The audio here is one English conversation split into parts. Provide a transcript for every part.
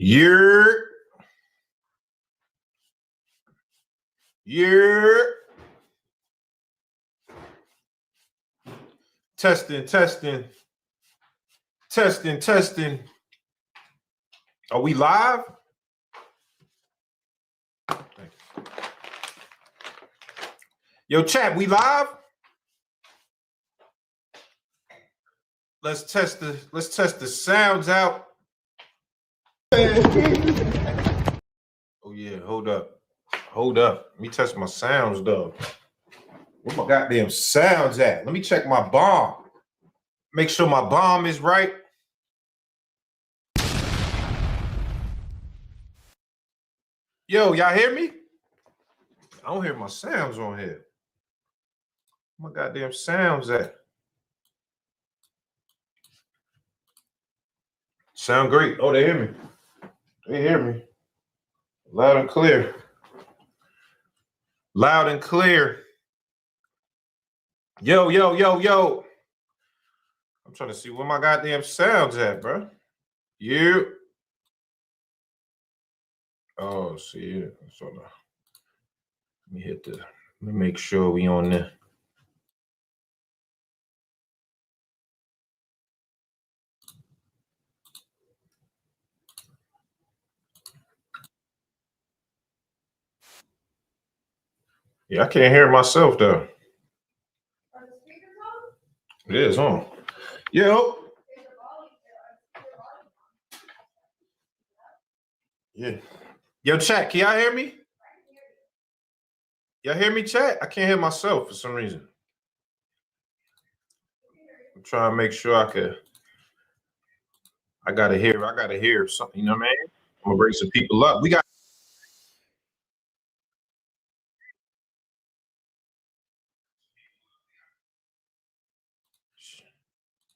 You're testing. Are we live? Yo, chat, we live? Let's test the sounds out. Oh yeah, hold up. Let me test my sounds though. Where my goddamn sounds at? Let me check my bomb. Make sure my bomb is right. Yo, y'all hear me? I don't hear my sounds on here. Where my goddamn sounds at? Sound great. Oh, they hear me. They hear me. Loud and clear. Loud and clear. Yo. I'm trying to see where my goddamn sounds at, bro. You. Oh, see it. So let me make sure we on there. Yeah, I can't hear myself though. Are the speakers on? It is on. Yo. Yeah. Yo, chat, can y'all hear me? Y'all hear me, chat? I can't hear myself for some reason. I'm trying to make sure I gotta hear something, you know what I mean? I'm gonna bring some people up. We got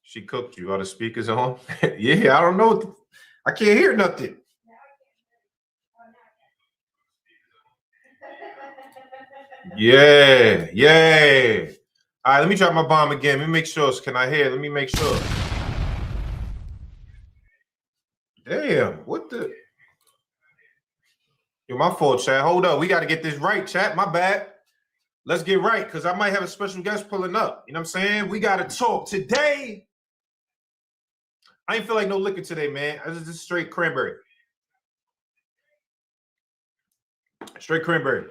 She cooked you. Are the speakers on? Yeah, I don't know. I can't hear nothing. Yeah. All right, let me drop my bomb again. Let me make sure. Can I hear? Let me make sure. Damn, what the? Yo, my fault, chat. Hold up. We got to get this right, chat. My bad. Let's get right, because I might have a special guest pulling up. You know what I'm saying? We got to talk today. I ain't feel like no liquor today, man. This is straight cranberry. Straight cranberry.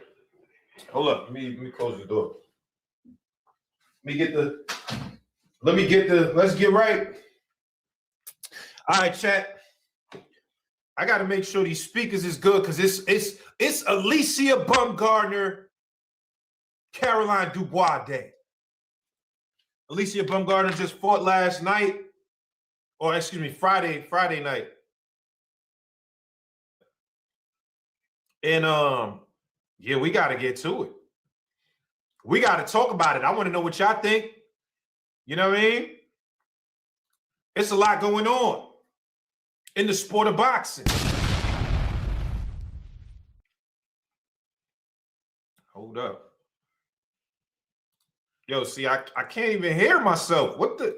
Hold up. Let me close the door. Let's get right. All right, chat. I got to make sure these speakers is good because it's Alycia Bumgardner, Caroline Dubois day. Alycia Bumgardner just fought last night, or excuse me, Friday night. And yeah, we got to get to it. We got to talk about it. I want to know what y'all think. You know what I mean? It's a lot going on in the sport of boxing. Hold up. Yo, see, I can't even hear myself. What the?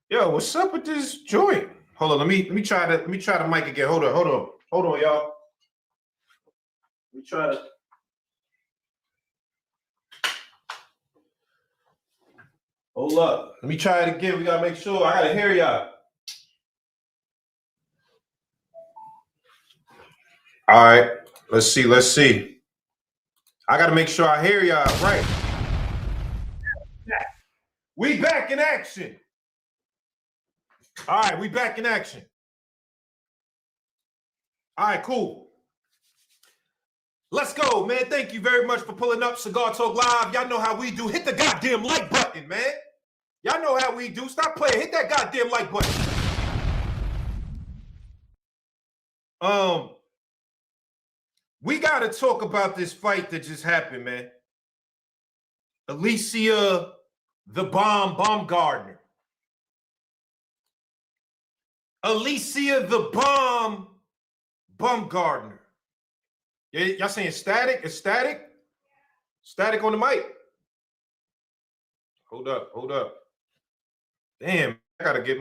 Yo, what's up with this joint? Hold on, let me try the mic again. Hold on, y'all. Let me try to. Hold up. Let me try it again. We gotta make sure. I gotta hear y'all. All right. Let's see. I gotta make sure I hear y'all right. We back in action. All right, we back in action. All right, cool. Let's go, man. Thank you very much for pulling up Cigar Talk Live. Y'all know how we do. Hit the goddamn like button, man. Y'all know how we do. Stop playing. Hit that goddamn like button. We got to talk about this fight that just happened, man. Alycia the Bumgardner. Alycia the Bumgardner. Y'all saying static? It's static? Static on the mic. Hold up. Damn, I gotta get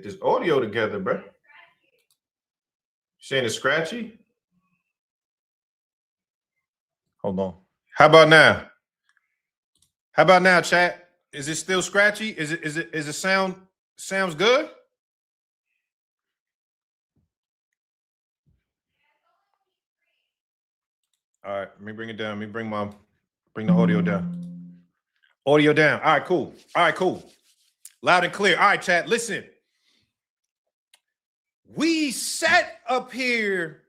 this audio together, bro. Saying it's scratchy? Hold on. How about now? How about now, chat? Is it still scratchy? Is it sounds good? All right, let me bring it down. Let me bring the audio down. Audio down. All right, cool. All right, cool. Loud and clear. All right, chat. Listen. We sat up here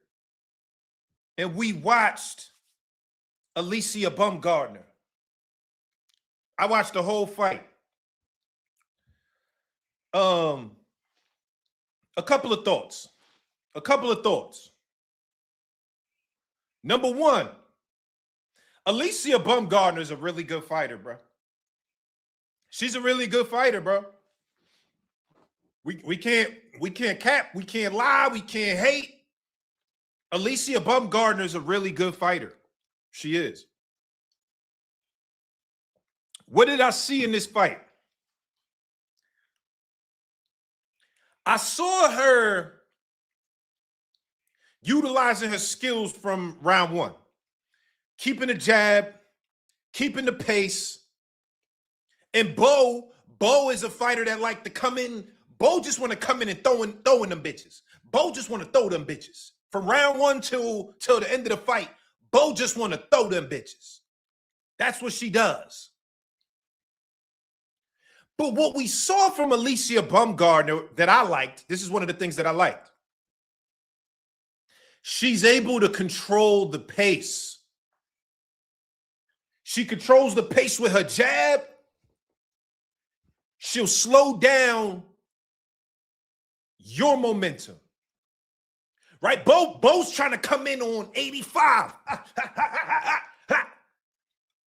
and we watched Alycia Bumgardner. I watched the whole fight. A couple of thoughts. Number one, Alycia Bumgardner is a really good fighter, bro. She's a really good fighter, bro. We can't cap, we can't lie, we can't hate. Alycia Bumgardner is a really good fighter. She is. What did I see in this fight? I saw her utilizing her skills from round one, keeping the jab, keeping the pace. And Bo is a fighter that like to come in. Bo just want to come in and throwing them bitches. Bo just want to throw them bitches. From round one till the end of the fight, Bo just want to throw them bitches. That's what she does. But what we saw from Alycia Bumgardner that I liked, this is one of the things that I liked. She's able to control the pace. She controls the pace with her jab. She'll slow down your momentum. Right? Bo's trying to come in on 85.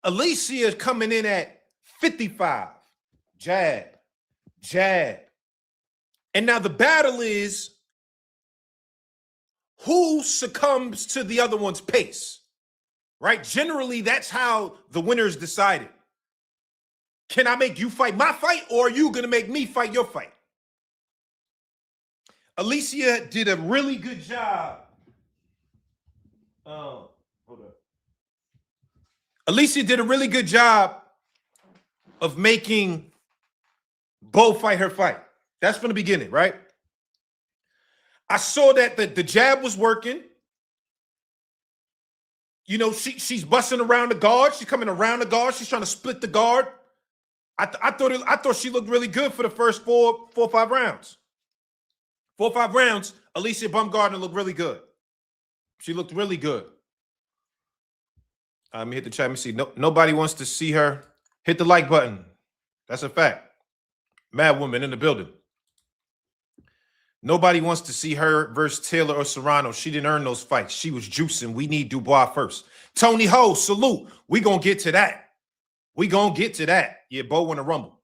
Alycia is coming in at 55. Jab. And now the battle is who succumbs to the other one's pace. Right? Generally, that's how the winner is decided. Can I make you fight my fight, or are you going to make me fight your fight? Alycia did a really good job. Hold up. Alycia did a really good job of making Bo fight her fight. That's from the beginning, right? I saw that the jab was working. You know, she's busting around the guard. She's coming around the guard. She's trying to split the guard. I thought she looked really good for the first four or 5 rounds. 4 or 5 rounds, Alycia Bumgardner looked really good. She looked really good. Let me hit the chat. Let me see. Nobody wants to see her. Hit the like button. That's a fact. Mad woman in the building. Nobody wants to see her versus Taylor or Serrano. She didn't earn those fights. She was juicing. We need Dubois first. Tony Ho, salute. We gonna get to that. Yeah, Bo won a rumble.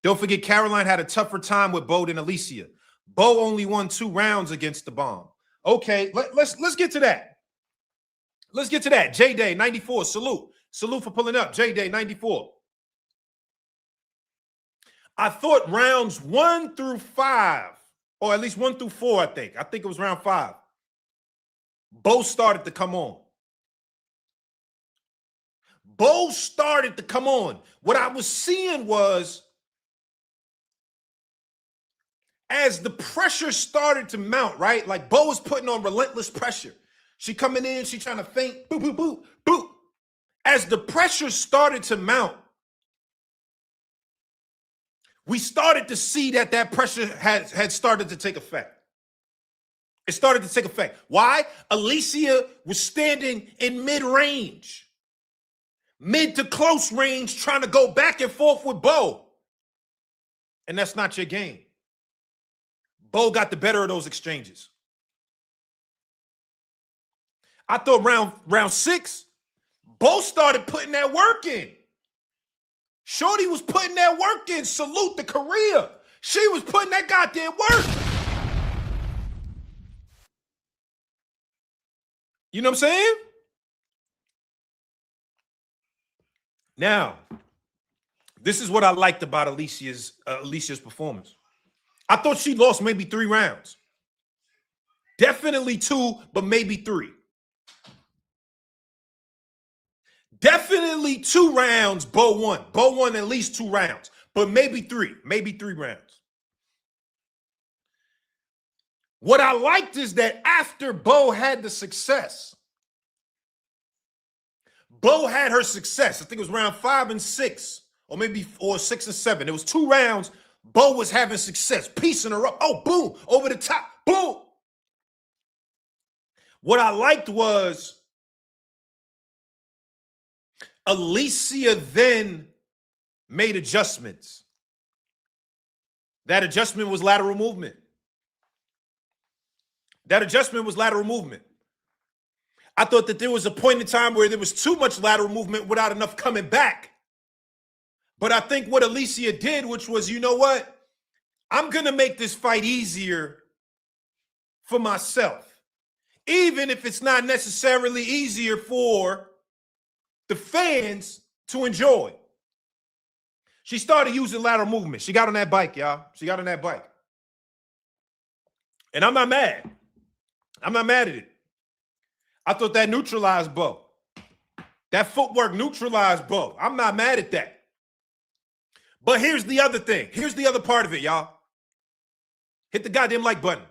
Don't forget, Caroline had a tougher time with Bo than Alycia. Bo only won 2 rounds against the Bomb. Okay, let's get to that. Let's get to that. J-Day 94, salute. Salute for pulling up. J-Day 94. I thought rounds 1 through 5, or at least 1 through 4, I think it was round 5. Bo started to come on. What I was seeing was, as the pressure started to mount, right? Like Bo was putting on relentless pressure. She coming in, she trying to feint, boop, boop, boop, boop. As the pressure started to mount, we started to see that pressure had started to take effect. It started to take effect. Why? Alycia was standing in mid-range, mid to close range, trying to go back and forth with Bo. And that's not your game. Bo got the better of those exchanges. I thought round 6, Bo started putting that work in. Shorty was putting that work in. Salute the career. She was putting that goddamn work. You know what I'm saying? Now, this is what I liked about Alicia's performance. I thought she lost maybe 3 rounds. Definitely 2, but maybe 3. Definitely 2 rounds, Bo won. Bo won at least 2 rounds, but maybe 3. Maybe 3 rounds. What I liked is that after Bo had the success, Bo had her success. I think it was round 5 and 6, or maybe 6 and 7. It was 2 rounds. Bo was having success, piecing her up. Oh, boom, over the top, boom. What I liked was Alycia then made adjustments. That adjustment was lateral movement. That adjustment was lateral movement. I thought that there was a point in time where there was too much lateral movement without enough coming back. But I think what Alycia did, which was, you know what? I'm going to make this fight easier for myself, even if it's not necessarily easier for the fans to enjoy. She started using lateral movement. She got on that bike, y'all. She got on that bike. And I'm not mad. I'm not mad at it. I thought that neutralized Bo. That footwork neutralized Bo. I'm not mad at that. But here's the other thing. Here's the other part of it, y'all. Hit the goddamn like button.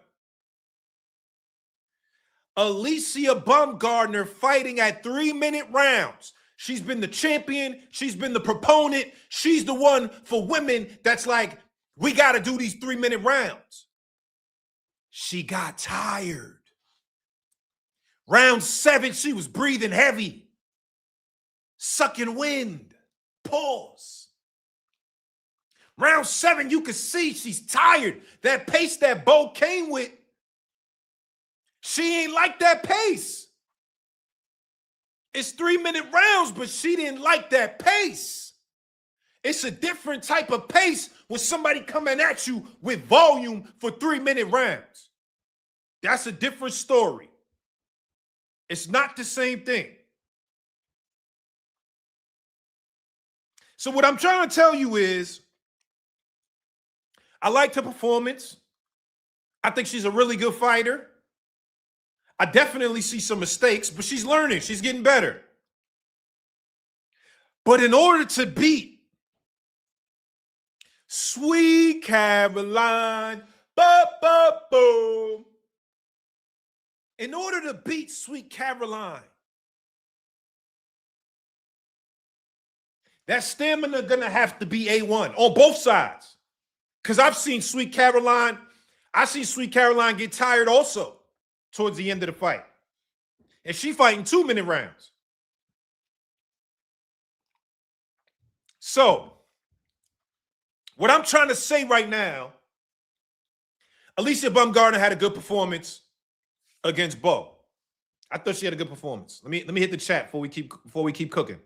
Alycia Bumgardner fighting at 3-minute rounds. She's been the champion. She's been the proponent. She's the one for women that's like, we got to do these 3-minute rounds. She got tired. Round 7, she was breathing heavy, sucking wind. Pause. Round 7, you could see she's tired. That pace that Bo came with, she ain't like that pace. It's 3-minute rounds, but she didn't like that pace. It's a different type of pace with somebody coming at you with volume for 3-minute rounds. That's a different story. It's not the same thing. So what I'm trying to tell you is, I liked her performance. I think she's a really good fighter. I definitely see some mistakes, but she's learning. She's getting better. But in order to beat Sweet Caroline, boom. In order to beat Sweet Caroline, that stamina gonna have to be A1 on both sides. Because I've seen Sweet Caroline get tired also towards the end of the fight. And she fighting 2-minute rounds. So, what I'm trying to say right now, Alycia Bumgardner had a good performance against Bo. I thought she had a good performance. Let me hit the chat before we keep cooking.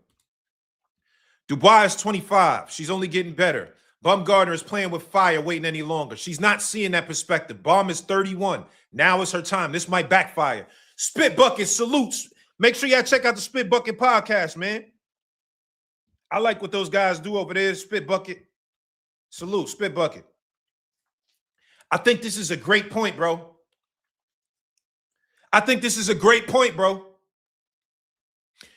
Dubois is 25. She's only getting better. Bumgardner is playing with fire, waiting any longer. She's not seeing that perspective. Baum is 31. Now is her time. This might backfire. Spit Bucket salutes. Make sure y'all check out the Spit Bucket podcast, man. I like what those guys do over there. Spit Bucket. Salute, Spit Bucket. I think this is a great point, bro. I think this is a great point, bro.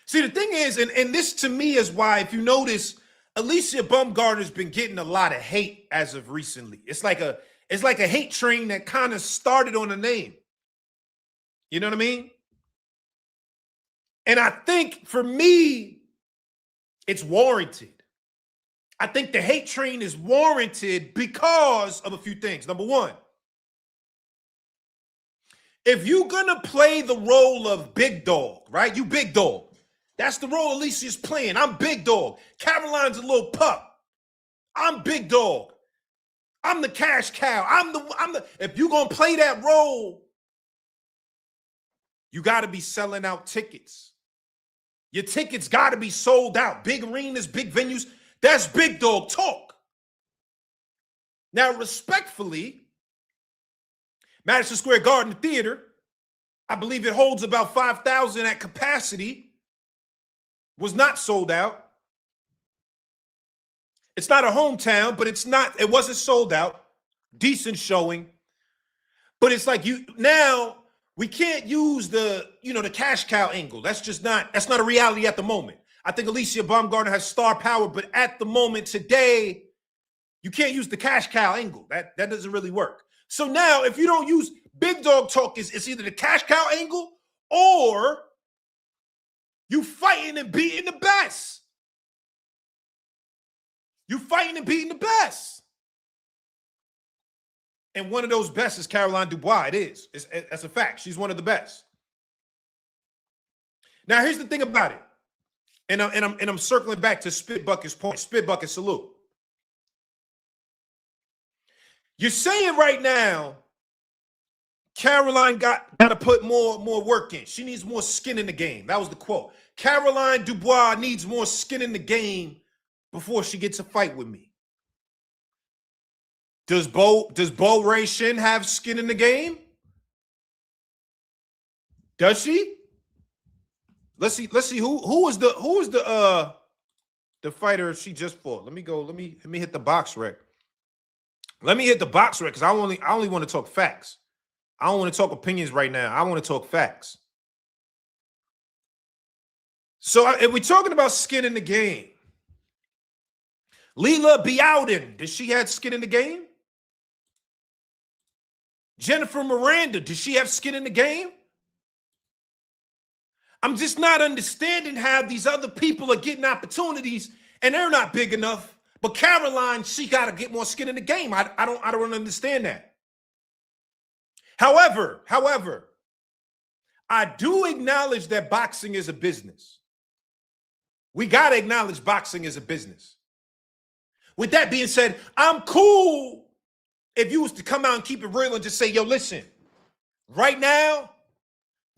See, the thing is, and this to me is why, if you notice, Alycia Bumgardner's been getting a lot of hate as of recently. It's like a hate train that kind of started on a name. You know what I mean? And I think for me, it's warranted. I think the hate train is warranted because of a few things. Number one, if you're going to play the role of big dog, right? You big dog. That's the role Alicia's playing. I'm big dog. Caroline's a little pup. I'm big dog. I'm the cash cow. I'm the if you're going to play that role, you got to be selling out tickets. Your tickets got to be sold out. Big arenas, big venues. That's big dog talk. Now, respectfully, Madison Square Garden Theater, I believe it holds about 5,000 at capacity, was not sold out. It's not a hometown, but it wasn't sold out. Decent showing. But it's like now we can't use the cash cow angle. That's not a reality at the moment. I think Alycia Bumgardner has star power, but at the moment today, you can't use the cash cow angle. That doesn't really work. So now, if you don't use big dog talk, it's either the cash cow angle or you fighting and beating the best. You fighting and beating the best. And one of those best is Caroline Dubois. It is. That's a fact. She's one of the best. Now, here's the thing about it. And I'm circling back to Spit Bucket's point. Spit Bucket, salute. You're saying right now, Caroline got to put more work in. She needs more skin in the game. That was the quote. Caroline Dubois needs more skin in the game before she gets a fight with me. Does Bo Ray Shin have skin in the game? Does she? Let's see who was the fighter she just fought. Let me hit the box rec. Let me hit the box rec because I only want to talk facts. I don't want to talk opinions right now. I want to talk facts. So if we're talking about skin in the game, Leila Biaudin, does she have skin in the game? Jennifer Miranda, does she have skin in the game? I'm just not understanding how these other people are getting opportunities and they're not big enough. But Caroline, she got to get more skin in the game. I don't understand that. However, I do acknowledge that boxing is a business. We got to acknowledge boxing is a business. With that being said, I'm cool if you was to come out and keep it real and just say, yo, listen, right now,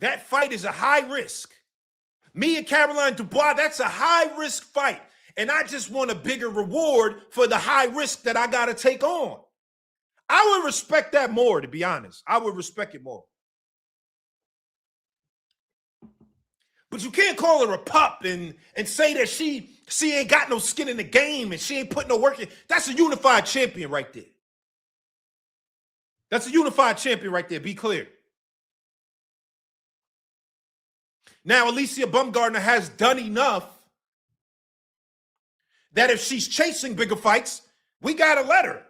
that fight is a high risk. Me and Caroline Dubois, that's a high risk fight. And I just want a bigger reward for the high risk that I got to take on. I would respect that more, to be honest. I would respect it more. But you can't call her a pup and say that she ain't got no skin in the game and she ain't putting no work in. That's a unified champion right there. That's a unified champion right there. Be clear. Now, Alycia Bumgardner has done enough that if she's chasing bigger fights, we got to let her.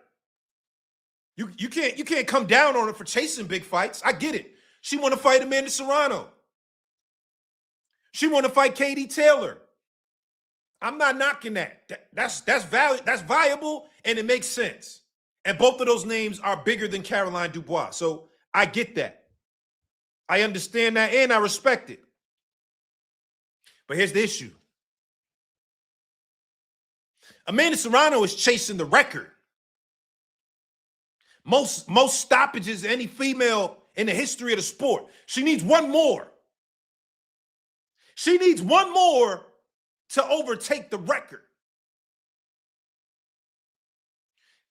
You can't come down on her for chasing big fights. I get it. She want to fight Amanda Serrano. She want to fight Katie Taylor. I'm not knocking that. That's viable and it makes sense. And both of those names are bigger than Caroline Dubois. So I get that. I understand that and I respect it. But here's the issue. Amanda Serrano is chasing the record. Most stoppages of any female in the history of the sport. She needs one more. She needs one more to overtake the record.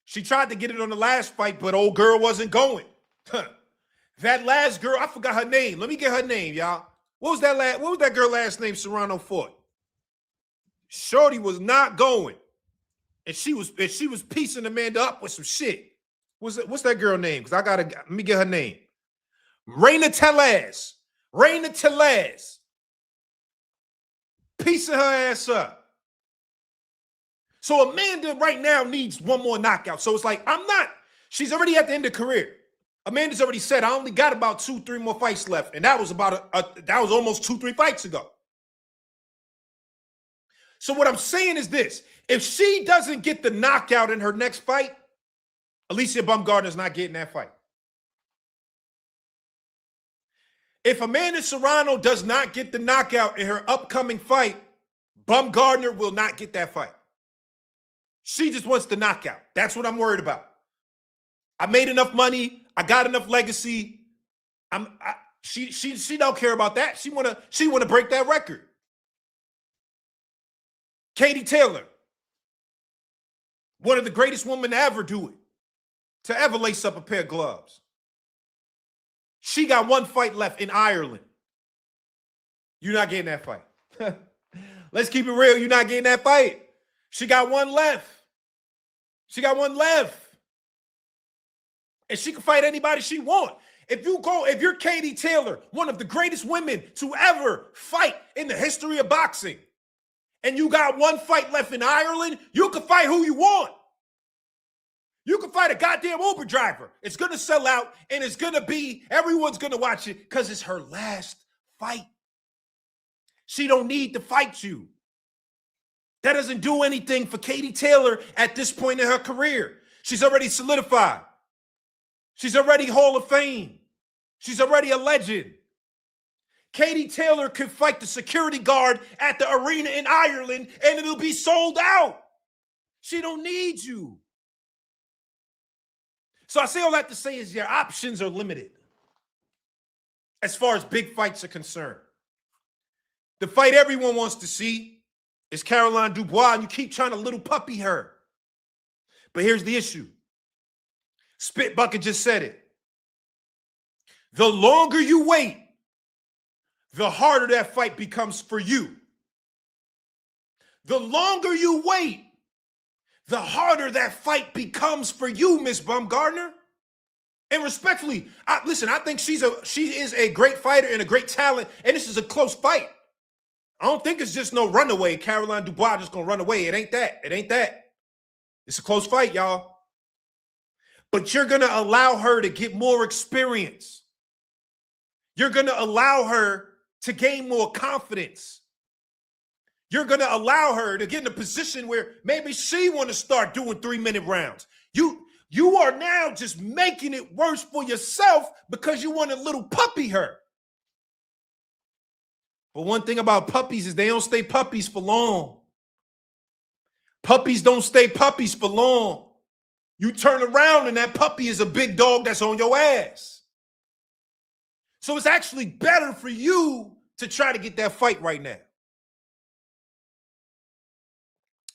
She tried to get it on the last fight, but old girl wasn't going. That last girl, I forgot her name. Let me get her name, y'all. What was that girl last name Serrano fought? Shorty was not going. And she was piecing Amanda up with some shit. What's that girl name? Because let me get her name. Reina Tellez. Piecing her ass up. So Amanda right now needs one more knockout. So it's like, she's already at the end of her career. Amanda's already said, I only got about 2-3 more fights left. And that was that was almost 2-3 fights ago. So what I'm saying is this. If she doesn't get the knockout in her next fight, Alycia Bumgardner's not getting that fight. If Amanda Serrano does not get the knockout in her upcoming fight, Bumgardner will not get that fight. She just wants the knockout. That's what I'm worried about. I made enough money. I got enough legacy. She don't care about that. She wanna break that record. Katie Taylor, one of the greatest women to ever do it, to ever lace up a pair of gloves. She got one fight left in Ireland. You're not getting that fight. Let's keep it real. You're not getting that fight. She got one left. And she can fight anybody she wants. If you're Katie Taylor, one of the greatest women to ever fight in the history of boxing, and you got one fight left in Ireland, you can fight who you want. You can fight a goddamn Uber driver. It's going to sell out, and it's going to be, everyone's going to watch it because it's her last fight. She don't need to fight you. That doesn't do anything for Katie Taylor at this point in her career. She's already solidified. She's already Hall of Fame. She's already a legend. Katie Taylor could fight the security guard at the arena in Ireland, and it'll be sold out. She don't need you. So I say all that to say is your options are limited as far as big fights are concerned. The fight everyone wants to see is Caroline Dubois, and you keep trying to little puppy her. But here's the issue. Spit Bucket just said it. The longer you wait, the harder that fight becomes for you. The longer you wait, the harder that fight becomes for you, Miss Bumgardner. And respectfully, I think she is a great fighter and a great talent, and this is a close fight. I don't think it's just no runaway. Caroline Dubois just gonna run away. It ain't that. It ain't that. It's a close fight, y'all. But you're gonna allow her to get more experience. You're gonna allow her to gain more confidence. You're going to allow her to get in a position where maybe she want to start doing 3-minute rounds. You are now just making it worse for yourself because you want to little puppy her. But one thing about puppies is they don't stay puppies for long. Puppies don't stay puppies for long. You turn around and that puppy is a big dog that's on your ass. So it's actually better for you to try to get that fight right now.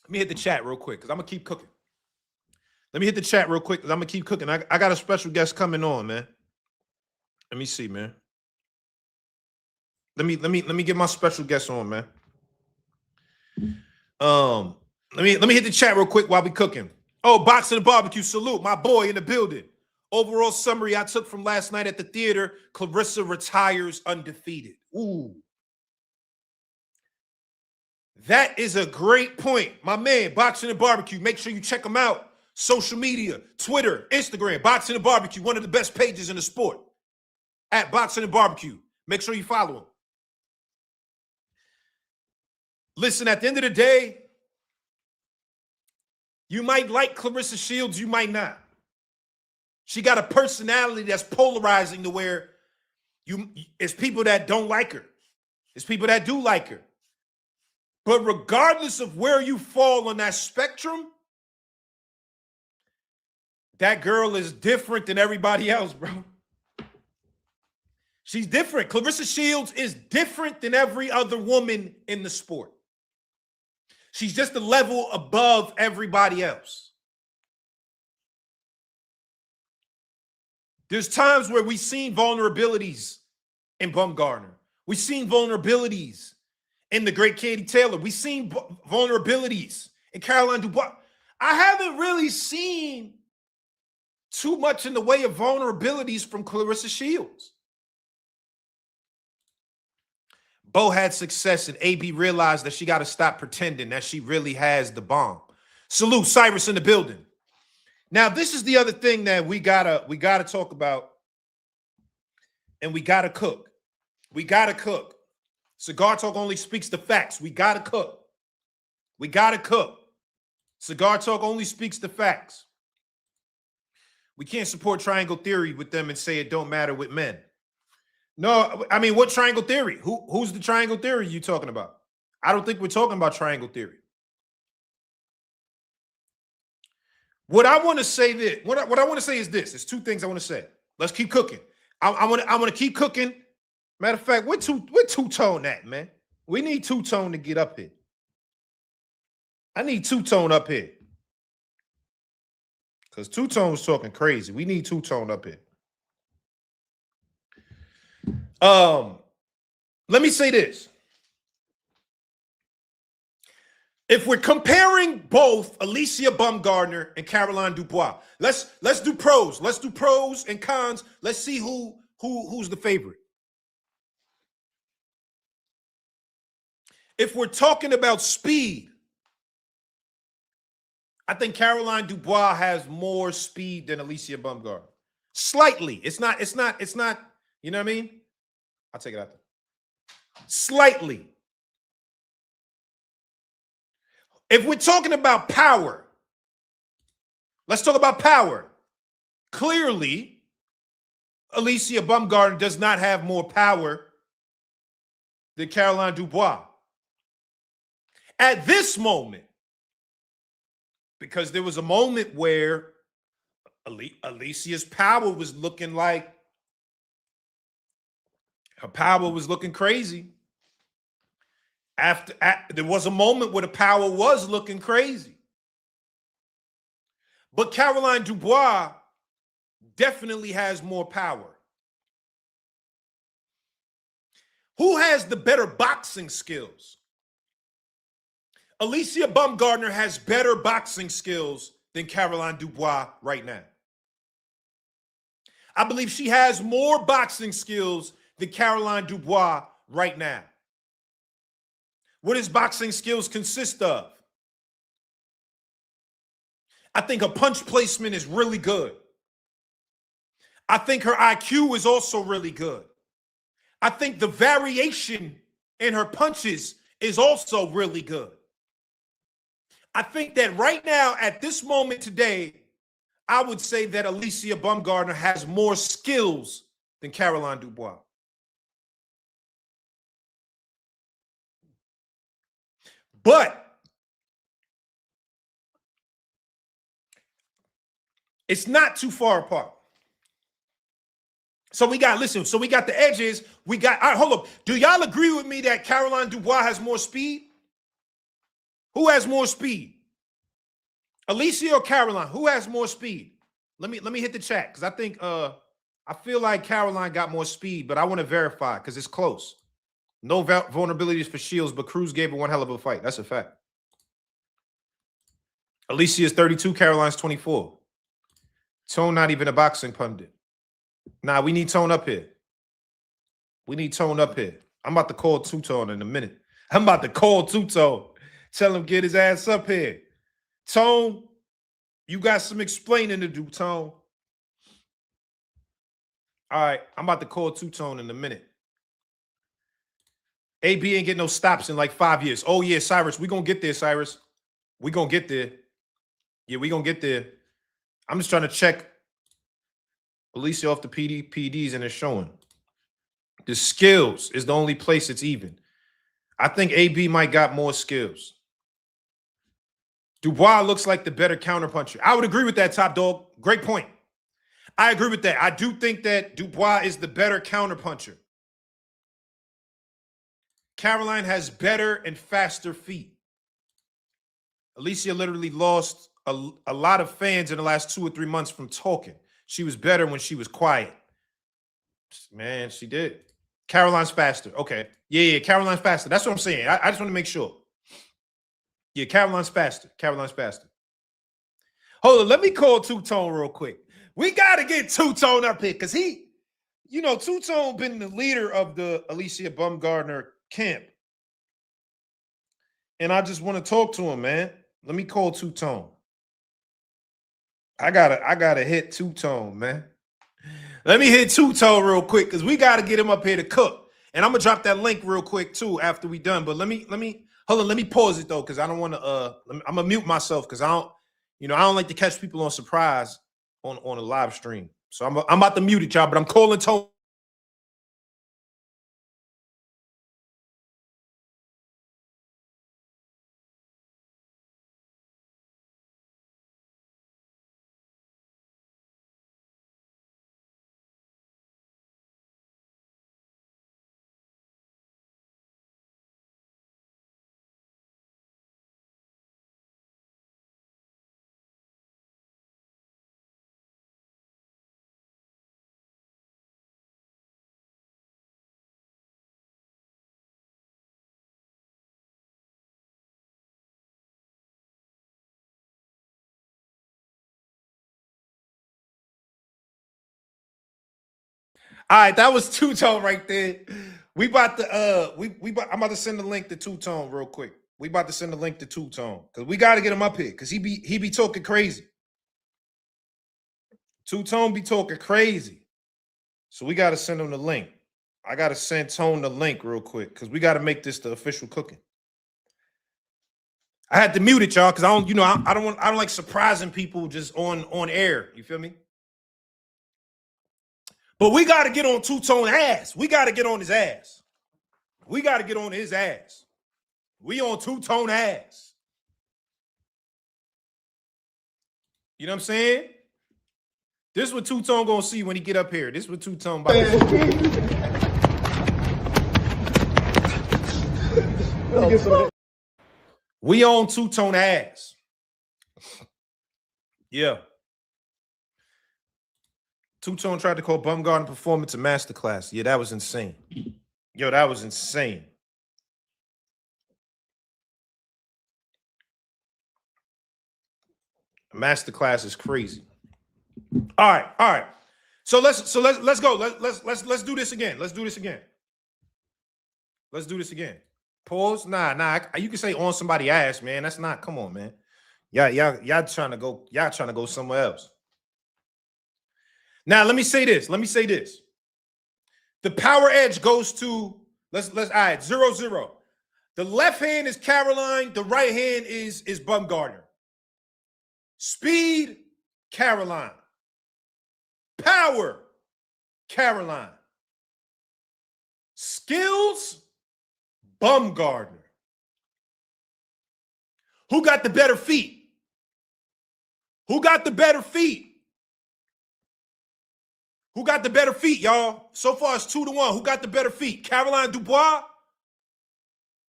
Let me hit the chat real quick because I'm going to keep cooking. Let me hit the chat real quick because I'm going to keep cooking. I got a special guest coming on, man. Let me see, man. Let me get my special guest on, man. Let me hit the chat real quick while we cooking. Oh, Boxing and Barbecue, salute. My boy in the building. Overall summary I took from last night at the theater, Claressa retires undefeated. Ooh. That is a great point. My man, Boxing and Barbecue. Make sure you check him out. Social media, Twitter, Instagram, Boxing and Barbecue, one of the best pages in the sport. At Boxing and Barbecue. Make sure you follow him. Listen, at the end of the day, you might like Claressa Shields, you might not. She got a personality that's polarizing to where it's people that don't like her. It's people that do like her. But regardless of where you fall on that spectrum, that girl is different than everybody else, bro. She's different. Claressa Shields is different than every other woman in the sport. She's just a level above everybody else. There's times where we've seen vulnerabilities in Bumgardner. We've seen vulnerabilities in the great Katie Taylor. We've seen vulnerabilities in Caroline Dubois. I haven't really seen too much in the way of vulnerabilities from Claressa Shields. Bo had success, and AB realized that she got to stop pretending that she really has the bomb. Salute, Cyrus in the building. Now, this is the other thing that we gotta talk about, and we gotta cook. We gotta cook. Cigar Talk only speaks the facts. We gotta cook. We gotta cook. Cigar Talk only speaks the facts. We can't support triangle theory with them and say it don't matter with men. No, I mean, what triangle theory? Who's the triangle theory you talking about? I don't think we're talking about triangle theory. What I want to say this, what I want to say is this. There's two things I want to say. Let's keep cooking. I want to keep cooking. Matter of fact, we're two-tone at, man. We need two-tone to get up here. I need two-tone up here. Because two-tone was talking crazy. We need two-tone up here. Let me say this. If we're comparing both Alycia Bumgardner and Caroline Dubois, let's do pros. Let's do pros and cons. Let's see who's the favorite. If we're talking about speed, I think Caroline Dubois has more speed than Alycia Bumgardner. Slightly. It's not, you know what I mean? I'll take it out there. Slightly. If we're talking about power, let's talk about power. Clearly, Alycia Bumgardner does not have more power than Caroline Dubois. At this moment, because there was a moment where Alicia's power was looking like her power was looking crazy. After there was a moment where the power was looking crazy. But Caroline Dubois definitely has more power. Who has the better boxing skills? Alycia Bumgardner has better boxing skills than Caroline Dubois right now. I believe she has more boxing skills than Caroline Dubois right now. What does boxing skills consist of? I think her punch placement is really good. I think her IQ is also really good. I think the variation in her punches is also really good. I think that right now, at this moment today, I would say that Alycia Bumgardner has more skills than Caroline Dubois. But it's not too far apart. So we got, listen, so we got the edges. We got, all right, hold up. Do y'all agree with me that Caroline Dubois has more speed? Who has more speed? Alycia or Caroline? Who has more speed? Let me hit the chat, because I think I feel like Caroline got more speed, but I want to verify because it's close. No vulnerabilities for Shields, but Cruz gave her one hell of a fight. That's a fact. Alycia is 32, Caroline's 24. Tone not even a boxing pundit. Nah, we need Tone up here. We need Tone up here. I'm about to call Two-Tone in a minute. I'm about to call Two-Tone. Tell him get his ass up here. Tone, you got some explaining to do, Tone. All right, I'm about to call Two-Tone in a minute. AB ain't getting no stops in like 5 years. Oh, yeah, Cyrus, we going to get there, Cyrus. We going to get there. Yeah, we going to get there. I'm just trying to check Alycia off the PDs, and it's showing. The skills is the only place it's even. I think AB might got more skills. Dubois looks like the better counterpuncher. I would agree with that, Top Dog. Great point. I agree with that. I do think that Dubois is the better counterpuncher. Caroline has better and faster feet. Alycia literally lost a lot of fans in the last 2 or 3 months from talking. She was better when she was quiet. Man, she did. Caroline's faster. Okay. Yeah, Caroline's faster. That's what I'm saying. I just want to make sure. Yeah, Caroline's faster. Caroline's faster. Hold on. Let me call Two-Tone real quick. We got to get Two-Tone up here because he, you know, Two-Tone been the leader of the Alycia Bumgardner camp. And I just want to talk to him, man. Let me call Two-Tone. I gotta hit Two-Tone, man. Let me hit Two-Tone real quick because we gotta get him up here to cook. And I'm gonna drop that link real quick too after we done. But let me hold on. Let me pause it though because I don't want to. I'm gonna mute myself because I don't like to catch people on surprise on a live stream. So I'm about to mute it, y'all. But I'm calling Tone. All right, that was Two-Tone right there. We about to I'm about to send the link to Two-Tone real quick. We about to send the link to Two-Tone because we got to get him up here because he be talking crazy. Two-Tone be talking crazy. So we got to send him the link. I got to send Tone the link real quick because we got to make this the official cooking. I had to mute it, y'all, because I don't like surprising people just on air. You feel me? But we got to get on Two-Tone ass. We got to get on his ass. We got to get on his ass. We on Two-Tone ass. You know what I'm saying? This is what Two-Tone gonna see when he get up here. This is what Two-Tone about to see. We on Two-Tone ass. Yeah. Two-Tone tried to call Bumgardner performance a masterclass. Yeah, that was insane. Yo, that was insane. A masterclass is crazy. All right. So let's go. Let's do this again. Let's do this again. Let's do this again. Pause. Nah. You can say on somebody's ass, man. That's not. Come on, man. Y'all trying to go. Y'all trying to go somewhere else. Now let me say this. The power edge goes to let's. All right. 0-0. The left hand is Caroline. The right hand is Bumgardner. Speed, Caroline. Power, Caroline. Skills, Bumgardner. Who got the better feet? Who got the better feet? Who got the better feet, y'all? So far it's 2-1. Who got the better feet? Caroline Dubois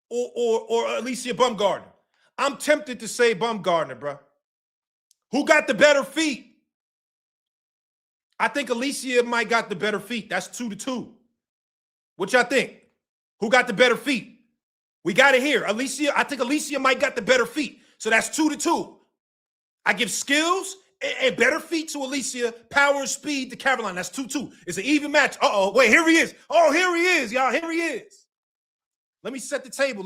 or Alycia Bumgardner? I'm tempted to say Bumgardner, bro. Who got the better feet? I think Alycia might got the better feet. That's 2-2. What y'all think? Who got the better feet? We got it here. Alycia, I think Alycia might got the better feet. So that's 2-2. I give skills and better feet to Alycia, power and speed to Caroline. That's 2-2. It's an even match. Uh-oh, wait, here he is. Oh, here he is, y'all. Here he is. Let me set the table.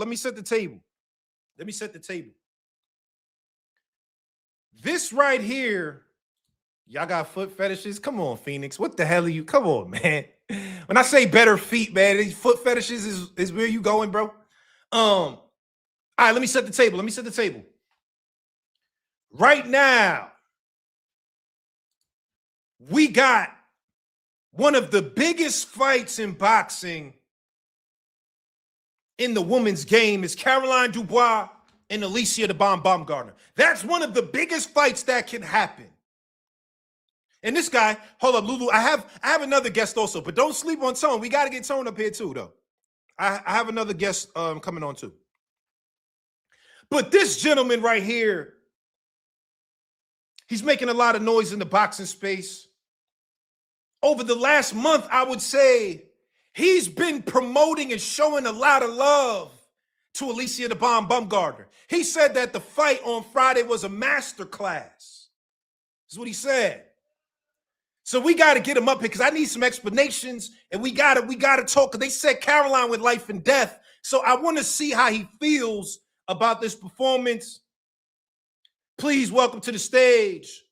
This right here, y'all got foot fetishes? Come on, Phoenix. What the hell are you? Come on, man. When I say better feet, man, these foot fetishes is where you going, bro. All right, let me set the table. Right now, we got one of the biggest fights in boxing in the women's game is Caroline Dubois and Alycia the Bumgardner. That's one of the biggest fights that can happen. And this guy, hold up, Lulu. I have another guest also, but don't sleep on Tone. We got to get Tone up here too, though. I have another guest coming on too. But this gentleman right here, he's making a lot of noise in the boxing space. Over the last month, I would say he's been promoting and showing a lot of love to Alycia the Bumgardner. He said that the fight on Friday was a masterclass. This is what he said. So we got to get him up here because I need some explanations, and we got to talk. They said Caroline with life and death. So I want to see how he feels about this performance. Please welcome to the stage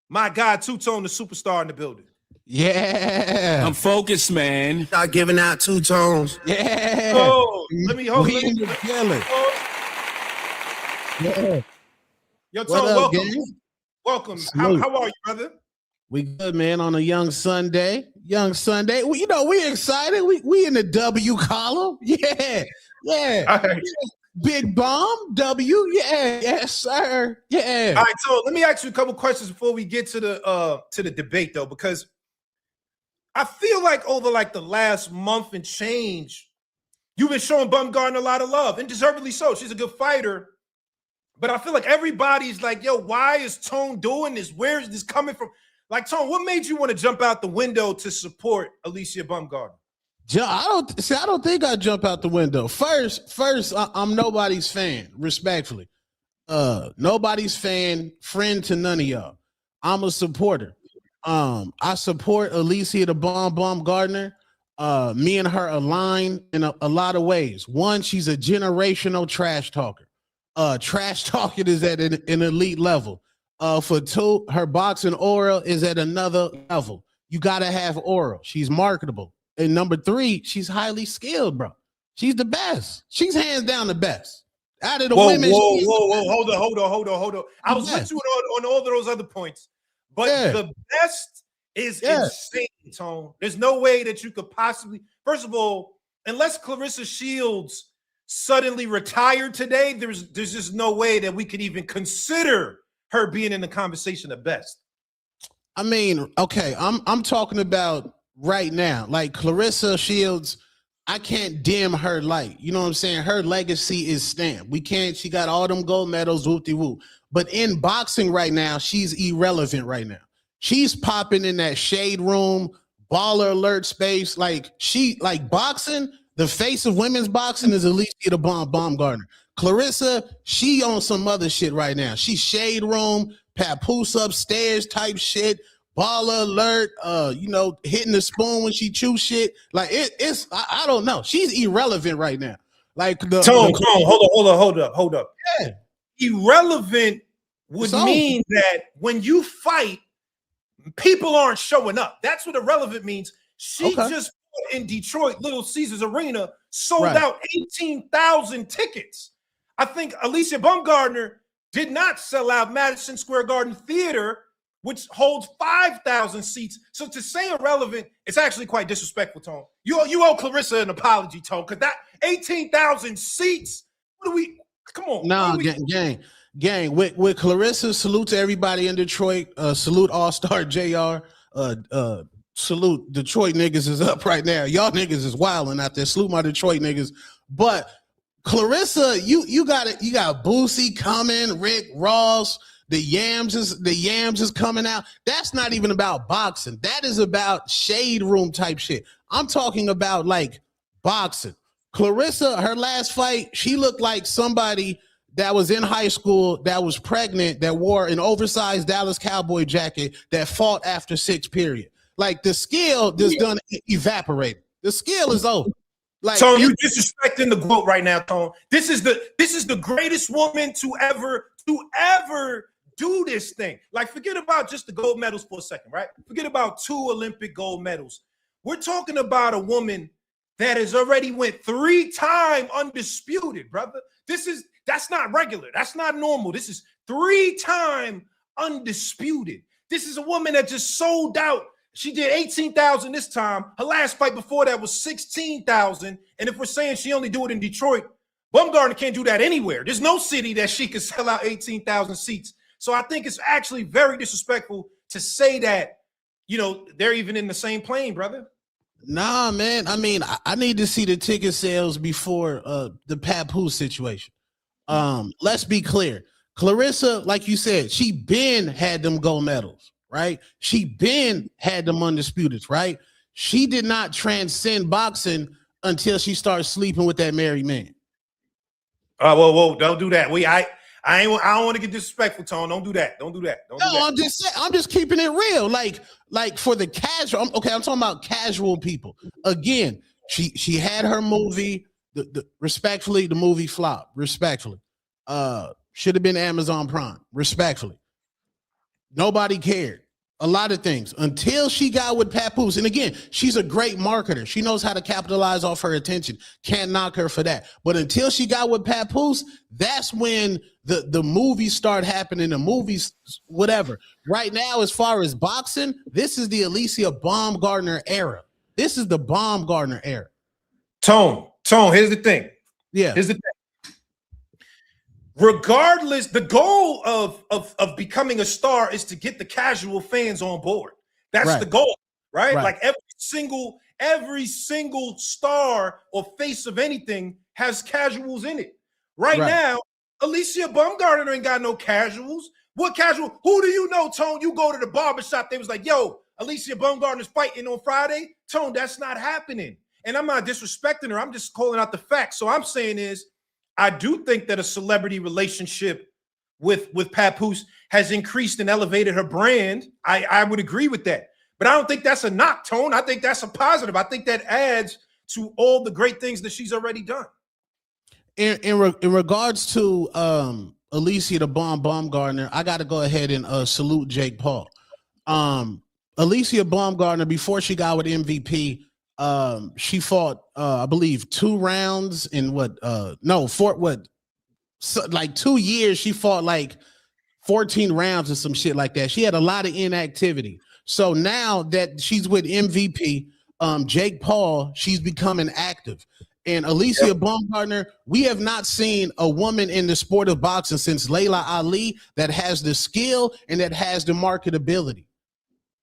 my guy, Two-Tone, the superstar in the building. Yeah. I'm focused, man. Start giving out two tones. Yeah. Oh, let me hold. We in the building. Yeah. Yo, What Tone, up, welcome. gang? Welcome. Salute. How are you, brother? We good, man, on a young Sunday. We excited. We in the W column. Yeah. All right. Big bomb, W. Yeah. Yes, sir. Yeah. All right, so let me ask you a couple questions before we get to the debate, though, because I feel like over like the last month and change, you've been showing Bumgardner a lot of love, and deservedly so. She's a good fighter. But I feel like everybody's like, yo, why is Tone doing this? Where is this coming from? Like, Tone, what made you want to jump out the window to support Alycia Bumgardner? I don't think I jump out the window. First, I'm nobody's fan, respectfully. Nobody's fan, friend to none of y'all. I'm a supporter. I support Alycia the Bumgardner. Me and her align in a lot of ways. One, she's a generational trash talker. Trash talking is at an elite level. For two, her boxing aura is at another level. You gotta have aura. She's marketable. And number three, she's highly skilled, bro. She's the best. She's hands down the best. Out of the women, whoa. Hold on. I was with you on all of those other points. But the best is insane, Tone. There's no way that you could possibly, first of all, unless Claressa Shields suddenly retired today, there's just no way that we could even consider her being in the conversation of best. I mean, okay, I'm talking about right now. Like Claressa Shields, I can't dim her light. You know what I'm saying? Her legacy is stamped. She got all them gold medals, whoop-de-whoop. But in boxing right now, she's irrelevant right now. She's popping in that shade room, baller alert space. Like boxing, the face of women's boxing is Alycia the Baumgardner. Claressa, she on some other shit right now. She's shade room, papoose upstairs type shit, baller alert, hitting the spoon when she chew shit. Like I don't know. She's irrelevant right now. Like Tone, hold up. Yeah. Irrelevant would mean that when you fight, people aren't showing up. That's what irrelevant means. She just in Detroit, Little Caesars Arena, sold out 18,000 tickets. I think Alycia Bumgardner did not sell out Madison Square Garden Theater, which holds 5,000 seats. So to say irrelevant, it's actually quite disrespectful, Tone. You owe Claressa an apology, Tone, because that 18,000 seats, come on. Nah, gang. With Claressa, salute to everybody in Detroit. Salute All-Star JR. Salute Detroit niggas is up right now. Y'all niggas is wilding out there. Salute my Detroit niggas. But Claressa, you got Boosie coming, Rick Ross, the yams is coming out. That's not even about boxing. That is about shade room type shit. I'm talking about like boxing. Claressa, her last fight, she looked like somebody that was in high school, that was pregnant, that wore an oversized Dallas Cowboy jacket, that fought after 6 period. Like the skill just done evaporated. The skill is over. Like, Tone, you disrespecting the GOAT right now, Tone. This is the greatest woman to ever do this thing. Like, forget about just the gold medals for a second, right? Forget about 2 Olympic gold medals. We're talking about a woman that has already went 3-time undisputed, brother. That's not regular. That's not normal. This is 3-time undisputed. This is a woman that just sold out. She did 18,000 this time. Her last fight before that was 16,000. And if we're saying she only do it in Detroit, Bumgardner can't do that anywhere. There's no city that she can sell out 18,000 seats. So I think it's actually very disrespectful to say that, they're even in the same plane, brother. Nah, man. I mean, I need to see the ticket sales before the Papoose situation. Let's be clear. Claressa, like you said, she been had them gold medals. Right? She been had them undisputeds, right? She did not transcend boxing until she started sleeping with that married man. Whoa, don't do that. I don't want to get disrespectful, Tone. Don't do that. I'm just keeping it real. Like for the casual, I'm talking about casual people. Again, she had her movie, respectfully, the movie flopped, respectfully. Should have been Amazon Prime, respectfully. Nobody cared. A lot of things until she got with Papoose. And again, she's a great marketer. She knows how to capitalize off her attention. Can't knock her for that. But until she got with Papoose, that's when the movies start happening, the movies, whatever. Right now, as far as boxing, this is the Alycia Baumgardner era. This is the Baumgardner era. Tone, here's the thing. Yeah. Here's the thing. Regardless, the goal of becoming a star is to get the casual fans on board. That's the goal, right? Like every single star or face of anything has casuals in it. Right now, Alycia Bumgardner ain't got no casuals. What casual? Who do you know, Tone? You go to the barbershop, they was like, yo, Alycia Bumgardner's fighting on Friday. Tone, that's not happening. And I'm not disrespecting her. I'm just calling out the facts. So I'm saying is, I do think that a celebrity relationship with Papoose has increased and elevated her brand. I would agree with that. But I don't think that's a knock, Tone. I think that's a positive. I think that adds to all the great things that she's already done. In regards to Alycia the Bumgardner, I got to go ahead and salute Jake Paul. Alycia Bumgardner, before she got with MVP, she fought I believe 2 rounds in like 2 years. She fought like 14 rounds or some shit like that. She had a lot of inactivity. So now that she's with MVP, Jake Paul, she's becoming active. And Alycia Baumgardner, we have not seen a woman in the sport of boxing since Layla Ali that has the skill and that has the marketability.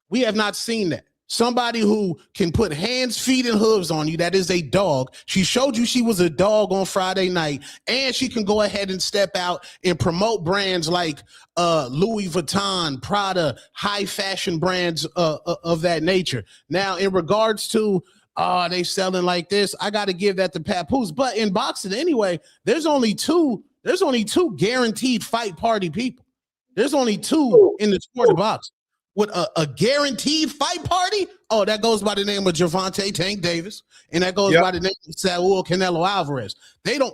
We have not seen that. Somebody who can put hands, feet, and hooves on you, that is a dog. She showed you she was a dog on Friday night, and she can go ahead and step out and promote brands like Louis Vuitton, Prada, high fashion brands of that nature. Now, in regards to they selling like this, I got to give that to Papoose. But in boxing anyway, there's only two guaranteed fight party people. There's only 2 in the sport of boxing. With a guaranteed fight party, that goes by the name of Gervonta Tank Davis, and that goes by the name of Saul Canelo Alvarez.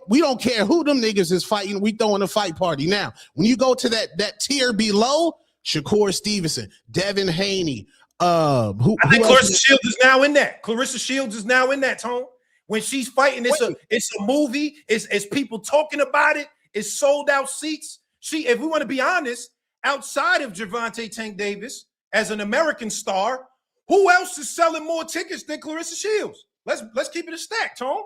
We don't care who them niggas is fighting. We throwing a fight party. Now, when you go to that tier below, Shakur Stevenson, Devin Haney, I think Claressa Shields is now in that. Claressa Shields is now in that, Tone. When she's fighting, it's a movie. It's people talking about it. It's sold out seats. If we want to be honest, outside of Gervonta Tank Davis as an American star, who else is selling more tickets than Claressa Shields? Let's keep it a stack, Tone.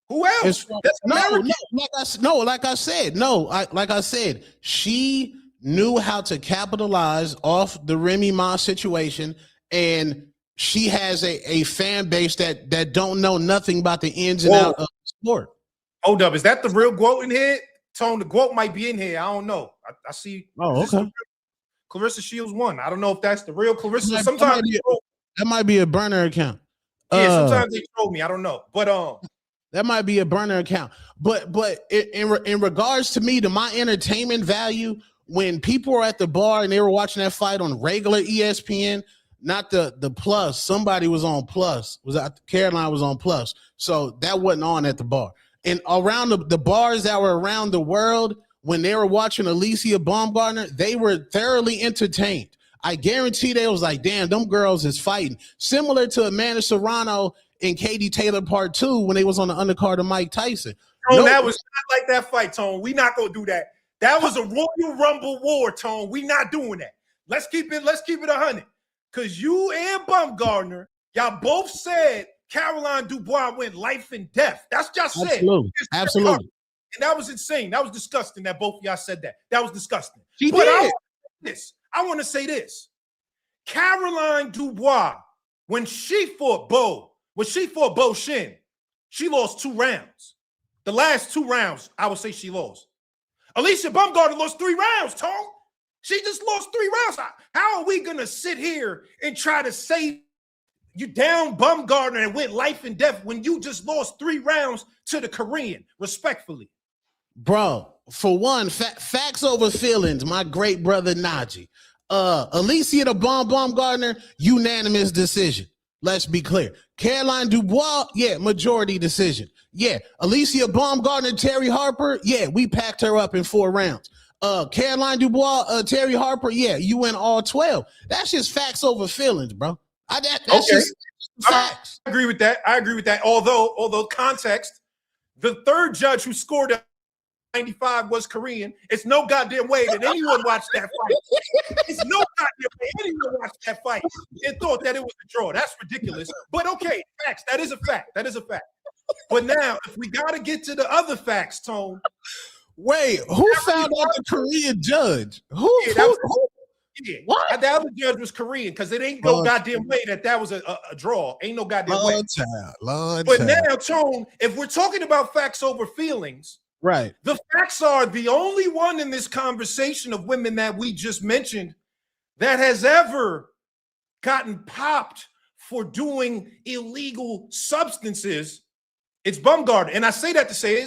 Who else? Like I said, she knew how to capitalize off the Remy Ma situation, and she has a fan base that don't know nothing about the ins and outs of the sport. Hold up, is that the real GWOAT in here? Tone, the GWOAT might be in here. I don't know. I see. Oh, okay. Claressa Shields won. I don't know if that's the real Claressa. That might be a burner account. Sometimes they troll me. I don't know, but that might be a burner account. But in regards to me, to my entertainment value, when people were at the bar and they were watching that fight on regular ESPN, not the Plus, somebody was on Plus. Caroline was on Plus, so that wasn't on at the bar. And around the bars that were around the world, when they were watching Alycia Baumgardner, they were thoroughly entertained. I guarantee they was like, damn, them girls is fighting. Similar to Amanda Serrano and Katie Taylor Part 2 when they was on the undercard of Mike Tyson. Tone, that was not like that fight, Tone. We not gonna do that. That was a Royal Rumble war, Tone. We not doing that. Let's keep it 100. Because you and Bumgardner, y'all both said Caroline Dubois went life and death. That's just said. Absolutely. And that was insane. That was disgusting that both of y'all said that. That was disgusting. She did. I want to say this. Caroline Dubois, when she fought Bo Shin, she lost 2 rounds. The last 2 rounds, I would say she lost. Alycia Bumgardner lost 3 rounds, Tom. She just lost 3 rounds. How are we going to sit here and try to say you down Bumgardner and went life and death when you just lost 3 rounds to the Korean, respectfully? Bro, for one, facts over feelings, my great brother Najee. Alycia the Bumgardner, unanimous decision. Let's be clear. Caroline Dubois, majority decision. Alycia Baumgardner, Terry Harper, we packed her up in 4 rounds. Caroline Dubois, Terry Harper, you win all 12. That's just facts over feelings, bro. That's just facts. I agree with that. Although context, the third judge who scored a 95 was Korean. It's no goddamn way that anyone watched that fight. It's no goddamn way anyone watched that fight and thought that it was a draw. That's ridiculous. But okay, facts. That is a fact. But now, if we got to get to the other facts, Tone. Wait, who found out the Korean judge? Who? What? The other judge was Korean because it ain't no goddamn way that was a draw. Ain't no goddamn way. But now, Tone, if we're talking about facts over feelings, right? The facts are the only one in this conversation of women that we just mentioned that has ever gotten popped for doing illegal substances. It's Bumgardner. And I say that to say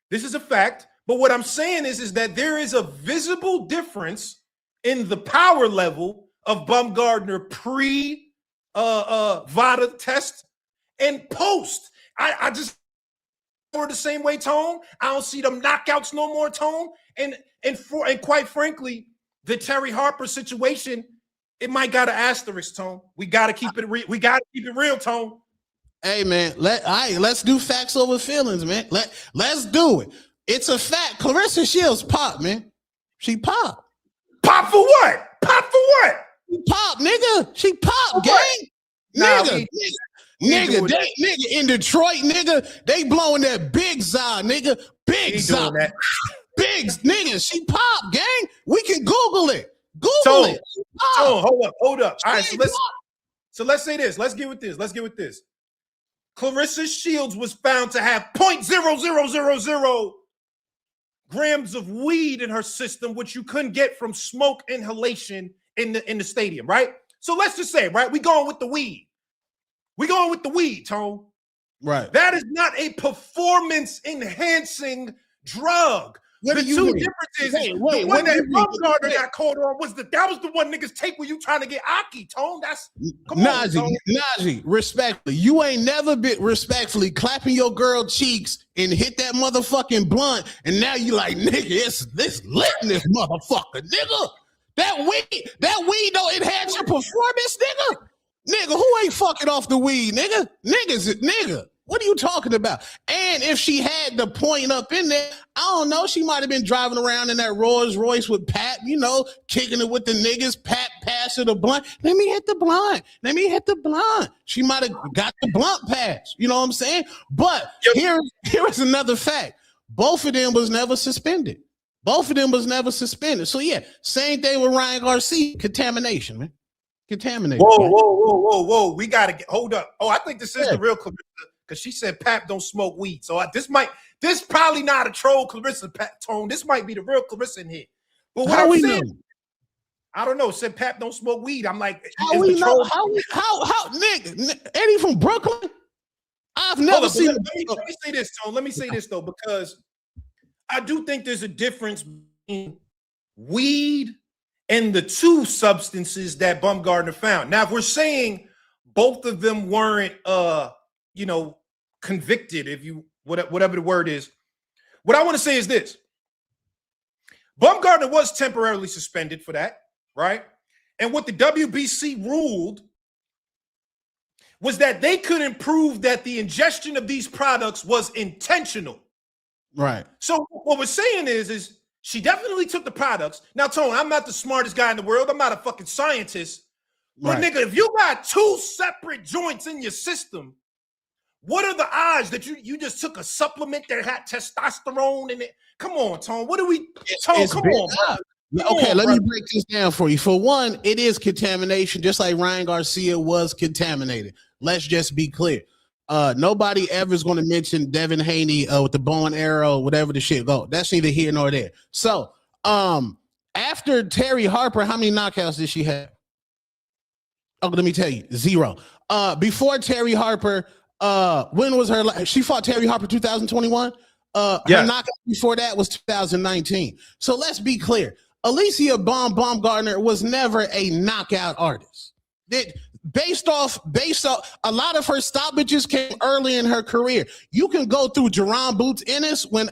this is a fact. But what I'm saying is that there is a visible difference in the power level of Bumgardner pre VADA test and post. I just for the same way, Tone. I don't see them knockouts no more, Tone. And quite frankly, the Terry Harper situation, it might got an asterisk, Tone. We got to keep it real. We got to keep it real, Tone. Hey man, let's do facts over feelings, man. Let's do it. It's a fact. Claressa Shields pop, man. She pop. Pop for what? Pop for what? She pop, nigga. She pop, gang. Nigga. Nigga, in Detroit, nigga, they blowing that big za, nigga. Big za. Big nigga, she pop, gang. We can Google it. Google it. Hold up. All right, so let's say this. Let's get with this. Claressa Shields was found to have 0.0000 grams of weed in her system, which you couldn't get from smoke inhalation in the stadium, right? So let's just say, right, we going with the weed. Tone. Right. That is not a performance-enhancing drug. What the two differences, the one that Bumgardner got caught on was that was the one niggas take when you trying to get Aki, Tone. That's Najee, respectfully, you ain't never been respectfully clapping your girl cheeks and hit that motherfucking blunt, and now you like, nigga, it's lit in this motherfucker, nigga. That weed don't enhance your performance, nigga. Nigga, who ain't fucking off the weed, nigga? Nigga. What are you talking about? And if she had the point up in there, I don't know, she might have been driving around in that Rolls Royce with Pat, kicking it with the niggas. Pat pass her the blunt. Let me hit the blunt. She might have got the blunt pass. You know what I'm saying? But here is another fact. Both of them was never suspended. So yeah, same thing with Ryan Garcia. Contamination, man. Whoa. We got to hold up. Oh, I think this is the real Claressa. Because she said Pap don't smoke weed. So this probably not a troll Claressa Tone. This might be the real Claressa in here. But what I'm saying, I don't know. Said Pap don't smoke weed. I'm like, how we know? How nigga? Eddie from Brooklyn? I've never seen. Let me say this, Tone. Let me say this though, because I do think there's a difference between weed and the two substances that Bumgardner found. Now, if we're saying both of them weren't convicted, whatever the word is, what I want to say is this. Bumgardner was temporarily suspended for that, right? And what the WBC ruled was that they couldn't prove that the ingestion of these products was intentional. Right. So what we're saying is she definitely took the products. Now, Tone, I'm not the smartest guy in the world. I'm not a fucking scientist. But nigga, if you got two separate joints in your system, what are the odds that you just took a supplement that had testosterone in it? Come on, Tone. What do we, Tone? Come on, bro. Okay, let me break this down for you. For one, it is contamination, just like Ryan Garcia was contaminated. Let's just be clear. Nobody ever is going to mention Devin Haney with the bow and arrow, whatever the shit go. That's neither here nor there. So, after Terry Harper, how many knockouts did she have? Oh, let me tell you, 0. Before Terry Harper, when was her? She fought Terry Harper 2021. Her knockout before that was 2019. So let's be clear. Alycia Baumgardner was never a knockout artist. Based off, a lot of her stoppages came early in her career. You can go through Jerron Boots Ennis when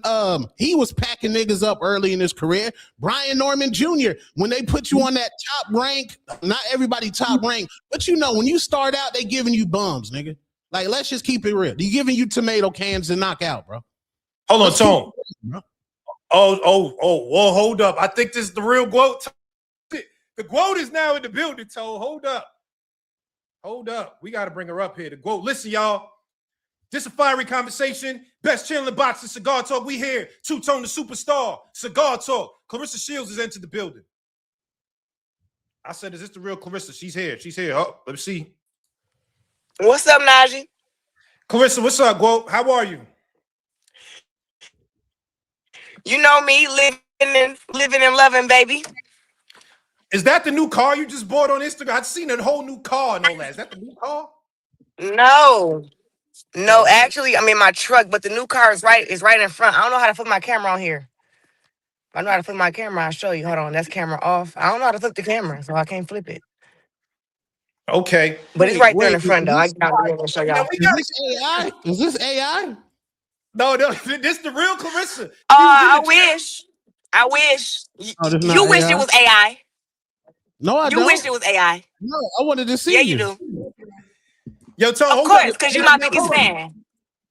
he was packing niggas up early in his career. Brian Norman Jr. when they put you on that top rank, not everybody top rank, but when you start out, they giving you bums, nigga. Like, let's just keep it real. They giving you tomato cans to knock out, bro. Hold on, Tone. Well, hold up. I think this is the real quote. The quote is now in the building, Tone. Hold up. We got to bring her up here. The quote. Listen, y'all. This is a fiery conversation. Best channel in boxing, Cigar Talk. We here. Two-Tone the superstar. Cigar Talk. Claressa Shields has entered the building. I said, is this the real Claressa? She's here. Oh, let me see. What's up, Najee? Claressa, what's up, Guo? How are you? You know me, living and loving, baby. Is that the new car you just bought on Instagram? I've seen a whole new car and all that. Is that the new car? No, actually, I'm in my truck, but the new car is right in front. I don't know how to flip my camera on here. If I know how to flip my camera, I'll show you. Hold on, that's camera off. I don't know how to flip the camera, so I can't flip it. Okay. But it's right there in Wait, the front, though. I got to show Now y'all. we is got this AI? Is this AI? no. This the real Claressa. She was in I the wish. I wish. Oh, this You not wish it AI? was AI. No, I You wish don't. it was AI. No, I wanted to Yeah, see you you. do. Yo, Tone, Of hold up. course, because you're my Now, biggest hold on. fan.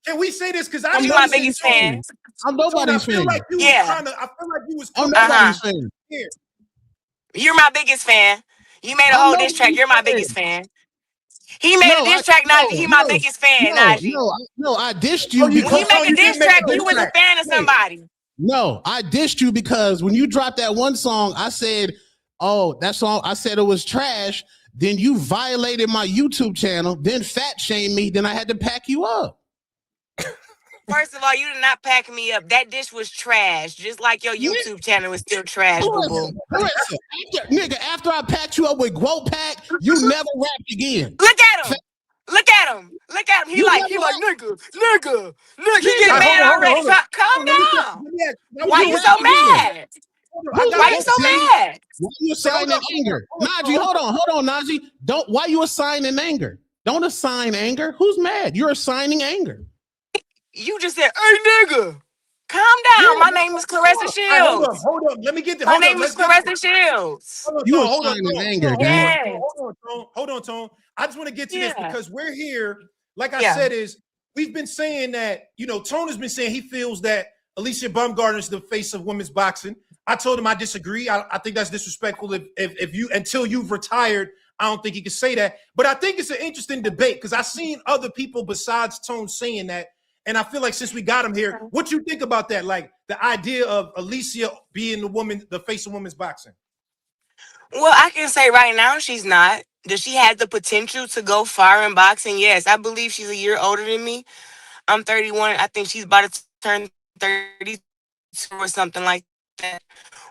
Can we say this? Because I I'm You didn't my understand nobody's biggest Tone. fan. fan. I'm Tone, I nobody's feel like fan. you was Yeah. trying to. I feel like you was I'm coming Uh-huh. nobody's fan. here. You're my biggest fan. You made a I'm whole diss track. nobody's You're my fan. biggest fan. He made a No, diss track, Najee. He my no, biggest fan, no, Najee. no. I dissed Oh, you you When he because make Tone, a you diss didn't make track, a you diss was a track. fan of Wait. somebody. no, I dissed you because when you dropped that one song, I said, "Oh, that song." I said it was trash. Then you violated my YouTube channel. Then fat shamed me. Then I had to pack you up. First of all, you did not pack me up. That dish was trash. Just like your YouTube channel is still trash, boo-boo. Nigga, after I packed you up with Quote Pack, you never rapped again. Look at him. Look at him. Look at him. He You like, never rapped. nigga. He All getting right, mad hold already. on. Calm Let me down. ask. Now, Why You you hold so rapped again. mad? on. I Who's got Why to you ask. so Najee? mad? Why you Wait, hold assigning on. anger? Najee, hold on, Najee. Don't why you assigning anger? Don't assign anger. Who's mad? You're assigning anger. You just said, hey, nigga. Calm Yeah, down. My name is Claressa All right, Shields. hold on. Let me get the. My Hold up. name is Let's get this. Claressa Shields. Hold on, you Tone. assigning anger, gang. Yeah. Hold on, Tone. I just want to get to this Yeah. because we're here. Like I Yeah. said, we've been saying that, Tone has been saying he feels that Alycia Bumgardner is the face of women's boxing. I told him I disagree. I think that's disrespectful. If you until you've retired, I don't think he can say that. But I think it's an interesting debate because I've seen other people besides Tone saying that. And I feel like since we got him here, what you think about that? Like the idea of Alycia being the face of women's boxing. Well, I can say right now she's not. Does she have the potential to go far in boxing? Yes. I believe she's a year older than me. I'm 31. I think she's about to turn 32 or something like that.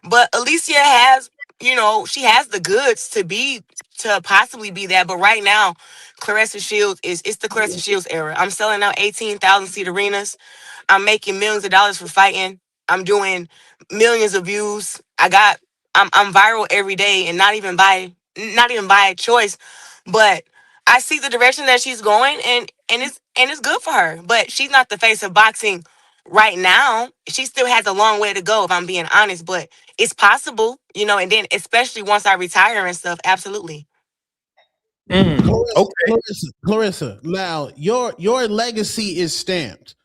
But Alycia has, she has the goods to possibly be that. But right now, Claressa Shields it's the Claressa Shields era. I'm selling out 18,000 seat arenas. I'm making millions of dollars for fighting. I'm doing millions of views. I'm viral every day, and not even by choice, but I see the direction that she's going, and it's good for her. But she's not the face of boxing right now. She still has a long way to go, if I'm being honest. But it's possible, and then especially once I retire and stuff, absolutely. Okay. Claressa. Now your legacy is stamped.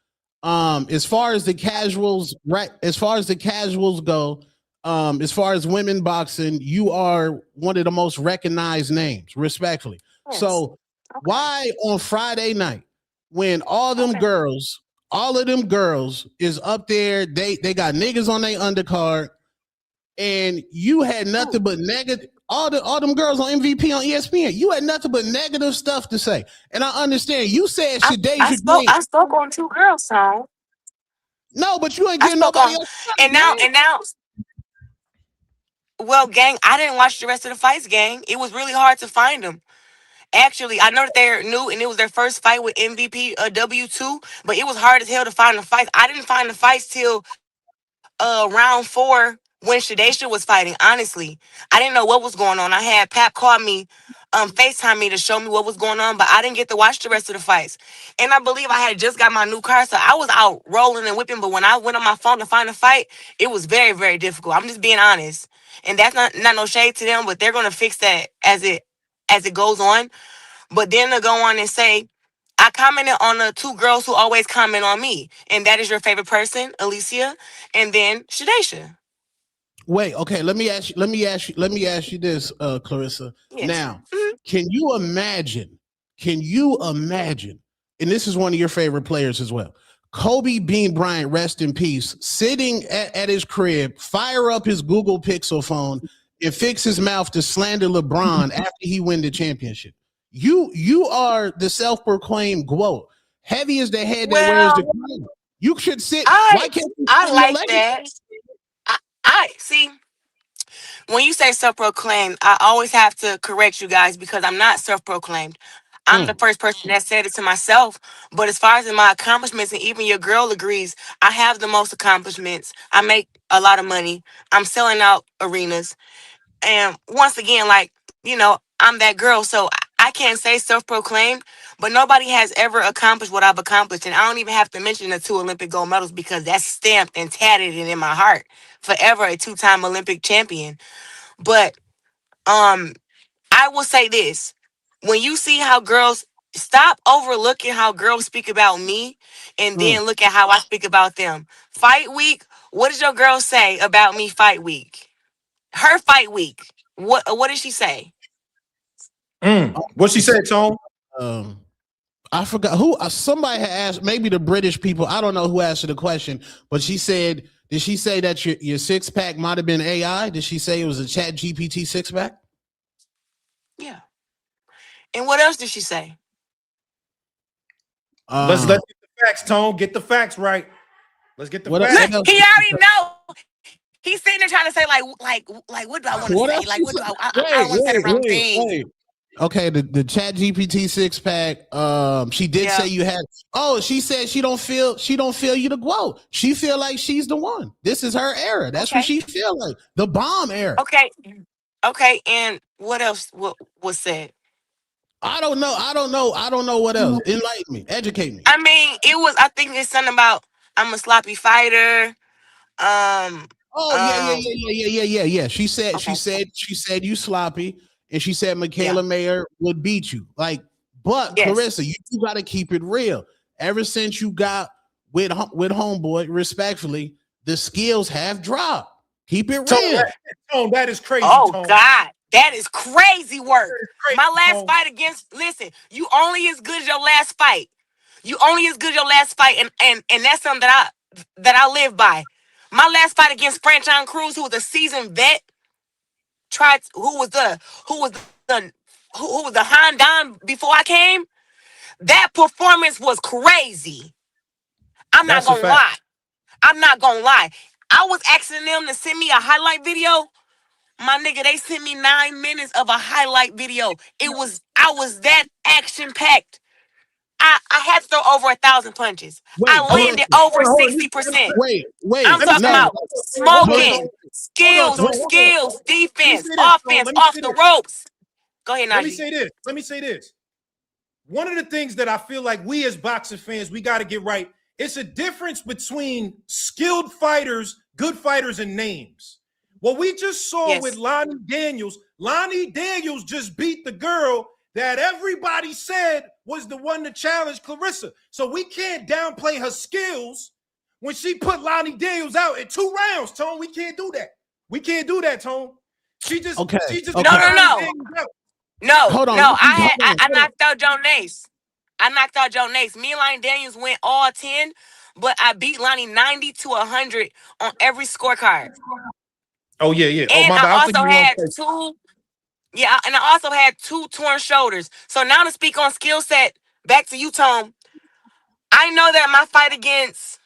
As far as the casuals, right? As far as the casuals go, as far as women boxing, you are one of the most recognized names, respectfully. Yes. So why on Friday night, when all of them girls is up there, they got niggas on their undercard, and you had nothing but negative. All them girls on MVP on ESPN, you had nothing but negative stuff to say. And I understand you said I spoke on two girls' song. no, but you ain't I getting spoke nobody on, else. and now. Well, gang, I didn't watch the rest of the fights, gang. It was really hard to find them. Actually, I know that they're new and it was their first fight with MVP W2, but it was hard as hell to find the fights. I didn't find the fights till round 4 when Shadesha was fighting. Honestly, I didn't know what was going on. I had Pap call me, FaceTime me to show me what was going on, but I didn't get to watch the rest of the fights. And I believe I had just got my new car, so I was out rolling and whipping. But when I went on my phone to find the fight, it was very, very difficult. I'm just being honest, and that's not no shade to them, but they're gonna fix that as it goes on. But then to go on and say, I commented on the two girls who always comment on me, and that is your favorite person, Alycia, and then Shadesha. Wait, okay. Let me ask you this, Claressa. Yes. Now, can you imagine? And this is one of your favorite players as well. Kobe Bean Bryant, rest in peace, sitting at his crib, fire up his Google Pixel phone, and fix his mouth to slander LeBron after he win the championship. You are the self-proclaimed GOAT. Heavy as the head that wears the crown. You should sit. Why can't you I sit in your like legacy? that. I see. When you say self-proclaimed, I always have to correct you guys because I'm not self-proclaimed. I'm the first person that said it to myself. But as far as in my accomplishments, and even your girl agrees, I have the most accomplishments. I make a lot of money. I'm selling out arenas. And once again, I'm that girl. So I can't say self-proclaimed, but nobody has ever accomplished what I've accomplished. And I don't even have to mention the 2 Olympic gold medals because that's stamped and tatted and in my heart. Forever a 2-time Olympic champion. But I will say this. When you see how girls stop overlooking how girls speak about me and then look at how I speak about them. Fight week, what does your girl say about me fight week? Her fight week. What did she say? What she said, Tone? I forgot who. Somebody had asked, maybe the British people. I don't know who asked her the question, but she said, "Did she say that your 6-pack might have been AI? Did she say it was a Chat GPT 6-pack?" Yeah. And what else did she say? Let's get the facts, Tone. Get the facts right. Let's get the facts. Look, he already know. He's sitting there trying to say like what do I want to say? Like what do I don't want to say the wrong thing. Okay, the Chat GPT 6-pack. She did say you had. Oh, she said she don't feel you to go. She feel like she's the one. This is her era. That's what she feel like. The bomb era. Okay. And what else? What was said? I don't know what else. Enlighten me. Educate me. I mean, it was. I think it's something about I'm a sloppy fighter. Yeah. She said you sloppy, and she said Michaela Mayer would beat you. But Claressa, you got to keep it real. Ever since you got with homeboy, respectfully, the skills have dropped. Keep it real. Tone, that is crazy. Oh Tone. God, that is crazy work. Crazy, My last Tone. fight against. Listen, you only as good as your last fight. You only as good as your last fight, and that's something that I live by. My last fight against Franchon Cruz, who was a seasoned vet, who was the Hondan before I came. That performance was crazy. I'm not gonna lie. I was asking them to send me a highlight video. My nigga, they sent me 9 minutes of a highlight video. I was that action packed. I had to throw over 1,000 punches. I landed over 60%. I'm talking about smoking, skills, defense, offense, off the ropes. Go ahead, Najee. Let me say this. One of the things that I feel like we as boxing fans, we got to get right. It's a difference between skilled fighters, good fighters, and names. What we just saw with Lonnie Daniels just beat the girl that everybody said was the one to challenge Claressa. So we can't downplay her skills when she put Lonnie Daniels out in 2 rounds, Tone. We can't do that. We can't do that, Tone. She just No. Hold on. No, I knocked out Joe Nace. Me and Lonnie Daniels went all 10, but I beat Lonnie 90 to 100 on every scorecard. Oh, yeah. And I also had 2 torn shoulders. So now to speak on skill set, back to you, Tom. I know that my fight against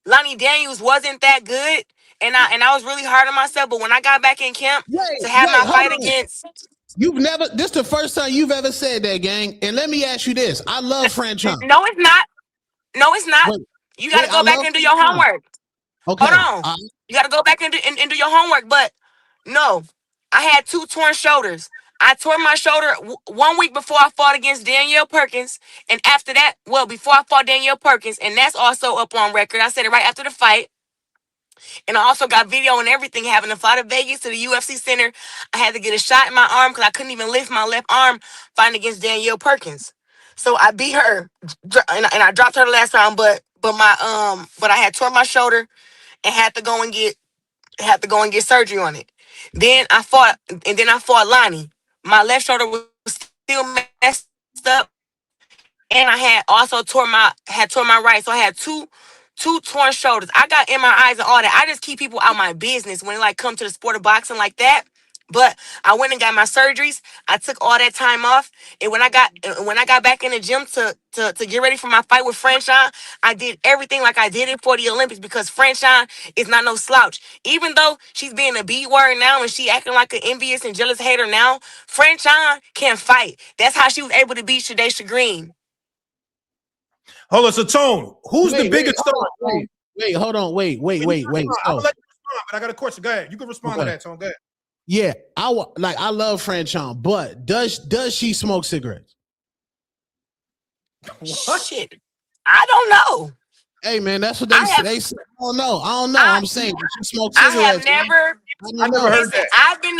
Lonnie Daniels wasn't that good, and I was really hard on myself. But when I got back in camp to have my fight against, this is the first time you've ever said that, gang. And let me ask you this: I love Franchon. No, it's not. You got to go back and do your homework. Okay. Hold on. You got to go back and do your homework. But no, I had 2 torn shoulders. I tore my shoulder 1 week before I fought against Danielle Perkins. And after that, before I fought Danielle Perkins, and that's also up on record. I said it right after the fight. And I also got video and everything, having to fly to Vegas to the UFC Center. I had to get a shot in my arm because I couldn't even lift my left arm fighting against Danielle Perkins. So I beat her, and I dropped her the last round. But I had torn my shoulder and had to go and get surgery on it. Then I fought Lonnie. My left shoulder was still messed up, and I had also torn my right. So I had two torn shoulders. I got MRIs and all that. I just keep people out my business when it come to the sport of boxing like that. But I went and got my surgeries. I took all that time off, and when I got back in the gym to get ready for my fight with Franchon, I did everything like I did it for the Olympics because Franchon is not no slouch. Even though she's being a B word now and she acting like an envious and jealous hater now, Franchon can fight. That's how she was able to beat Shadaysha Green. Hold on, so Tone, who's the biggest star? Wait, hold on, wait. I'll let you respond, but I got a question. Go ahead. You can respond to that, Tone. Go ahead. Yeah, I love Franchon, but does she smoke cigarettes? What? Shit, I don't know. Hey man, that's what they I say. have They say, I don't know. I don't know. I I'm saying if she smokes I have cigarettes. never. I I don't never know. heard Listen, that. I've been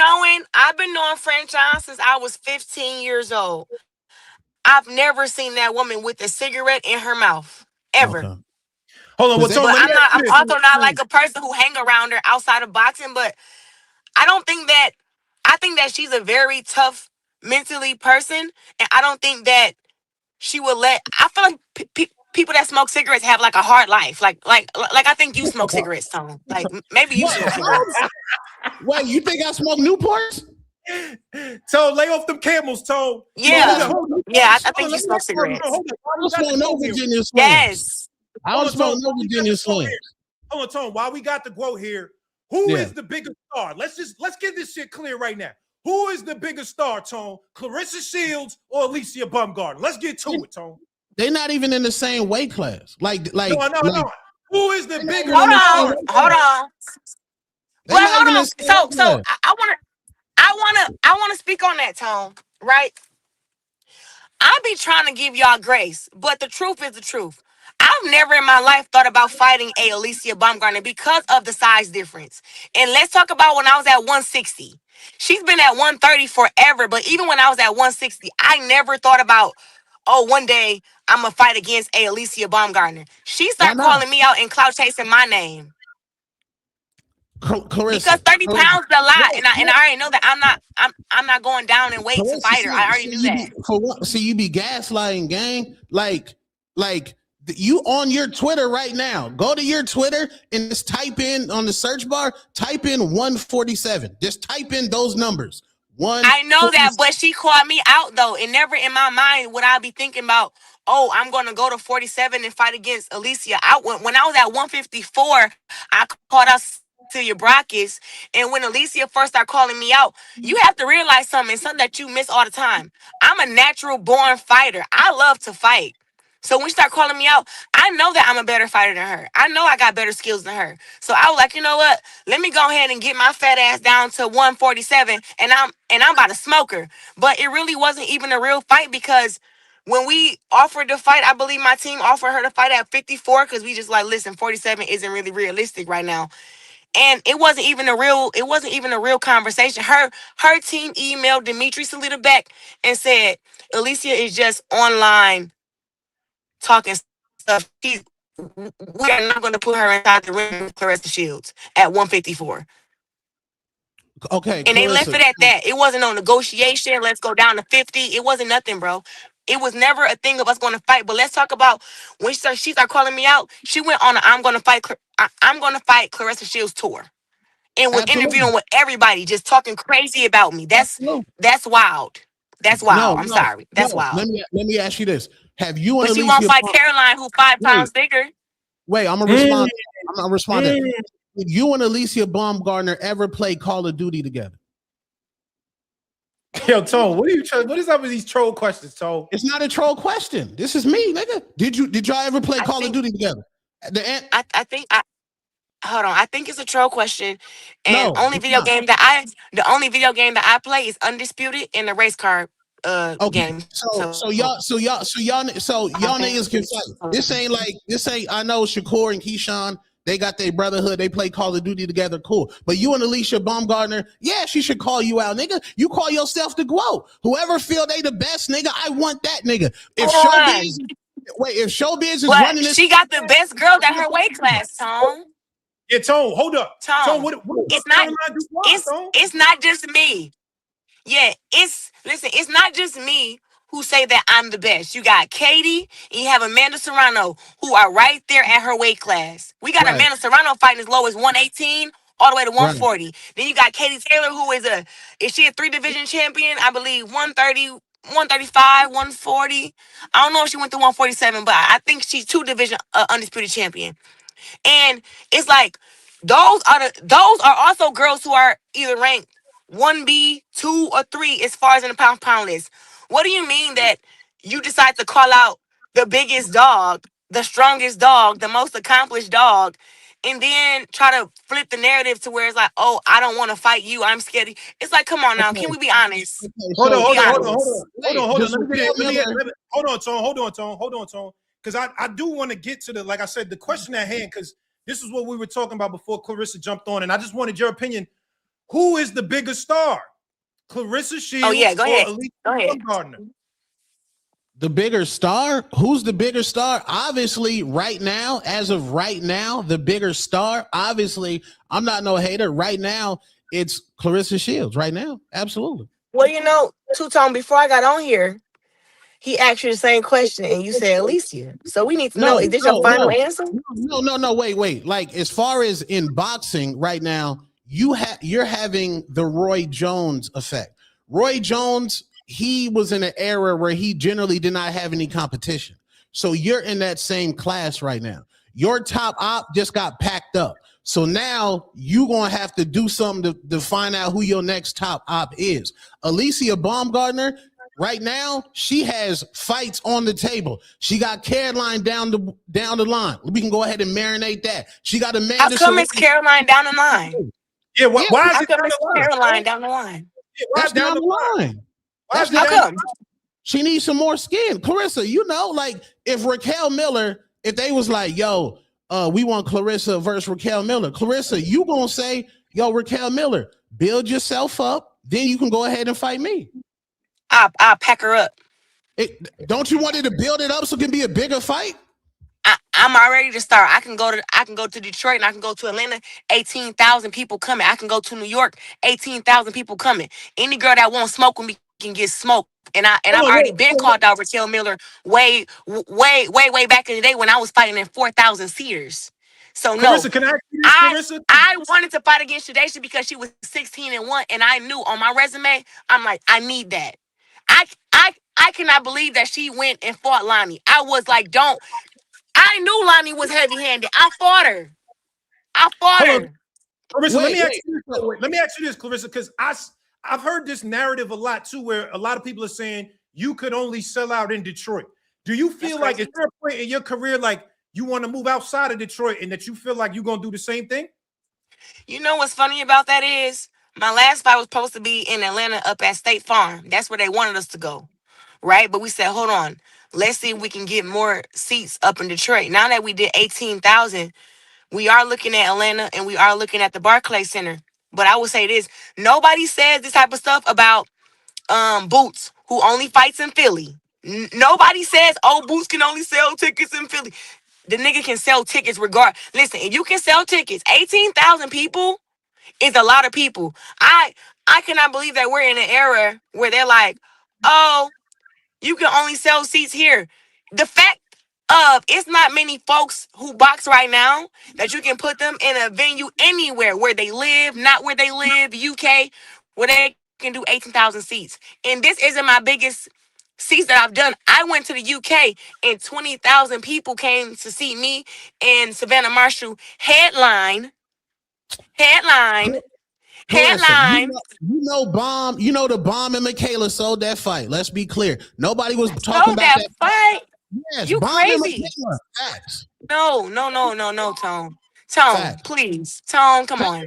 knowing Franchon since I was 15 years old. I've never seen that woman with a cigarette in her mouth ever. Okay. Hold on, Because well, Tone, But let me ask I'm you this. also not like a person who hang around her outside of boxing. But I don't think that. I think that she's a very tough mentally person, and I don't think that she would let. I feel like people that smoke cigarettes have like a hard life. Like I think you smoke cigarettes, Tone. Like maybe you what? smoke cigarettes. Wait, you think I smoke Newports? Tone, lay off them camels, Tone. Man, I don't Yeah, smoke yeah. Newports. I Hold think on, you let me smoke ask you, hold cigarettes. on. Why I we don't got the smoke no quote here? Virginia Slims. Yes. I Hold don't on, smoke Tone. no Why we got Virginia the quote Slims. here? Hold on, Tone. Why we got the quote here? Who Yeah. is the biggest star? Let's get this shit clear right now. Who is the biggest star, Tone? Claressa Shields or Alycia Bumgardner? Let's get to it, Tone. They're not even in the same weight class. Like, No, I know, I know. Who is the they're not bigger even in the same star? weight Hold class. on. They're Well, not even in hold the on. same So, weight class. I wanna speak on that, Tone. Right? I be trying to give y'all grace, but the truth is the truth. I've never in my life thought about fighting a Alycia Baumgardner because of the size difference. And let's talk about when I was at 160. She's been at 130 forever, but even when I was at 160, I never thought about, oh, one day I'm gonna fight against a Alycia Baumgardner. She Why started not? calling me out and clout chasing my name because Clarissa. 30 pounds is a lot, Look, and I already know that I'm not going down in weight to Clarissa, fight her. I already knew that. you be gaslighting, gang. You on your Twitter right now. Go to your Twitter and just type in on the search bar, type in 147. Just type in those numbers. I know that, 147. but she called me out though, and never in my mind would I be thinking about, oh, I'm gonna go to 47 and fight against Alycia. When I was at 154, I called out Celia Brockis, and when Alycia first started calling me out, you have to realize something that you miss all the time. I'm a natural born fighter. I love to fight. So when she started calling me out, I know that I'm a better fighter than her. I know I got better skills than her. So I was like, you know what? Let me go ahead and get my fat ass down to 147, and I'm about to smoke her. But it really wasn't even a real fight because when we offered the fight, I believe my team offered her to fight at 54 because we just like, listen, 47 isn't really realistic right now. And it wasn't even a real conversation. Her team emailed Dimitri Salita back and said, Alycia is just online talking stuff. We are not going to put her inside the ring with Claressa Shields at 154. Okay, And they left Clarissa. it at that. It wasn't no negotiation. Let's go down to 50. It wasn't nothing, bro. It was never a thing of us going to fight. But let's talk about when she started calling me out. She went on a I'm gonna fight Claressa Shields tour and was Absolutely. interviewing with everybody, just talking crazy about me. Absolutely. That's wild. That's No, wild. I'm no, sorry. That's no. wild. Let me ask you this. Have you and But she won't Alicia fight Caroline, who 5 pounds wait, bigger. I'm gonna Mm, respond. I'm gonna respond to that. mm. Did you and Alycia Baumgardner ever play Call of Duty together? Yo, Tone, what are you trying? What is up with these troll questions, Tone? It's not a troll question. This is me, nigga. Did y'all ever play I Call of think Duty together? I think I hold on. I think it's a troll question. And No, it's not. the only video game that I play is Undisputed in the race car Okay, game. so So y'all I think niggas can fight. This ain't. I know Shakur and Keyshawn. They got their brotherhood. They play Call of Duty together. Cool. But you and Alycia Baumgardner, yeah, she should call you out, nigga. You call yourself the GOAT. Whoever feel they the best, nigga, I want that nigga. If on. Showbiz is But running this, she got the best girls at her weight class, Tone. Yeah, Tone, hold up. Tone, Tone. what about It's not Caroline Dubois, it's Tone? it's not just me. Yeah, it's not just me who say that I'm the best. You got Katie and you have Amanda Serrano who are right there at her weight class. We got right, Amanda Serrano fighting as low as 118 all the way to right, 140. Then you got Katie Taylor, who is she a 3 division champion? I believe 130, 135, 140. I don't know if she went to 147, but I think she's 2 division undisputed champion. And it's like those are also girls who are either ranked 1B, 2, or 3 as far as in the pound list. What do you mean that you decide to call out the biggest dog, the strongest dog, the most accomplished dog, and then try to flip the narrative to where it's like, oh, I don't want to fight you. I'm scared. It's like, come on now. Can we be honest? Okay, Hold on, so hold on, hold on, honest. hold on. does Hold on, Tone. Hold on, Tone. Because I do want to get to like I said, the question at hand, because this is what we were talking about before Claressa jumped on, and I just wanted your opinion. Who is the bigger star? Claressa Shields Oh yeah, go ahead. Alycia Go ahead. Bumgardner? The bigger star? Who's the bigger star? Obviously, right now, as of right now, the bigger star, obviously, I'm not no hater. Right now, it's Claressa Shields. Right now, absolutely. Well, you know, Two-Tone, before I got on here, he asked you the same question, and you said Alycia. So we need to know, is this your final answer? No, wait. Like, as far as in boxing right now, you're having the Roy Jones effect. Roy Jones, he was in an era where he generally did not have any competition. So you're in that same class right now. Your top op just got packed up. So now you're going to have to do something to find out who your next top op is. Alycia Baumgardner, right now, she has fights on the table. She got Caroline down the line. We can go ahead and marinate that. She got Amanda. How come it's Caroline down the line? Yeah, why is How it come down it's the line? Caroline down the line? Yeah, why That's down the line. That's How come? She needs some more skin. Claressa, you know, like if Raquel Miller, if they was like, yo, we want Claressa versus Raquel Miller. Claressa, you gonna say, yo, Raquel Miller, build yourself up, then you can go ahead and fight me. I'll pack her up. Don't you want it to build it up so it can be a bigger fight? I'm already to start. I can go to Detroit and I can go to Atlanta. 18,000 people coming. I can go to New York. 18,000 people coming. Any girl that won't smoke with me can get smoked. And I've already been called out Raquel Miller way back in the day when I was fighting in 4,000 seaters. So no, Claressa, can I ask you this, Claressa? I wanted to fight against Shadaysha because she was 16-1, and I knew on my resume, I'm like, I need that. I cannot believe that she went and fought Lonnie. I was like, I knew Lonnie was heavy-handed. I fought her. Claressa, let me ask you this, Claressa, because I've heard this narrative a lot too, where a lot of people are saying you could only sell out in Detroit. Do you feel like, is there a point in your career like you want to move outside of Detroit and that you feel like you're gonna do the same thing? You know what's funny about that is my last fight was supposed to be in Atlanta up at State Farm. That's where they wanted us to go, right? But we said, hold on, let's see if we can get more seats up in Detroit. Now that we did 18,000, we are looking at Atlanta and we are looking at the Barclays Center. But I would say this: nobody says this type of stuff about Boots, who only fights in Philly. Nobody says, oh, Boots can only sell tickets in Philly. The nigga can sell tickets Listen, if you can sell tickets, 18,000 people is a lot of people. I cannot believe that we're in an era where they're like, oh, you can only sell seats here. The fact of it's not many folks who box right now that you can put them in a venue anywhere where they live, not where they live, UK, where they can do 18,000 seats. And this isn't my biggest seats that I've done. I went to the UK and 20,000 people came to see me and Savannah Marshall headline. You know, the Bomb and Michaela sold that fight. Let's be clear. Nobody was talking about that fight. Yes, You Bomb crazy? No, Tone. Facts. Please, Tone, come on.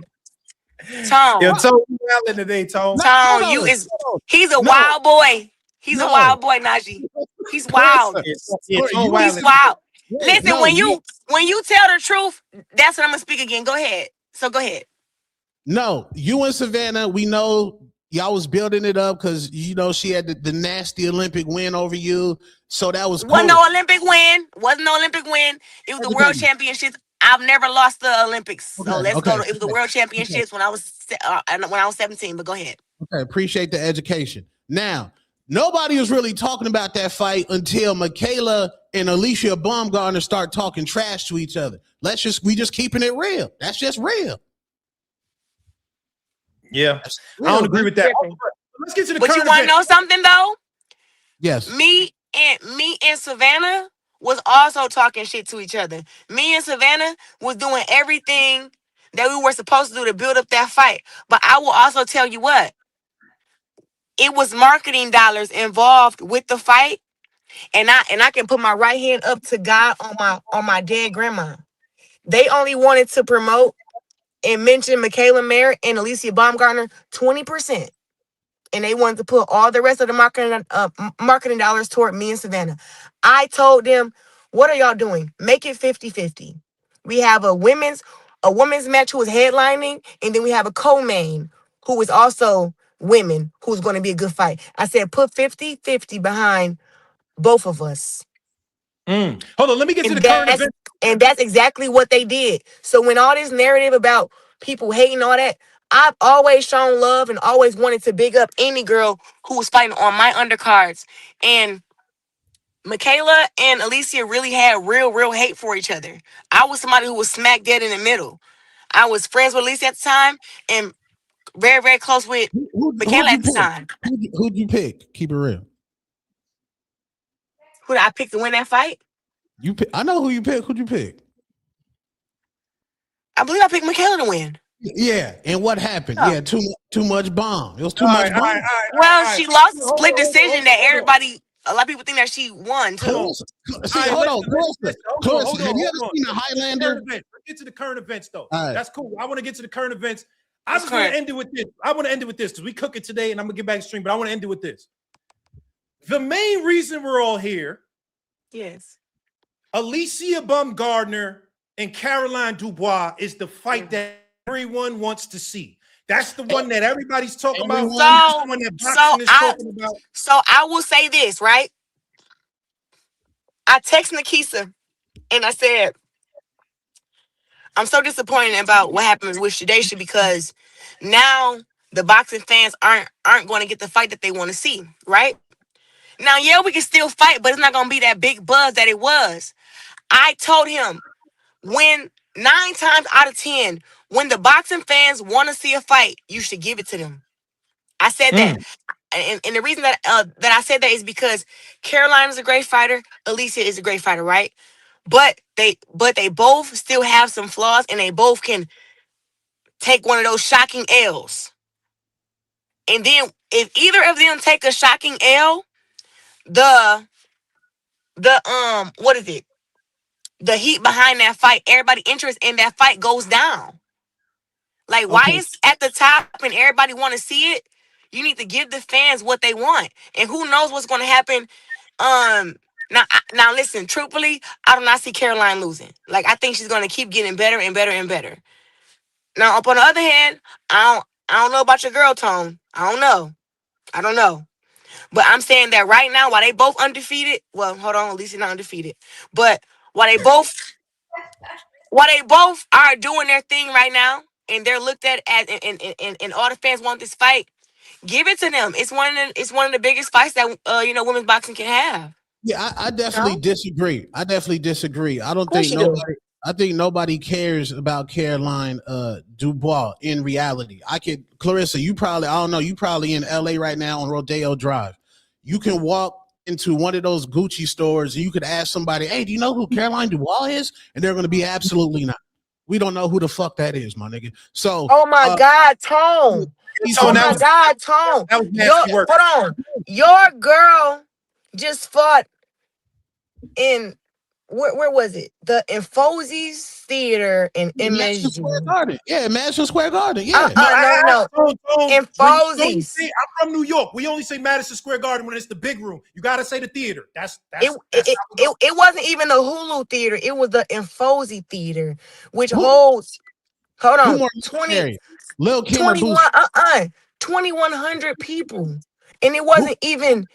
Tone. Yo, Tone, you wilding today, Tone. Tone, he's a wild boy. He's a wild boy, Najee. He's wild. He's wild. Listen, when you tell the truth, that's when I'm gonna speak again. Go ahead. So go ahead. No, you and Savannah, we know y'all was building it up because you know she had the nasty Olympic win over you. So that was cool. Wasn't no Olympic win. It was the World Championships. I've never lost the Olympics. So let's go to it was the World Championships when I was 17. But go ahead. Okay, appreciate the education. Now, nobody was really talking about that fight until Michaela and Alycia Bumgardner start talking trash to each other. We just keeping it real. That's just real. Yeah, I don't agree with that. Let's get to the But you want to know something though? Yes. Me and Savannah was also talking shit to each other. Me and Savannah was doing everything that we were supposed to do to build up that fight. But I will also tell you what, it was marketing dollars involved with the fight, and I can put my right hand up to God on my dead grandma. They only wanted to promote and mention Michaela Merritt and Alycia Baumgardner 20%. And they wanted to put all the rest of the marketing dollars toward me and Savannah. I told them, what are y'all doing? Make it 50-50. We have a women's match who is headlining, and then we have a co-main who is also women who's going to be a good fight. I said, put 50-50 behind both of us. Hold on, let me get to And the current event. and that's exactly what they did. So when all this narrative about people hating all that, I've always shown love and always wanted to big up any girl who was fighting on my undercards. And Michaela and Alycia really had real hate for each other. I was somebody who was smack dead in the middle. I was friends with Alycia at the time and very close with Michaela at the time. Who'd you pick? Keep it real. Who did I pick to win that fight? I know who you pick. Who'd you pick? I believe I picked Michaela to win. Yeah, and what happened? Oh. Yeah, too much bomb. It was too much bomb. Well, she lost a split decision that a lot of people think that she won too. Hold on. Have you ever seen a Highlander? Let's get to the current events, though. Right. That's cool. I want to get to the current events. I just want to end it with this. I want to end it with this because we cook it today, and I'm gonna get back to stream. But I want to end it with this. The main reason we're all here, yes, Alycia Bumgardner and Caroline Dubois is the fight that everyone wants to see. That's the one that everybody's talking about. That's the one that boxing is talking about. So I will say this, right? I texted Nikisa and I said, I'm so disappointed about what happened with Shadesha because now the boxing fans aren't going to get the fight that they want to see, right? Now, yeah, we can still fight, but it's not going to be that big buzz that it was. I told him when 9 times out of 10, when the boxing fans want to see a fight, you should give it to them. I said that. And the reason that I said that is because Caroline is a great fighter. Alycia is a great fighter, right? But they both still have some flaws, and they both can take one of those shocking L's. And then if either of them take a shocking L, the what is it? The heat behind that fight, everybody interest in that fight goes down. Like, why it's at the top and everybody want to see it? You need to give the fans what they want. And who knows what's going to happen. Now listen, truthfully, I do not see Caroline losing. Like, I think she's going to keep getting better and better and better. Now, up on the other hand, I don't know about your girl, Tone. I don't know. But I'm saying that right now, while they both undefeated, well, hold on, at least they're not undefeated. But while they both are doing their thing right now, and they're looked at as and all the fans want this fight, give it to them. It's one of the biggest fights that women's boxing can have. Yeah, I definitely disagree. I don't think nobody. I think nobody cares about Caroline Dubois in reality. Claressa, you probably in LA right now on Rodeo Drive. You can walk into one of those Gucci stores and you could ask somebody, hey, do you know who Caroline Dubois is? And they're going to be absolutely not. We don't know who the fuck that is, my nigga. So, oh my God, Tone. Hold on. Your girl just fought in where was it? The Infosies Theater in Madison Square Garden. Yeah, Madison Square Garden. Yeah. No. Infosies. I'm from New York. We only say Madison Square Garden when it's the big room. You got to say the theater. It wasn't even the Hulu Theater. It was the Infosie Theater, which holds. Hold on, 2,100 people, and it wasn't even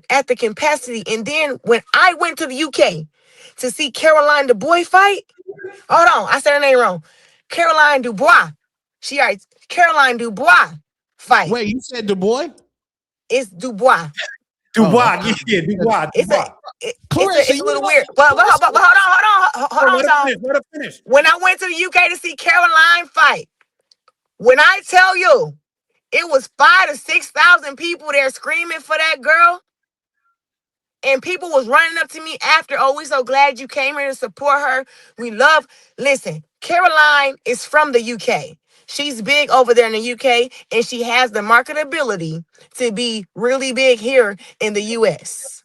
at the capacity. And then when I went to the UK to see Caroline Dubois fight, hold on, I said her name wrong. Caroline Dubois. Caroline Dubois fight. Wait, you said Dubois? It's Dubois. Dubois. It's a little weird. But hold on. Let her finish. When I went to the UK to see Caroline fight, when I tell you, it was 5,000 to 6,000 people there screaming for that girl. And people was running up to me after, oh, we're so glad you came here to support her. Listen, Caroline is from the UK. She's big over there in the UK, and she has the marketability to be really big here in the US.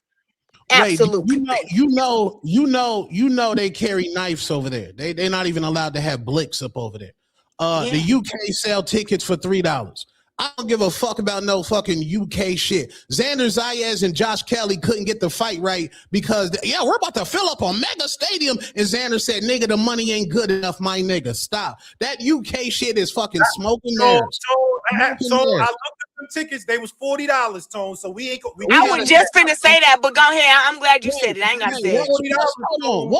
Absolute. Wait, you know they carry knives over there. They're not even allowed to have blicks up over there. Yeah. The UK sell tickets for $3. I don't give a fuck about no fucking UK shit. Xander Zayas and Josh Kelly couldn't get the fight right because we're about to fill up a mega stadium, and Xander said, "Nigga, the money ain't good enough, my nigga. Stop. That UK shit is fucking smoking mirrors." So I looked at them tickets. They was $40, Tone. So we ain't. I was just finna say that, but go ahead. I'm glad you said it. I ain't gotta say it. Hold on.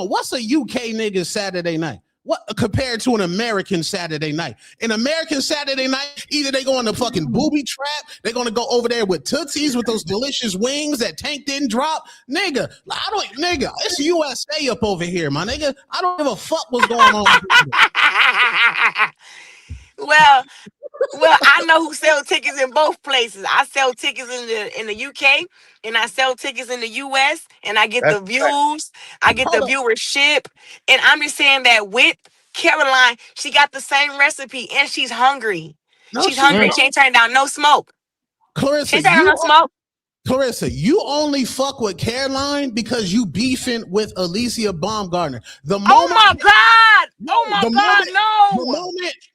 What's a UK nigga Saturday night? What compared to an American Saturday night? An American Saturday night, either they go on the fucking booby trap, they're gonna go over there with Tootsies with those delicious wings that Tank didn't drop. Nigga, it's USA up over here, my nigga. I don't give a fuck what's going on. Well, I know who sell tickets in both places. I sell tickets in the UK, and I sell tickets in the US, and I get the views, I get the viewership, and I'm just saying that with Caroline, she got the same recipe, and she's hungry. She's hungry. She ain't turning down no smoke. Clarissa, Clarissa, you only fuck with Caroline because you beefing with Alycia Baumgardner. Oh my God!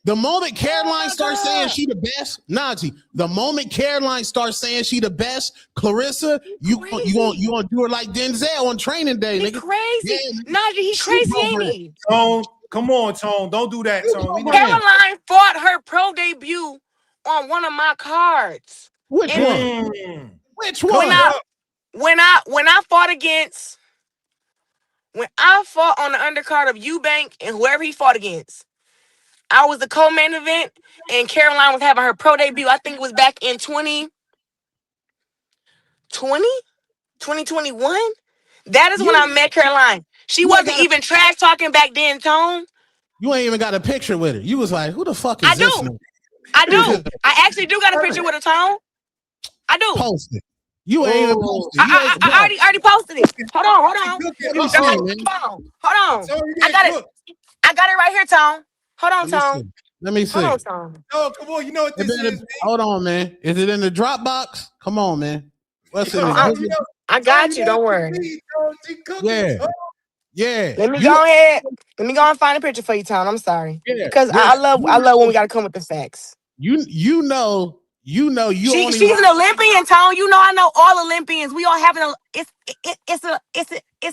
The moment Caroline starts saying she the best, Najee. The moment Caroline starts saying she the best, Clarissa, you gonna do her like Denzel on Training Day, nigga. Crazy, Najee. He's crazy, ain't he? Tone, come on, Tone. Don't do that, Tone. Caroline fought her pro debut on one of my cards. Which one? Which one? When I fought on the undercard of Eubank and whoever he fought against, I was the co-main event, and Caroline was having her pro debut. I think it was back in 2021. That is when I met Caroline. She wasn't even trash talking back then, Tone. You ain't even got a picture with her. You was like, who the fuck is this? I do. I actually do got a picture with her, Tone. I do. Post it. You ain't even posted. I already posted it. Hold on. I got it right here, Tone. Hold on, Tone. Let me see. Oh, come on. You know what this is. Hold on, man. Is it in the Dropbox? Come on, man. What's it? I got you. Don't worry. Yeah. Let me go ahead. Let me go and find a picture for you, Tone. I'm sorry. Because I love when we gotta come with the facts. You know she's an Olympian, Tone. You know I know all Olympians. We all have it's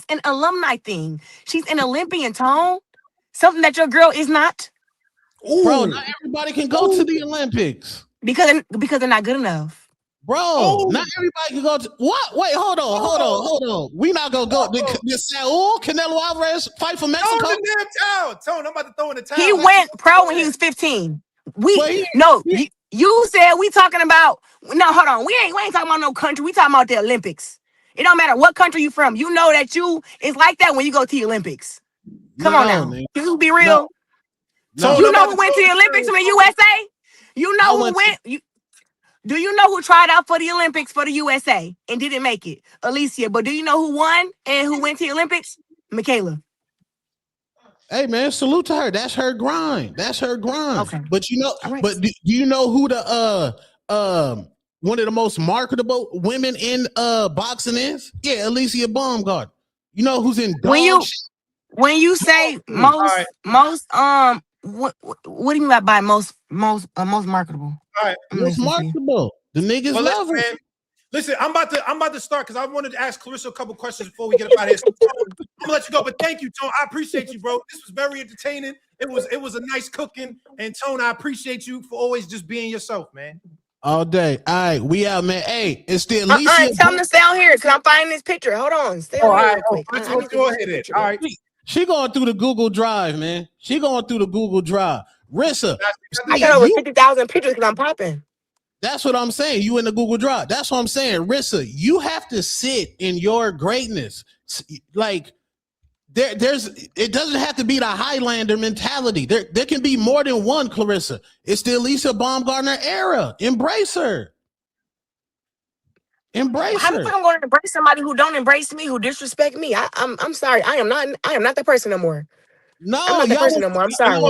an alumni thing. She's an Olympian, Tone. Something that your girl is not. Ooh. Bro, not everybody can go to the Olympics. Because they're not good enough. Bro, not everybody can go to what? Wait, hold on. We not gonna go. Saul Canelo Alvarez fight for Mexico. Throw in the damn towel. Tone, I'm about to throw in the towel. He went pro when he was 15. You said we talking about hold on. We ain't talking about no country. We talking about the Olympics. It don't matter what country you from. You know that it's like that when you go to the Olympics. Come on now. Can you be real? No. You know who went to the Olympics from the USA? You know who went? Do you know who tried out for the Olympics for the USA and didn't make it? Alycia. But do you know who won and who went to the Olympics? Michaela. Hey man, salute to her. That's her grind. Okay. But right. But do you know who the one of the most marketable women in boxing is? Yeah, Alycia Baumgardner. You know who's in when you say most what do you mean by most marketable? All right, most marketable. The niggas love her. Listen, I'm about to start because I wanted to ask Clarissa a couple questions before we get up out of here. So, I'm gonna let you go, but thank you, Tone. I appreciate you, bro. This was very entertaining. It was a nice cooking, and Tone, I appreciate you for always just being yourself, man. All day. All right, we out, man. Hey, it's the Alycia. Tell them to stay on here because I'm finding this picture. Hold on, stay on here real quick. Let's go ahead. All right. She going through the Google Drive, man. Rissa. I got over 50,000 pictures because I'm popping. That's what I'm saying. You in the Google Drive. That's what I'm saying. Rissa, you have to sit in your greatness. Like, it doesn't have to be the Highlander mentality. There can be more than one Clarissa. It's the Alycia Baumgardner era. Embrace her. How the fuck I'm going to embrace somebody who don't embrace me, who disrespect me? I'm sorry. I am not that person no more. No, I'm not that person no more. I'm sorry.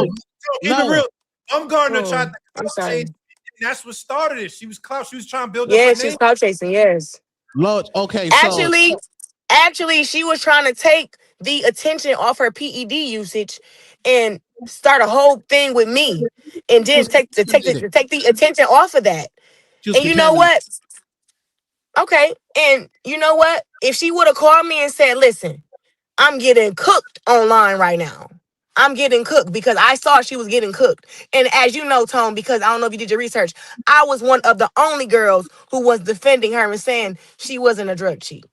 Even real. Bumgardner tried to I'm sorry. that's what started it. She was trying to build up. Yeah, she's clout chasing. Yes. Lord, okay, so Actually, she was trying to take the attention off her PED usage and start a whole thing with me, and she then was contaminated. take the attention off of that. She was And you know contaminated. what? Okay, and you know what? If she would have called me and said, "Listen, I'm getting cooked online right now. I'm getting cooked," because I saw she was getting cooked. And as you know, Tone, because I don't know if you did your research, I was one of the only girls who was defending her and saying she wasn't a drug cheat.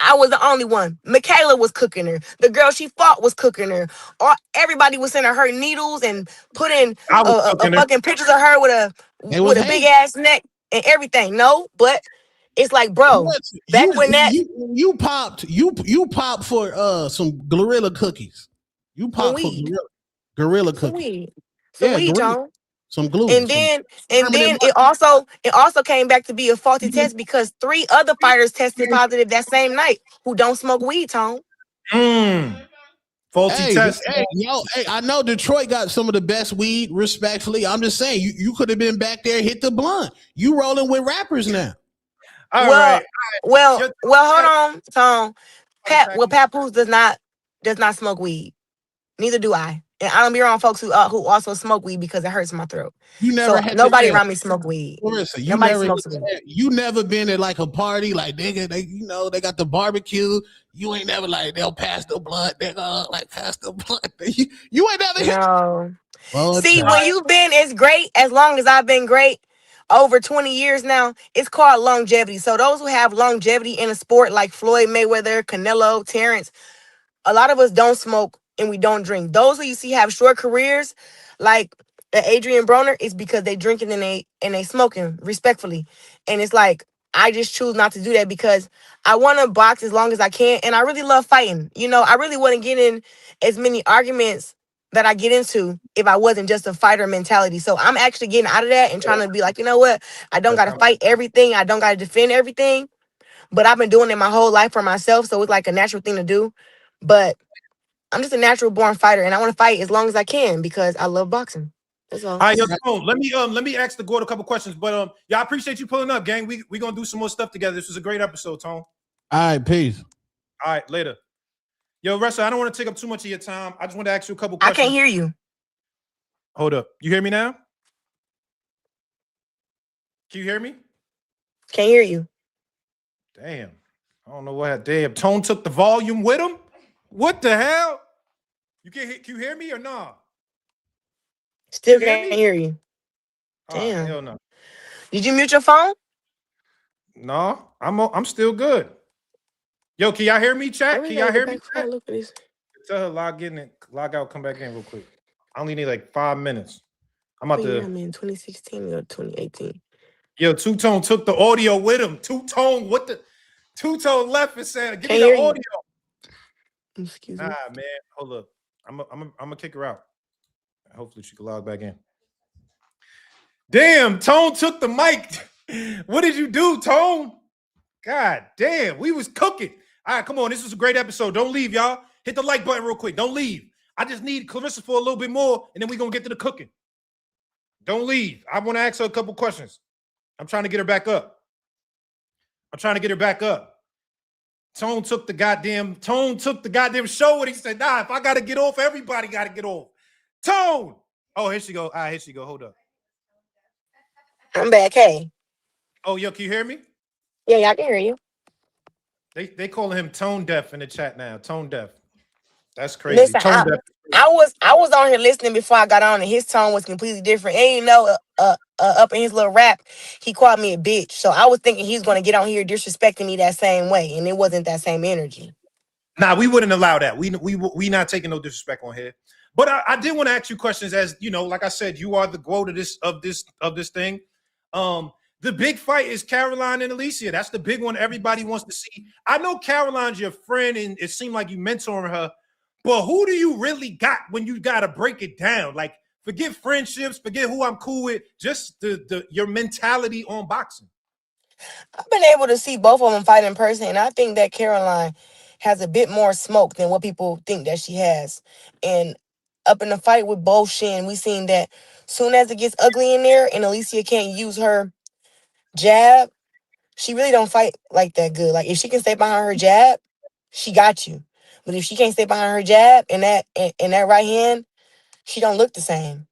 I was the only one. Michaela was cooking her. The girl she fought was cooking her. Everybody was sending her needles and putting I was a cooking her. fucking pictures of her It was with a big hate. ass neck and everything. No, but it's like, bro, Listen, back when that you popped for some gorilla cookies. You some popped for weed, gorilla some cookies. weed, some Yeah, weed, gorilla. Tone. Some glue. And Some then permanent it also came back to be a faulty test because 3 other fighters tested positive that same night who don't smoke weed, Tone. Faulty test. Hey, I know Detroit got some of the best weed, respectfully. I'm just saying, you could have been back there, hit the blunt. You rolling with rappers now. All well, right. well, hold on, Tone. Papoose does not smoke weed. Neither do I. And I don't be around folks who also smoke weed because it hurts my throat. You never So had nobody to, around me smoke weed. Clarissa, Nobody smokes weed. you never been at like a party, like nigga, they got the barbecue. You ain't never like they'll pass the blunt, nigga, like pass the blunt. You ain't never hit. No. Well, See, when you've been as great as long as I've been great, over 20 years now, it's called longevity. So those who have longevity in a sport like Floyd Mayweather, Canelo, Terrence, a lot of us don't smoke and we don't drink. Those who you see have short careers, like Adrian Broner, is because they drinking and they smoking respectfully. And it's like I just choose not to do that because I want to box as long as I can, and I really love fighting. You know, I really wouldn't get in as many arguments that I get into if I wasn't just a fighter mentality. So I'm actually getting out of that and trying to be like, you know what? I don't got to fight everything. I don't got to defend everything. But I've been doing it my whole life for myself, so it's like a natural thing to do. But I'm just a natural born fighter, and I want to fight as long as I can because I love boxing. That's all. All right, yo, Tone, let me ask the Gord a couple questions. But yeah, I appreciate you pulling up, gang. We gonna do some more stuff together. This was a great episode, Tone. All right, peace. All right, later. Yo, Russell, I don't want to take up too much of your time. I just want to ask you a couple questions. I can't hear you. Hold up. You hear me now? Can you hear me? Can't hear you. Damn. I don't know what. Damn. Tone took the volume with him? What the hell? Can you hear me or not? Still can't hear you. Damn. Hell no. Did you mute your phone? No, I'm still good. Yo, can y'all hear me, chat? Can y'all hear me? Look at this. Tell her log out, come back in real quick. I only need like 5 minutes. I'm about to. I mean, 2016 or 2018. Yo, Two Tone took the audio with him. Two Tone, what the? Two Tone left and said, "Give me the audio." Excuse me. Nah, man, hold up. I'm gonna kick her out. Hopefully, she can log back in. Damn, Tone took the mic. What did you do, Tone? God damn, we was cooking. All right, come on. This was a great episode. Don't leave, y'all. Hit the like button real quick. Don't leave. I just need Claressa for a little bit more, and then we're going to get to the cooking. Don't leave. I want to ask her a couple questions. I'm trying to get her back up. Tone took the goddamn show, and he said, nah, if I got to get off, everybody got to get off. Tone! Oh, here she go. All right, here she go. Hold up. I'm back. Hey. Oh, yo, can you hear me? Yeah, I can hear you. They calling him tone deaf in the chat now. Tone deaf. That's crazy. Listen, tone deaf. I was on here listening before I got on, and his tone was completely different. And you know, up in his little rap, he called me a bitch. So I was thinking he was going to get on here disrespecting me that same way, and it wasn't that same energy. Nah, we wouldn't allow that. We not taking no disrespect on here. But I did want to ask you questions, as you know, like I said, you are the GOAT of this thing. The big fight is Caroline and Alycia. That's the big one everybody wants to see. I know Caroline's your friend, and it seemed like you mentoring her. But who do you really got when you got to break it down? Like, forget friendships, forget who I'm cool with, just your mentality on boxing. I've been able to see both of them fight in person, and I think that Caroline has a bit more smoke than what people think that she has. And up in the fight with Bo Shin, we seen that soon as it gets ugly in there and Alycia can't use her jab, she really don't fight like that good. Like if she can stay behind her jab, she got you. But if she can't stay behind her jab and that right hand, she don't look the same.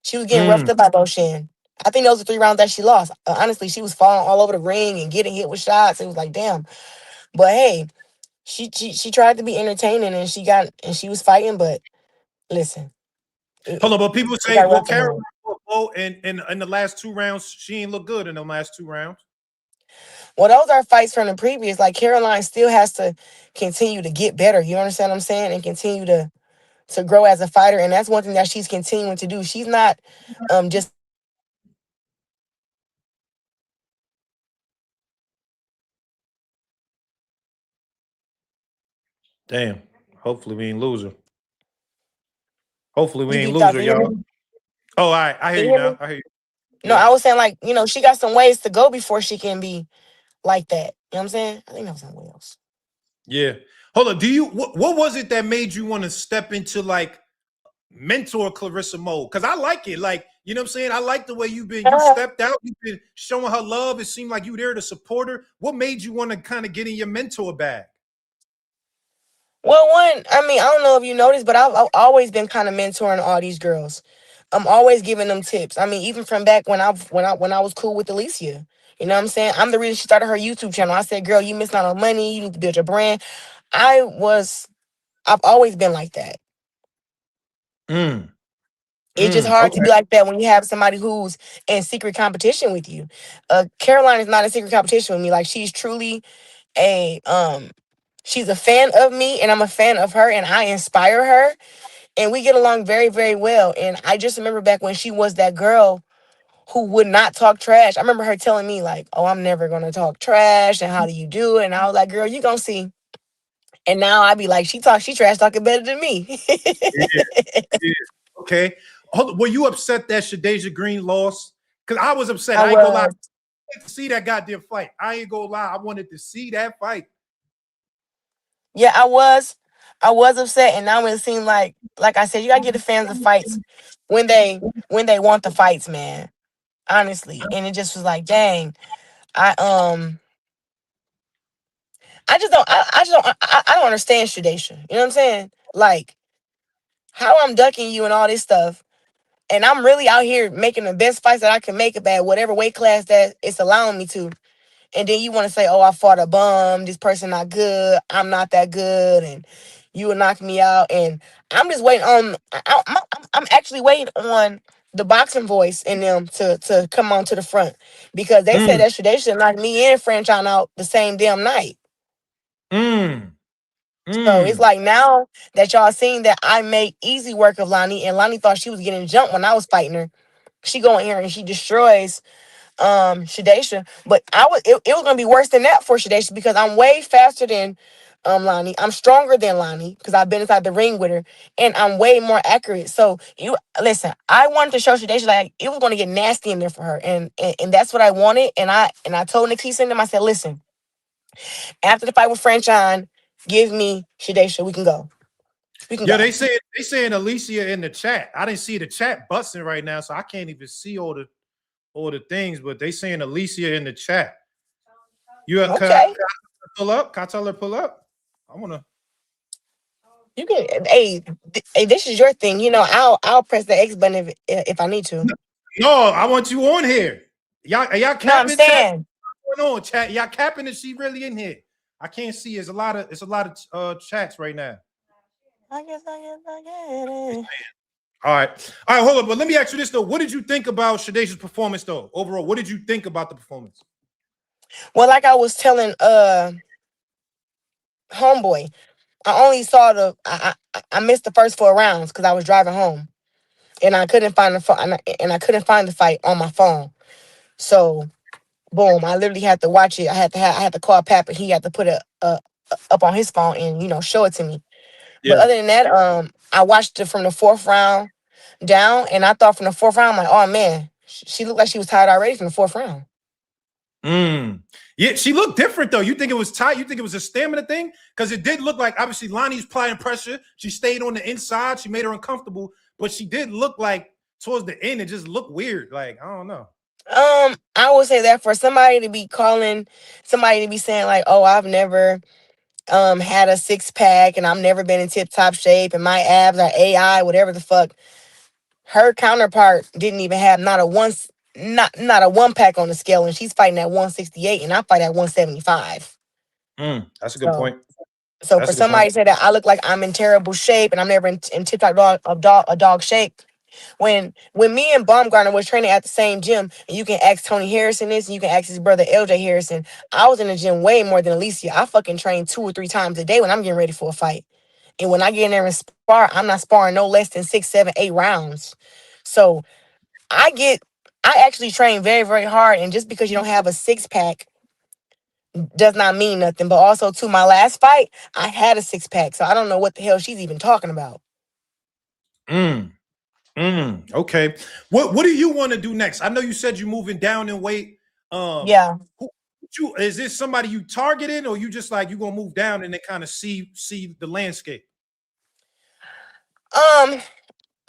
She was getting roughed up by Bo Shin. I think those are 3 rounds that she lost. Honestly, she was falling all over the ring and getting hit with shots. It was like, damn. But hey, she tried to be entertaining and she was fighting, but listen. Hold on, but people It say, got well, rough for her. Caroline in the last 2 rounds, she ain't look good in the last 2 rounds. Well, those are fights from the previous. Like Caroline still has to continue to get better. You understand what I'm saying? And continue to grow as a fighter. And that's one thing that she's continuing to do. She's not just Damn. Hopefully we ain't lose her. Hopefully we you ain't keep lose her, talking. y'all. Oh, all right. I Can hear you you hear me? now. I hear you. No, Yeah. I was saying like, she got some ways to go before she can be like that. You know what I'm saying? I think that was somewhere else. Yeah. Hold on. What was it that made you want to step into like mentor Claressa mode? Because I like it. Like, you know what I'm saying? I like the way you stepped out, you've been showing her love. It seemed like you there to support her. What made you want to kind of get in your mentor bag? Well, I don't know if you noticed, but I've always been kind of mentoring all these girls. I'm always giving them tips. I mean, even from back when I was cool with Alycia. You know what I'm saying? I'm the reason she started her YouTube channel. I said, girl, you missing out on money. You need to build your brand. I've always been like that. It's just hard to Okay. be like that when you have somebody who's in secret competition with you. Caroline is not in secret competition with me. Like she's truly she's a fan of me and I'm a fan of her and I inspire her and we get along very, very well. And I just remember back when she was that girl who would not talk trash. I remember her telling me like, oh, I'm never going to talk trash. And how do you do it? And I was like, girl, you going to see. And now I be like, she trash talking better than me. Yeah. Okay. Were you upset that Shadeja Green lost? Because I was upset. I I ain't gonna lie. I was. wanted to see that goddamn fight. I ain't gonna lie. I wanted to see that fight. Yeah, I was. I was upset. And now it seemed like I said, you got to give the fans the fights when they want the fights, man. Honestly. And it just was like, dang. I just don't. I don't understand Shadesha. You know what I'm saying? Like how I'm ducking you and all this stuff, and I'm really out here making the best fights that I can make about whatever weight class that it's allowing me to. And then you want to say, "Oh, I fought a bum. This person not good. I'm not that good, and you will knock me out." And I'm just waiting on. I'm actually waiting on the boxing voice in them to come on to the front because they said Mm, that Shadesha knocked me and Franchon out the same damn night. mm, So it's mm, like now that y'all seen that I made easy work of Lonnie, and Lonnie thought she was getting jumped when I was fighting her. She go in here and she destroys Shadesha. But it was gonna be worse than that for Shadesha because I'm way faster than Lonnie. I'm stronger than Lonnie because I've been inside the ring with her, and I'm way more accurate. So you listen, I wanted to show Shadesha like it was gonna get nasty in there for her, and that's what I wanted. And I told Nikisa and them, I said, listen. After the fight with Franchon, give me Shadesha. We can go. We can yeah, go. they saying Alycia in the chat. I didn't see the chat busting right now, so I can't even see all the things. But they saying Alycia in the chat. You can I Okay. pull up? Can I tell her pull up? I wanna. You can. Hey, this is your thing. I'll press the X button if I need to. No, I want you on here. Y'all No, I'm capping chat? saying. What's going on, chat? Y'all capping? Is she really in here? I can't see. It's a lot of chats right now. I guess I get it. All right. Hold on. But let me ask you this though: what did you think about Shadeja's performance though? Overall, what did you think about the performance? Well, like I was telling homeboy, I only saw I missed the first 4 rounds because I was driving home and I couldn't find the phone and I couldn't find the fight on my phone. So boom, I literally had to watch it. I had to call Pap and he had to put it up on his phone and show it to me. But Yeah. other than that, I watched it from the 4th round down, and I thought from the 4th round, I'm like, oh man, she looked like she was tired already from the 4th round. Yeah, she looked different though. You think it was tight? You think it was a stamina thing? Because it did look like obviously Lonnie's applying pressure. She stayed on the inside. She made her uncomfortable, but she did look like towards the end, it just looked weird. Like, I don't know. I would say that for somebody to be calling, somebody to be saying like, "Oh, I've never had a six pack and I've never been in tip top shape and my abs are AI, whatever the fuck." Her counterpart didn't even have not a one pack on the scale, and she's fighting at 168, and I fight at 175. That's a good So, point. so for That's a good point. somebody to say that I look like I'm in terrible shape and I'm never in tip top dog shape. When me and Baumgardner was training at the same gym, and you can ask Tony Harrison this, and you can ask his brother LJ Harrison, I was in the gym way more than Alycia. I fucking train 2 or 3 times a day when I'm getting ready for a fight. And when I get in there and spar, I'm not sparring no less than 6, 7, 8 rounds. So I actually train very, very hard. And just because you don't have a six pack does not mean nothing. But also, to my last fight, I had a six pack. So I don't know what the hell she's even talking about. Okay. What do you want to do next? I know you said you're moving down in weight. Yeah. Is this somebody you targeting, or you just like you gonna move down and then kind of see the landscape?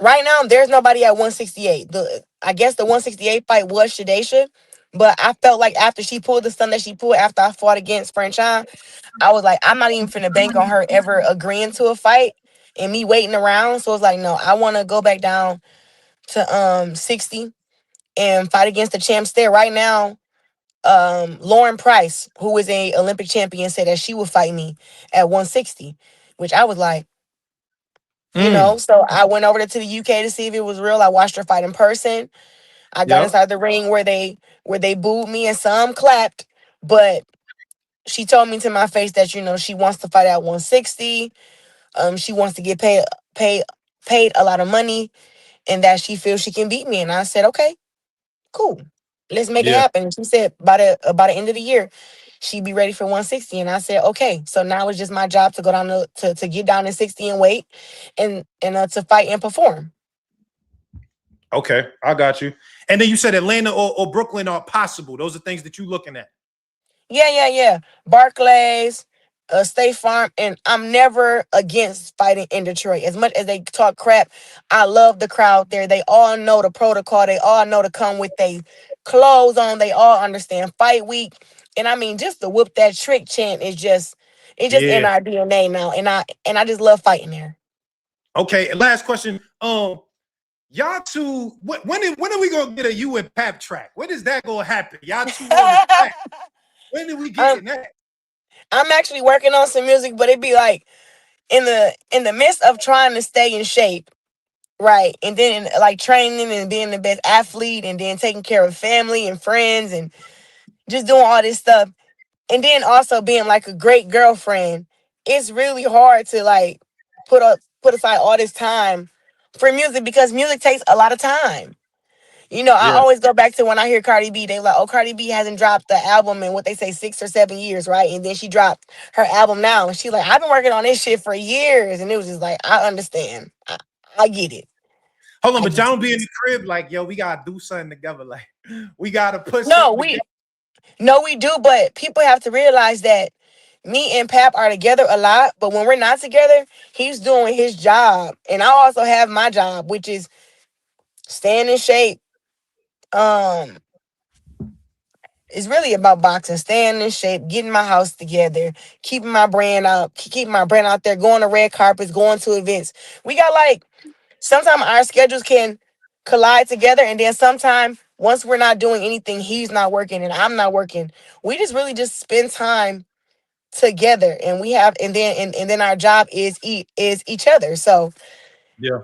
Right now, there's nobody at 168. I guess the 168 fight was Shadesha, but I felt like after she pulled the stunt that she pulled after I fought against Franchine, I was like, I'm not even finna bank on her ever agreeing to a fight and me waiting around. So it's like, no, I want to go back down to 60 and fight against the champs there. Right now, Lauren Price, who is a Olympic champion, said that she would fight me at 160, which I was like, so I went over to the UK to see if it was real. I watched her fight in person. I got Yep. inside the ring where they booed me and some clapped, but she told me to my face that she wants to fight at 160. She wants to get paid a lot of money, and that she feels she can beat me. And I said, okay, cool, let's make it Yeah. happen. And she said by the end of the year, she'd be ready for 160. And I said, okay. So now it's just my job to go down to get down to 60 and weight, and to fight and perform. Okay, I got you. And then you said Atlanta or Brooklyn are possible. Those are things that you're looking at. Yeah. Barclays, State Farm, and I'm never against fighting in Detroit. As much as they talk crap, I love the crowd there. They all know the protocol. They all know to come with their clothes on. They all understand fight week. And I mean, just to whoop that trick chant is just in Yeah. our DNA now. And I just love fighting there. Okay. Last question. Y'all two, when are we gonna get a you and Pap track? When is that gonna happen? Y'all two on the track. When did we get that? I'm actually working on some music, but it'd be like in the midst of trying to stay in shape, right? And then like training and being the best athlete, and then taking care of family and friends and just doing all this stuff. And then also being like a great girlfriend. It's really hard to like put aside all this time for music, because music takes a lot of time. I Yeah. always go back to when I hear Cardi B, they like, oh, Cardi B hasn't dropped the album in what they say 6 or 7 years, right? And then she dropped her album now. And she like, I've been working on this shit for years. And it was just like, I understand. I get it. Hold on, I but get y'all it. don't be in the crib like, yo, we gotta do something together. Like, we gotta put No, something together. we do, but people have to realize that me and Pap are together a lot, but when we're not together, he's doing his job. And I also have my job, which is staying in shape. It's really about boxing, staying in shape, getting my house together, keeping my brand out there, going to red carpets, going to events. We got like, sometimes our schedules can collide together, and then sometimes once we're not doing anything, he's not working and I'm not working. We just really just spend time together, and we have, and then our job is each other. So Yeah.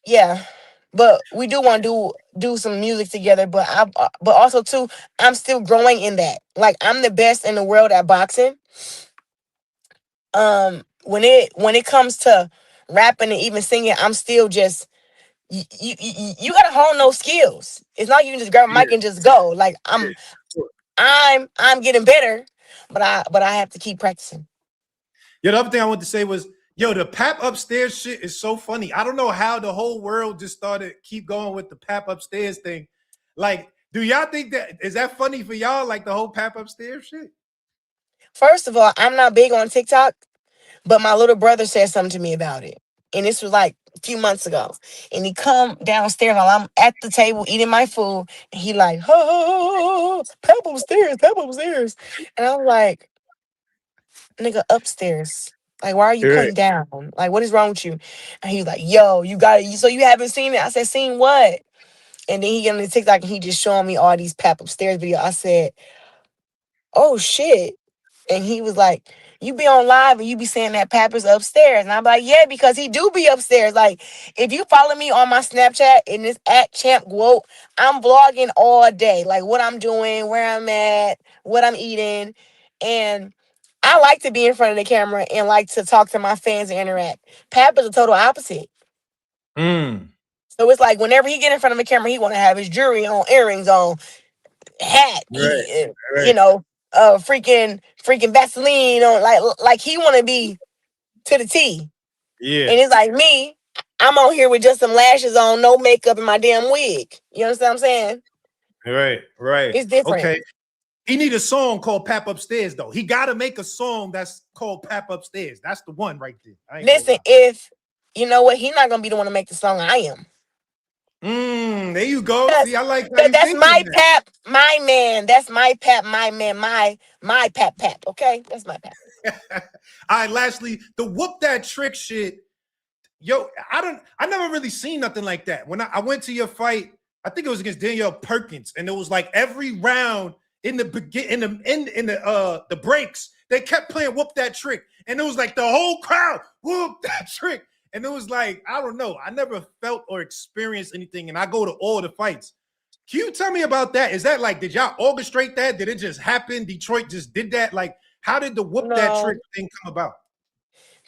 yeah, but we do want to do some music together. But also too, I'm still growing in that. Like, I'm the best in the world at boxing. When it comes to rapping and even singing, I'm still just, you gotta hone those skills. It's not you can just grab a Yeah. mic and just go. Like, Yeah. Sure. I'm getting better, but I have to keep practicing. Yeah, the other thing I wanted to say was, yo, the Pap upstairs shit is so funny. I don't know how the whole world just started keep going with the Pap upstairs thing. Like, do y'all think is that funny for y'all? Like the whole Pap upstairs shit? First of all, I'm not big on TikTok, but my little brother said something to me about it. And this was like few months ago, and he come downstairs while I'm at the table eating my food, and he like, oh, Pep upstairs, and I'm like, nigga, upstairs. Like, why are you Right. coming down? Like, what is wrong with you? And he's like, yo, you got it. So you haven't seen it? I said, seen what? And then he get on the TikTok and he just showing me all these Pep upstairs videos. I said, oh shit. And he was like, you be on live and you be saying that Papa's upstairs. And I'm like, yeah, because he do be upstairs. Like, if you follow me on my Snapchat and it's at Champ Quote, I'm vlogging all day. Like what I'm doing, where I'm at, what I'm eating. And I like to be in front of the camera and like to talk to my fans and interact. Papa's the total opposite. Mm. So it's like whenever he get in front of the camera, he want to have his jewelry on, earrings on, hat, Right. you know, freaking Vaseline on, like he want to be to the T. Yeah. And it's like me, I'm on here with just some lashes on, no makeup, and my damn wig. You understand what I'm saying? Right. It's different. Okay. He need a song called Pap Upstairs, though. He got to make a song that's called Pap Upstairs. That's the one right there. Listen, if you know what, he's not gonna be the one to make the song. I am. There you go. See, I like how you That's thinking my that. Pap, my man. That's my Pap, my man, my Pap. Okay, that's my Pap. All right, lastly, the whoop that trick shit. Yo, I never really seen nothing like that. When I went to your fight, I think it was against Danielle Perkins, and it was like every round in the the breaks, they kept playing whoop that trick, and it was like the whole crowd whoop that trick, and it was like, I don't know, I never felt or experienced anything, and I go to all the fights. Can you tell me about that? Is that like, did y'all orchestrate that? Did it just happen? Detroit just did that? Like, how did the whoop that trick thing come about?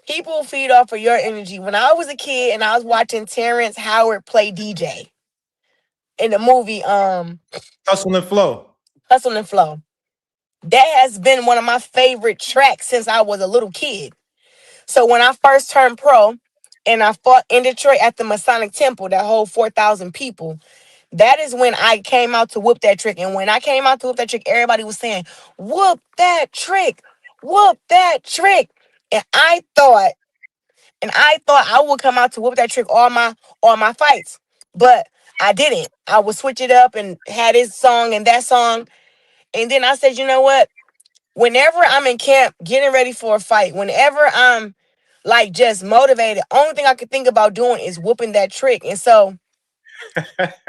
People feed off of your energy. When I was a kid and I was watching Terrence Howard play DJ in the movie Hustle and Flow. Hustle and Flow, that has been one of my favorite tracks since I was a little kid. So when I first turned pro and I fought in Detroit at the Masonic Temple, that whole 4,000 people, that is when I came out to whoop that trick. And when I came out to whoop that trick, everybody was saying, whoop that trick, whoop that trick. And I thought I would come out to whoop that trick all my fights. But I didn't. I would switch it up and had this song and that song. And then I said, you know what? Whenever I'm in camp getting ready for a fight, whenever I'm like just motivated, only thing I could think about doing is whooping that trick. And so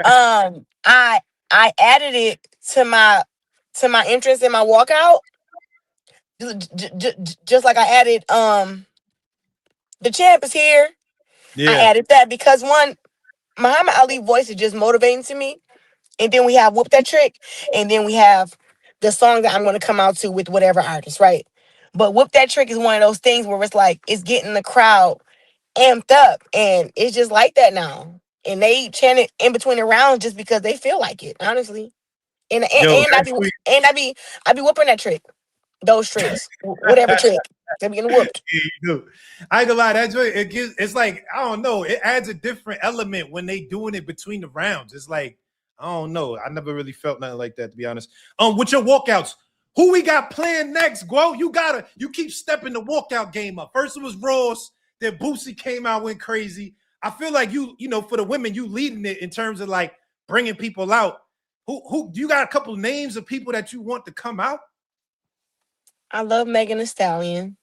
I added it to my interest in my walkout. Just like I added the champ is here. Yeah. I added that because one, Muhammad Ali voice is just motivating to me. And then we have Whoop That Trick. And then we have the song that I'm going to come out to with whatever artist, right? But Whoop That Trick is one of those things where it's like, it's getting the crowd amped up. And it's just like that now. And they chant it in between the rounds just because they feel like it, honestly. And I be whooping that trick. Those tricks. Whatever trick. They be getting whooped. Yeah, you do. I ain't gonna lie, that's what it gives. It's like, I don't know, it adds a different element when they doing it between the rounds. It's like, I don't know. I never really felt nothing like that, to be honest. With your walkouts, who we got playing next, Guo? You keep stepping the walkout game up. First it was Ross, then Boosie came out, went crazy. I feel like you know, for the women, you leading it in terms of like bringing people out. Who do you got a couple names of people that you want to come out? I love Megan Thee Stallion.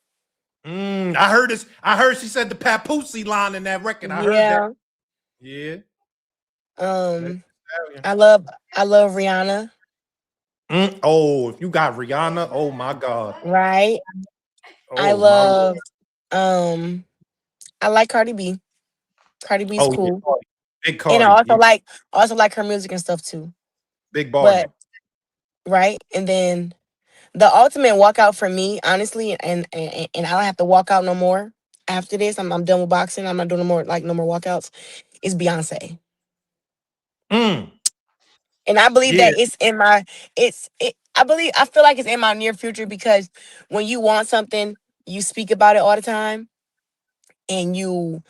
I heard this. I heard she said the Papoose line in that record. I heard that. Yeah. I love Rihanna. Oh, if you got Rihanna, oh my God. Right. Oh, I love I like Cardi B. Cardi B's cool. Yeah. Big Cardi. And I also like her music and stuff too. Big body. Right. And then the ultimate walkout for me, honestly, and I don't have to walk out no more after this. I'm done with boxing. I'm not doing no more walkouts. Is Beyonce. And I believe that it's in my I feel like it's in my near future because when you want something, you speak about it all the time and you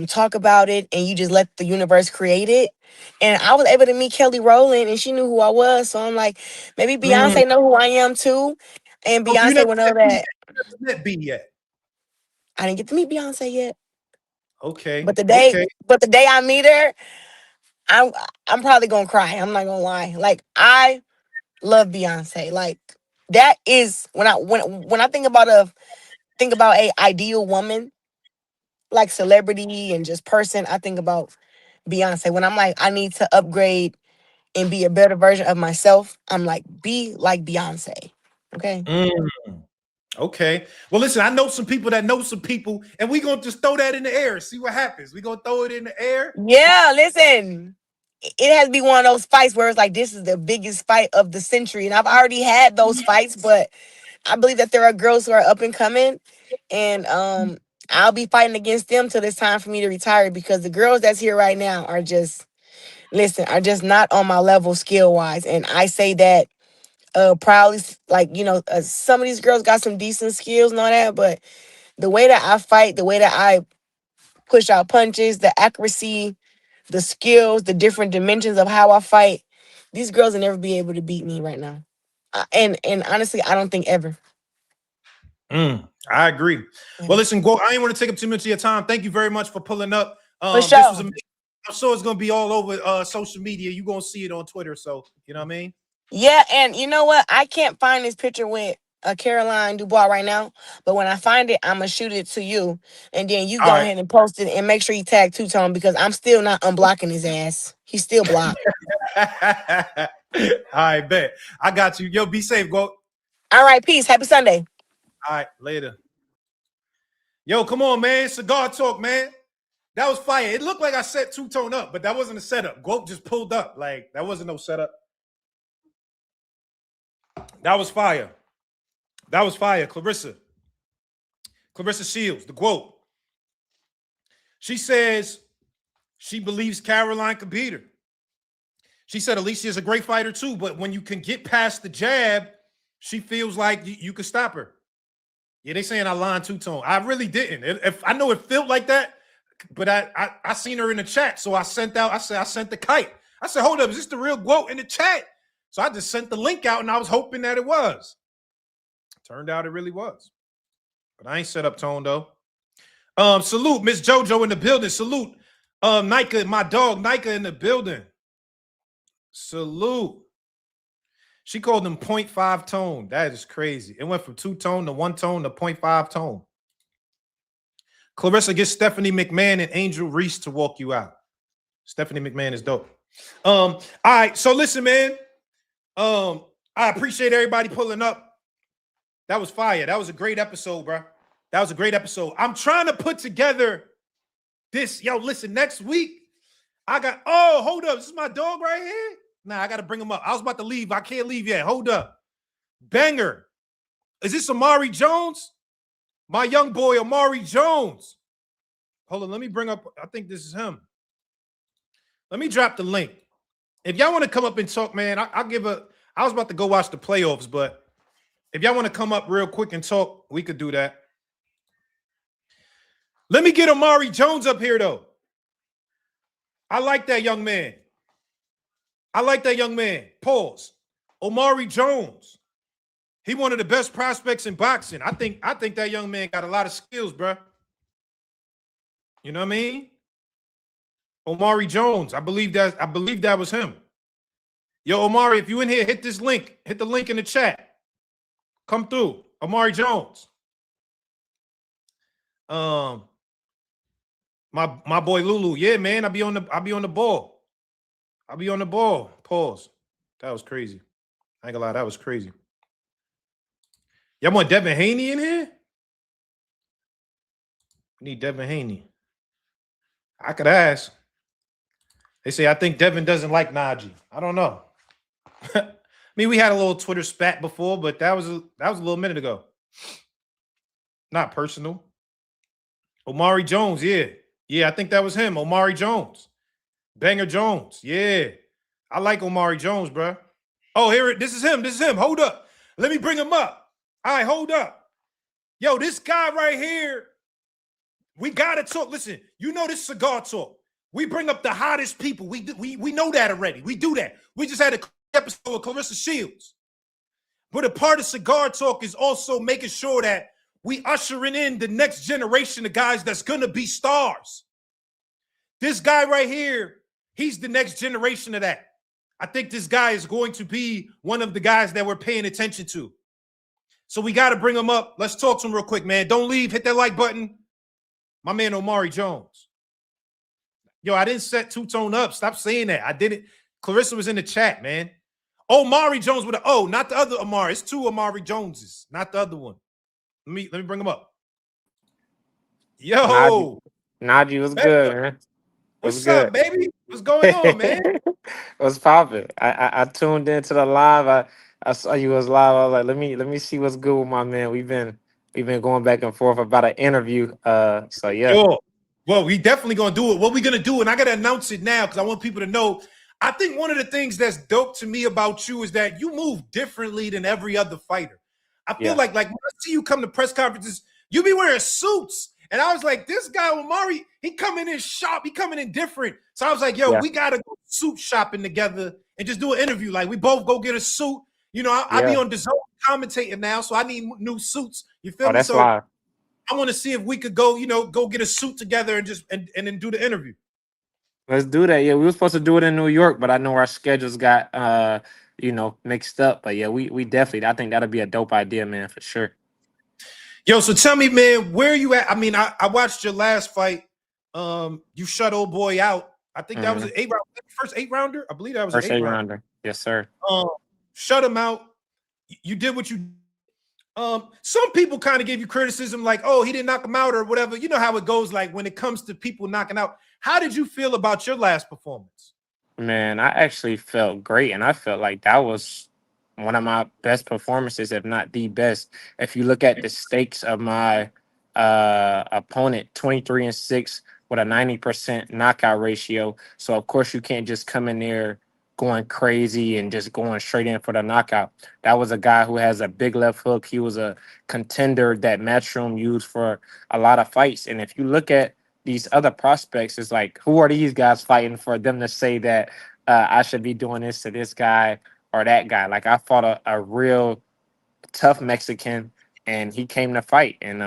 talk about it and you just let the universe create it. And I was able to meet Kelly Rowland and she knew who I was. So I'm like, maybe Beyonce know who I am too. And Beyonce will know that. Met B yet. I didn't get to meet Beyonce yet. Okay. But Okay. the day I meet her, I'm probably gonna cry. I'm not gonna lie. Like I love Beyonce. Like that is when I think about a ideal woman, like celebrity and just person, I think about Beyonce. When I'm like, I need to upgrade and be a better version of myself, I'm like, be like Beyonce. Okay. Mm, okay. Well, listen, I know some people that know some people, and we're gonna just throw that in the air, see what happens. We're gonna throw it in the air. Yeah, listen. It has to be one of those fights where it's like this is the biggest fight of the century. And I've already had those fights, but I believe that there are girls who are up and coming. And I'll be fighting against them till it's time for me to retire because the girls that's here right now are just are just not on my level skill wise. And I say that proudly, like, some of these girls got some decent skills and all that, but the way that I fight, the way that I push out punches, the accuracy, the skills, the different dimensions of how I fight, these girls will never be able to beat me right now. And honestly, I don't think ever. I agree. Yeah. Well, listen, Go. I ain't want to take up too much of your time. Thank you very much for pulling up. For This sure. was amazing. I'm sure it's gonna be all over social media. You're gonna see it on Twitter. So you know what I mean? Yeah, and you know what? I can't find this picture with Caroline Dubois right now, but when I find it, I'm gonna shoot it to you, and then you All go right. ahead and post it, and make sure you tag Two Tone because I'm still not unblocking his ass. He's still blocked. All right, bet. I got you. Yo, be safe, Go. All right, peace. Happy Sunday. All right, later. Yo, come on, man. Cigar talk, man. That was fire. It looked like I set Two Tone up, but that wasn't a setup. Go just pulled up. Like, that wasn't no setup. That was fire. That was fire. Claressa Shields, the quote. She says she believes Caroline could beat her. She said Alycia is a great fighter too, but when you can get past the jab, she feels like you can stop her. Yeah, they saying I lied Two Tone. I really didn't. If I know it felt like that, but I seen her in the chat, so I sent the kite. I said, hold up, is this the real quote in the chat? So I just sent the link out, and I was hoping that it was. Turned out it really was. But I ain't set up Tone though. Salute Miss JoJo in the building. Salute Nika, my dog Nika in the building. Salute. She called him 0.5 tone. That is crazy. It went from 2 tone to 1 tone to 0.5 tone. Claressa gets Stephanie McMahon and Angel Reese to walk you out. Stephanie McMahon is dope. All right. So listen, man. I appreciate everybody pulling up. That was fire. That was a great episode, bro. That was a great episode. I'm trying to put together this. Yo, listen, next week, hold up. This is my dog right here. Nah, I got to bring him up. I was about to leave. I can't leave yet. Hold up. Banger. Is this Omari Jones? My young boy, Omari Jones. Hold on. Let me bring up. I think this is him. Let me drop the link. If y'all want to come up and talk, man, I was about to go watch the playoffs, but if y'all want to come up real quick and talk, we could do that. Let me get Omari Jones up here, though. I like that young man. Pause. Omari Jones. He one of the best prospects in boxing. I think that young man got a lot of skills, bro. You know what I mean? Omari Jones. I believe that was him. Yo, Omari, if you in here, hit this link. Hit the link in the chat. Come through. Omari Jones. My boy Lulu. Yeah, man. I'll be on the ball. I'll be on the ball. Pause. That was crazy. I ain't gonna lie, that was crazy. Y'all want Devin Haney in here? We need Devin Haney. I could ask. They say I think Devin doesn't like Najee. I don't know. I mean, we had a little Twitter spat before, but that was a little minute ago. Not personal. Omari Jones, yeah. Yeah, I think that was him. Omari Jones. Banger Jones. Yeah. I like Omari Jones, bro. Oh, this is him. Hold up. Let me bring him up. All right, hold up. Yo, this guy right here, we got to talk. Listen, you know this cigar talk. We bring up the hottest people. We know that already. We do that. We just had a episode with Claressa Shields. But a part of cigar talk is also making sure that we ushering in the next generation of guys that's going to be stars. this guy right here, he's the next generation of that. I think this guy is going to be one of the guys that we're paying attention to. So we got to bring him up. Let's talk to him real quick, man. Don't leave. Hit that like button. My man, Omari Jones. Yo, I didn't set two-tone up. Stop saying that. I didn't. Claressa was in the chat, man. Omari Jones with an O, not the other Omari. It's two Omari Joneses, not the other one. Let me bring him up. Yo. Najee was good, man. What's up, baby? What's going on, man? What's popping? I tuned into the live. I saw you was live. I was like, let me see what's good with my man. We've been going back and forth about an interview. So yeah. Sure. Well, we definitely gonna do it. What we gonna do, and I gotta announce it now because I want people to know. I think one of the things that's dope to me about you is that you move differently than every other fighter. I feel like when I see you come to press conferences, you be wearing suits. And I was like, this guy, Omari, he coming in sharp. He coming in different. So I was like, yo, we got to go suit shopping together and just do an interview. Like, we both go get a suit. You know, I be on DAZN commentating now, so I need new suits. You feel me? That's so live. I want to see if we could go, go get a suit together and just and then do the interview. Let's do that. Yeah, we were supposed to do it in New York, but I know our schedules got, mixed up. But yeah, we definitely, I think that'll be a dope idea, man, for sure. Yo, so tell me, man, where are you at? I mean, I watched your last fight. You shut old boy out. I think that was an first 8-rounder. I believe that was first an 8-rounder. Yes, sir. Shut him out. You did what you. Some people kind of gave you criticism, like, oh, he didn't knock him out or whatever. You know how it goes. Like when it comes to people knocking out. How did you feel about your last performance? Man, I actually felt great, and I felt like that was one of my best performances, if not the best. If you look at the stakes of my opponent, 23-6 with a 90% knockout ratio. So of course you can't just come in there going crazy and just going straight in for the knockout. That was a guy who has a big left hook. He was a contender that Matchroom used for a lot of fights. And if you look at these other prospects, it's like, who are these guys fighting for them to say that I should be doing this to this guy or that guy? Like, I fought a real tough Mexican, and he came to fight, and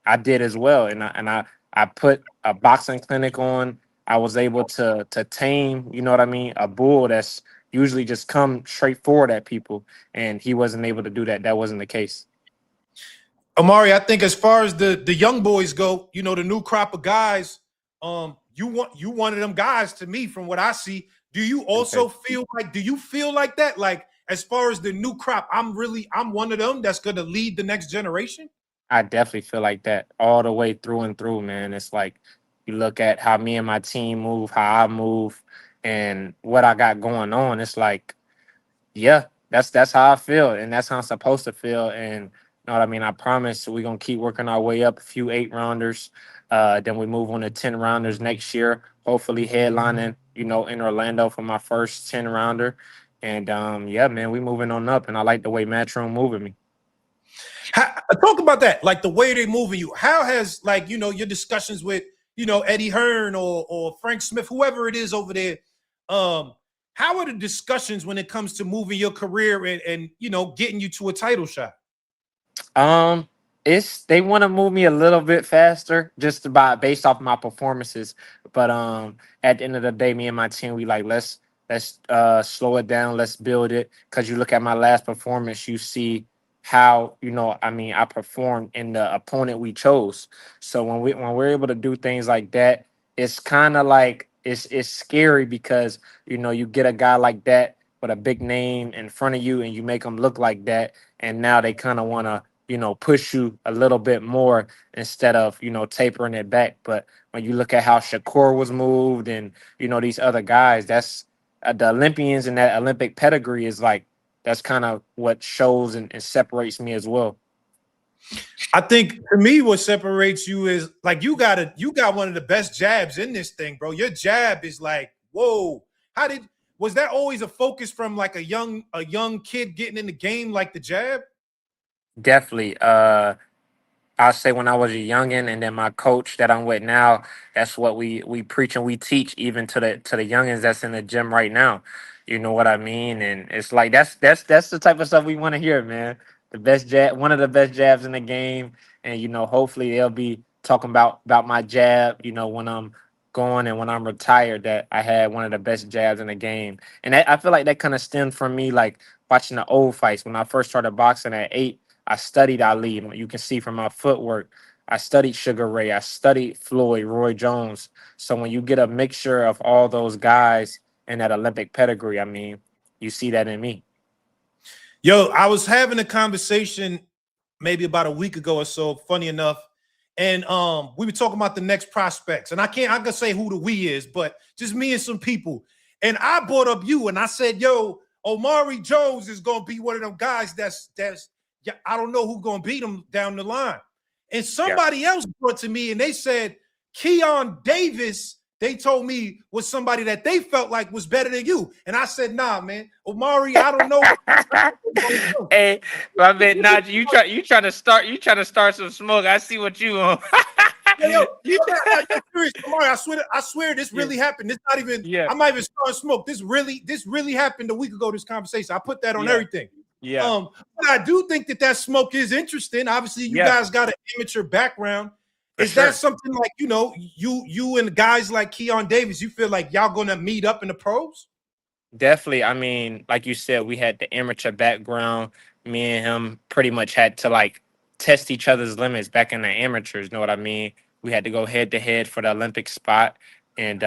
I did as well. And I put a boxing clinic on. I was able to tame, you know what I mean, a bull that's usually just come straight forward at people, and he wasn't able to do that. That wasn't the case. Omari, I think as far as the young boys go, the new crop of guys, you one of them guys to me from what I see. Do you also feel like that? Like, as far as the new crop, I'm one of them that's going to lead the next generation? I definitely feel like that all the way through and through, man. It's like you look at how me and my team move, how I move, and what I got going on. It's like, yeah, that's how I feel, and that's how I'm supposed to feel. And you know what I mean? I promise we're going to keep working our way up, a few 8-rounders. Then we move on to 10-rounders next year, hopefully headlining, in Orlando for my first 10-rounder. And, yeah, man, we moving on up, and I like the way Matchroom moving me. Talk about that, like the way they're moving you. How has, like, your discussions with, Eddie Hearn or Frank Smith, whoever it is over there, how are the discussions when it comes to moving your career and getting you to a title shot? They want to move me a little bit faster just based off my performances. But at the end of the day, me and my team, we like, let's slow it down, let's build it. Because you look at my last performance, you see how I performed in the opponent we chose. So when we're able to do things like that, it's kind of like it's scary because you get a guy like that with a big name in front of you and you make them look like that, and now they kind of want to push you a little bit more instead of tapering it back. But when you look at how Shakur was moved and these other guys, that's the Olympians, and that Olympic pedigree is like, that's kind of what shows and separates me as well. I think for me, what separates you is like you got one of the best jabs in this thing, bro. Your jab is like, whoa. Was that always a focus from like a young kid getting in the game, like the jab? Definitely. I'll say when I was a youngin', and then my coach that I'm with now, that's what we preach and we teach even to the youngins that's in the gym right now. You know what I mean? And it's like that's the type of stuff we want to hear, man. The best jab, one of the best jabs in the game, and hopefully they'll be talking about my jab, when I'm going, and when I'm retired, that I had one of the best jabs in the game. And I feel like that kind of stemmed from me, like watching the old fights. When I first started boxing at 8, I studied Ali. You can see from my footwork. I studied Sugar Ray. I studied Floyd, Roy Jones. So when you get a mixture of all those guys and that Olympic pedigree, I mean, you see that in me. Yo, I was having a conversation maybe about a week ago or so, funny enough. And we were talking about the next prospects. And I can say who the we is, but just me and some people. And I brought up you and I said, yo, Omari Jones is gonna be one of them guys that's yeah, I don't know who's gonna beat him down the line. And somebody else brought to me and they said Keon Davis, they told me was somebody that they felt like was better than you. And I said, nah, man, Omari, I don't know. Hey, my man, Najee, you trying to start some smoke. I see what you on. Yo, serious, Omari, I swear this really happened. This not even, I'm not even starting smoke. This really happened a week ago, this conversation. I put that on everything. Yeah. But I do think that smoke is interesting. Obviously, you guys got an amateur background. Is that something like, you know, you and guys like Keon Davis, you feel like y'all gonna meet up in the pros? Definitely. I mean, like you said, we had the amateur background. Me and him pretty much had to like test each other's limits back in the amateurs. Know what I mean? We had to go head to head for the Olympic spot. And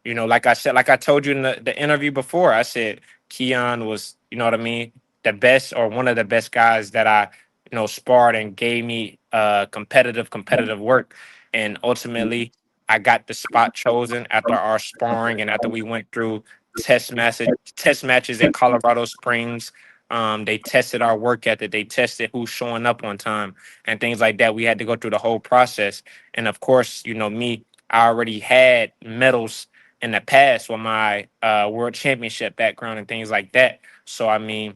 you know, like I said, like I told you in the interview before, I said Keon was, you know what I mean, the best or one of the best guys that I, you know, sparred and gave me competitive work. And ultimately I got the spot chosen after our sparring and after we went through test matches at Colorado Springs. They tested our work ethic. They tested who's showing up on time and things like that. We had to go through the whole process. And of course, you know, me, I already had medals in the past with my world championship background and things like that. So I mean,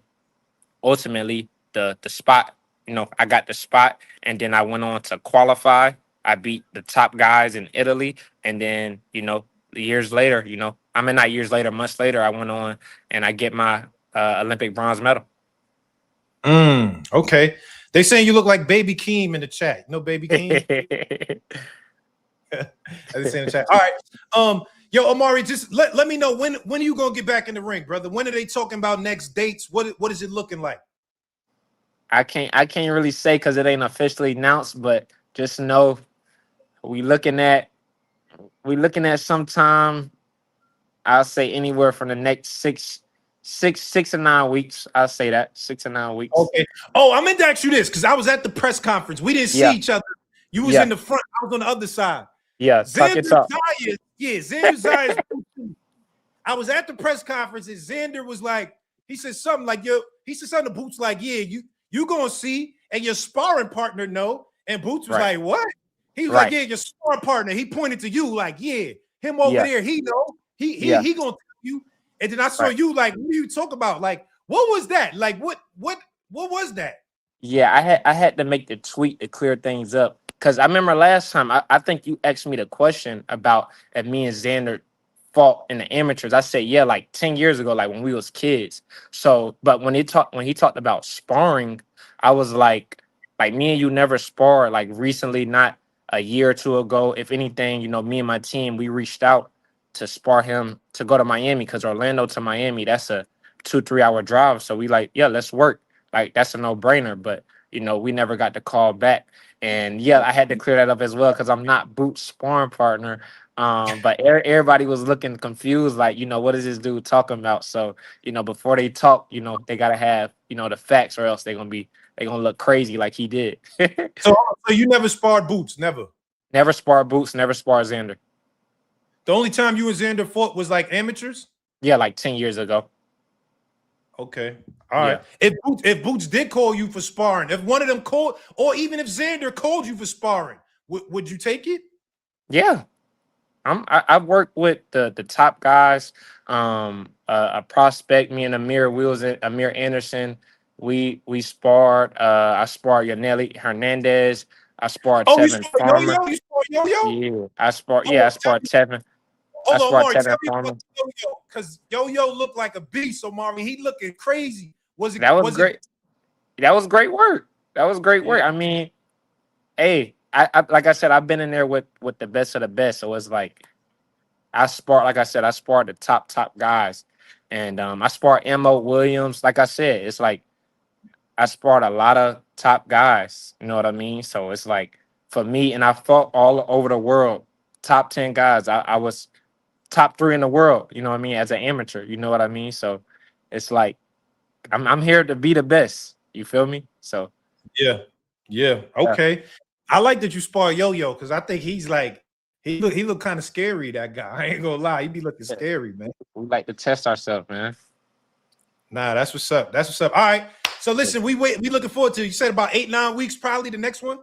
ultimately the spot, you know, I got the spot and then I went on to qualify. I beat the top guys in Italy. And then, you know, years later, you know, I mean, not years later, months later, I went on and I get my Olympic bronze medal. Okay. They saying you look like Baby Keem in the chat. No Baby Keem? They say in the chat. All right. Yo, Omari, just let me know when are you gonna get back in the ring, brother? When are they talking about next dates? What is it looking like? I can't really say because it ain't officially announced, but just know we looking at sometime. I'll say anywhere from the next 6 to 9 weeks. I'll say that 6 to 9 weeks. Okay. Oh, I meant to ask you this because I was at the press conference. We didn't see each other. You was in the front. I was on the other side. Yeah, Xander Zayas. I was at the press conference and Xander was like, he said something like, he said something to Boots like, yeah, you gonna see, and your sparring partner know. And Boots was like, what? He was like, yeah, your sparring partner. He pointed to you like, yeah, him over there, he know. He gonna tell you. And then I saw you like, what do you talk about? Like, what was that? Like, what was that? Yeah, I had to make the tweet to clear things up. Because I remember last time, I think you asked me the question about if me and Xander fought in the amateurs. I said, yeah, like 10 years ago, like when we was kids. So, but when he talked about sparring, I was like me and you never sparred like recently, not a year or two ago. If anything, you know, me and my team, we reached out to spar him to go to Miami because Orlando to Miami, that's a 2-3 hour drive. So we like, yeah, let's work. Like that's a no brainer. But, you know, we never got the call back. And yeah, I had to clear that up as well because I'm not Boot's sparring partner. But everybody was looking confused, like, you know, what is this dude talking about? So, you know, before they talk, you know, they gotta have, you know, the facts, or else they're gonna look crazy like he did. So you never sparred Boots, never. Never spar Boots, never spar Xander. The only time you and Xander fought was like amateurs? Yeah, like 10 years ago. Okay. All right. If Boots did call you for sparring, if one of them called, or even if Xander called you for sparring, would you take it? Yeah. I've worked with the top guys. A prospect, me and Amir Anderson. We sparred. I sparred Yaneli Hernandez. I sparred Tevin Farmer. You sparred Yo-Yo? Yeah, I sparred Tevin. Hold on, Omari, tell me Farmer. about Yo-Yo, because Yo-Yo looked like a beast, Omari. He looking crazy. That was great. That was great work. I mean, hey, I like I said, I've been in there with the best of the best. So it's like, I spar, like I said, I sparred the top guys, and I sparred Mo Williams. Like I said, it's like I sparred a lot of top guys. You know what I mean? So it's like for me, and I fought all over the world, top 10 guys. I was top 3 in the world. You know what I mean? As an amateur, you know what I mean? So it's like I'm here to be the best. You feel me? So Yeah. yeah, Okay. I like that you spar Yo-Yo because I think he's like he look kind of scary. That guy. I ain't gonna lie. He be looking scary, man. we like to test ourselves, man. Nah, that's what's up. That's what's up. All right. So listen, we looking forward to. You said about 8-9 weeks, probably the next one.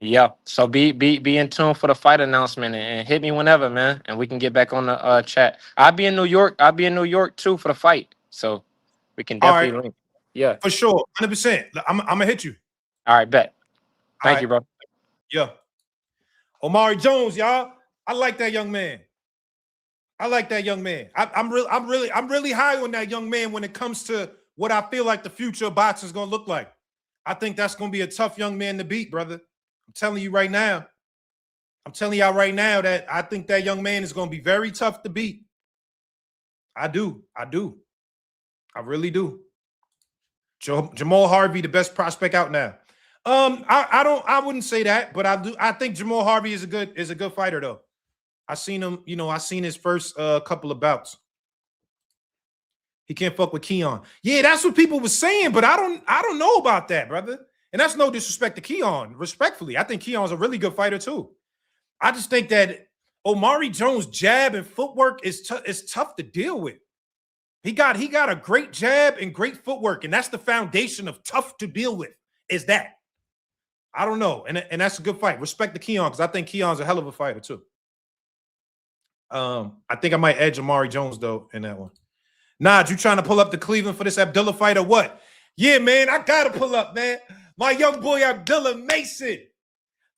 Yeah. So be in tune for the fight announcement and hit me whenever, man, and we can get back on the chat. I'll be in New York. I'll be in New York too for the fight. So we can All right, definitely link. Yeah. for sure, 100%. I'm gonna hit you. All right, bet. All Thank right. you, bro. Yeah. Omari Jones, y'all. I like that young man. I like that young man. I'm really high on that young man when it comes to what I feel like the future of boxing is gonna look like. I think that's gonna be a tough young man to beat, brother. I'm telling you right now. I'm telling y'all right now that I think that young man is gonna be very tough to beat. I do. I really do. Jamal Harvey, the best prospect out now. I wouldn't say that, but I do. I think Jamal Harvey is a good fighter though. I seen him, I seen his first couple of bouts. He can't fuck with Keon. Yeah, that's what people were saying, but I don't know about that, brother. And that's no disrespect to Keon. Respectfully, I think Keon's a really good fighter too. I just think that Omari Jones' jab and footwork is tough to deal with. He got a great jab and great footwork, and that's the foundation of tough to deal with. Is that? I don't know, and that's a good fight. Respect to Keon because I think Keon's a hell of a fighter too. I think I might edge Omari Jones though in that one. Nah, you trying to pull up to Cleveland for this Abdullah fight or what? Yeah, man, I gotta pull up, man. My young boy Abdullah Mason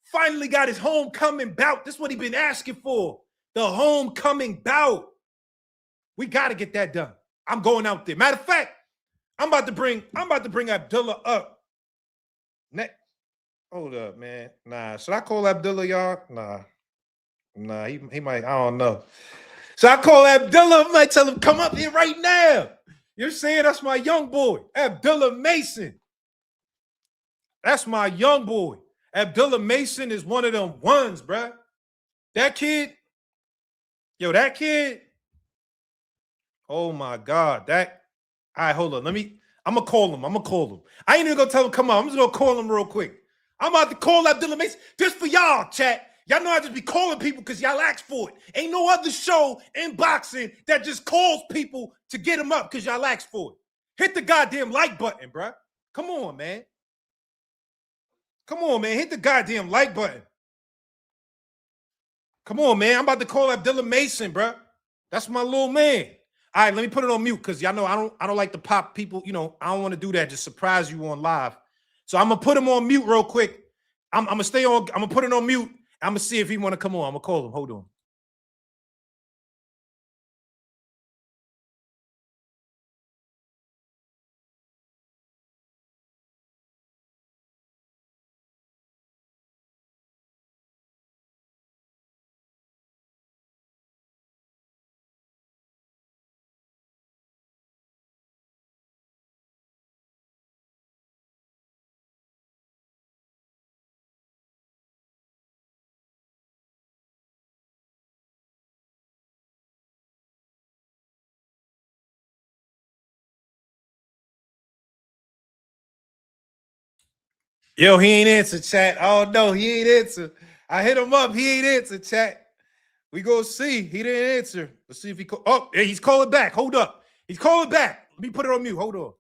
finally got his homecoming bout. This is what he been asking for. The homecoming bout. We gotta get that done. I'm going out there. Matter of fact, I'm about to bring Abdullah up. Hold up, man. Nah, should I call Abdullah, y'all? Nah, he might. I don't know. So I call Abdullah. I might tell him come up here right now. You're saying that's my young boy, Abdullah Mason. That's my young boy. Abdullah Mason is one of them ones, bruh. That kid. Oh my God. All right, hold on. I'm gonna call him. I ain't even gonna tell him, come on. I'm just gonna call him real quick. I'm about to call Abdullah Mason just for y'all, chat. Y'all know I just be calling people because y'all ask for it. Ain't no other show in boxing that just calls people to get them up because y'all ask for it. Hit the goddamn like button, bruh. Come on, man. Hit the goddamn like button. Come on, man. I'm about to call Abdullah Mason, bruh. That's my little man. All right, let me put it on mute because y'all know I don't like to pop people. I don't want to do that. Just surprise you on live. So I'm gonna put him on mute real quick. I'm gonna stay on. I'm gonna put it on mute. I'm gonna see if he want to come on. I'm gonna call him. Hold on. Yo, he ain't answer, chat. Oh no, he ain't answer. I hit him up. He ain't answer, chat. We go see. He didn't answer. Let's see if he call. Oh, he's calling back. Hold up. He's calling back. Let me put it on mute. Hold on.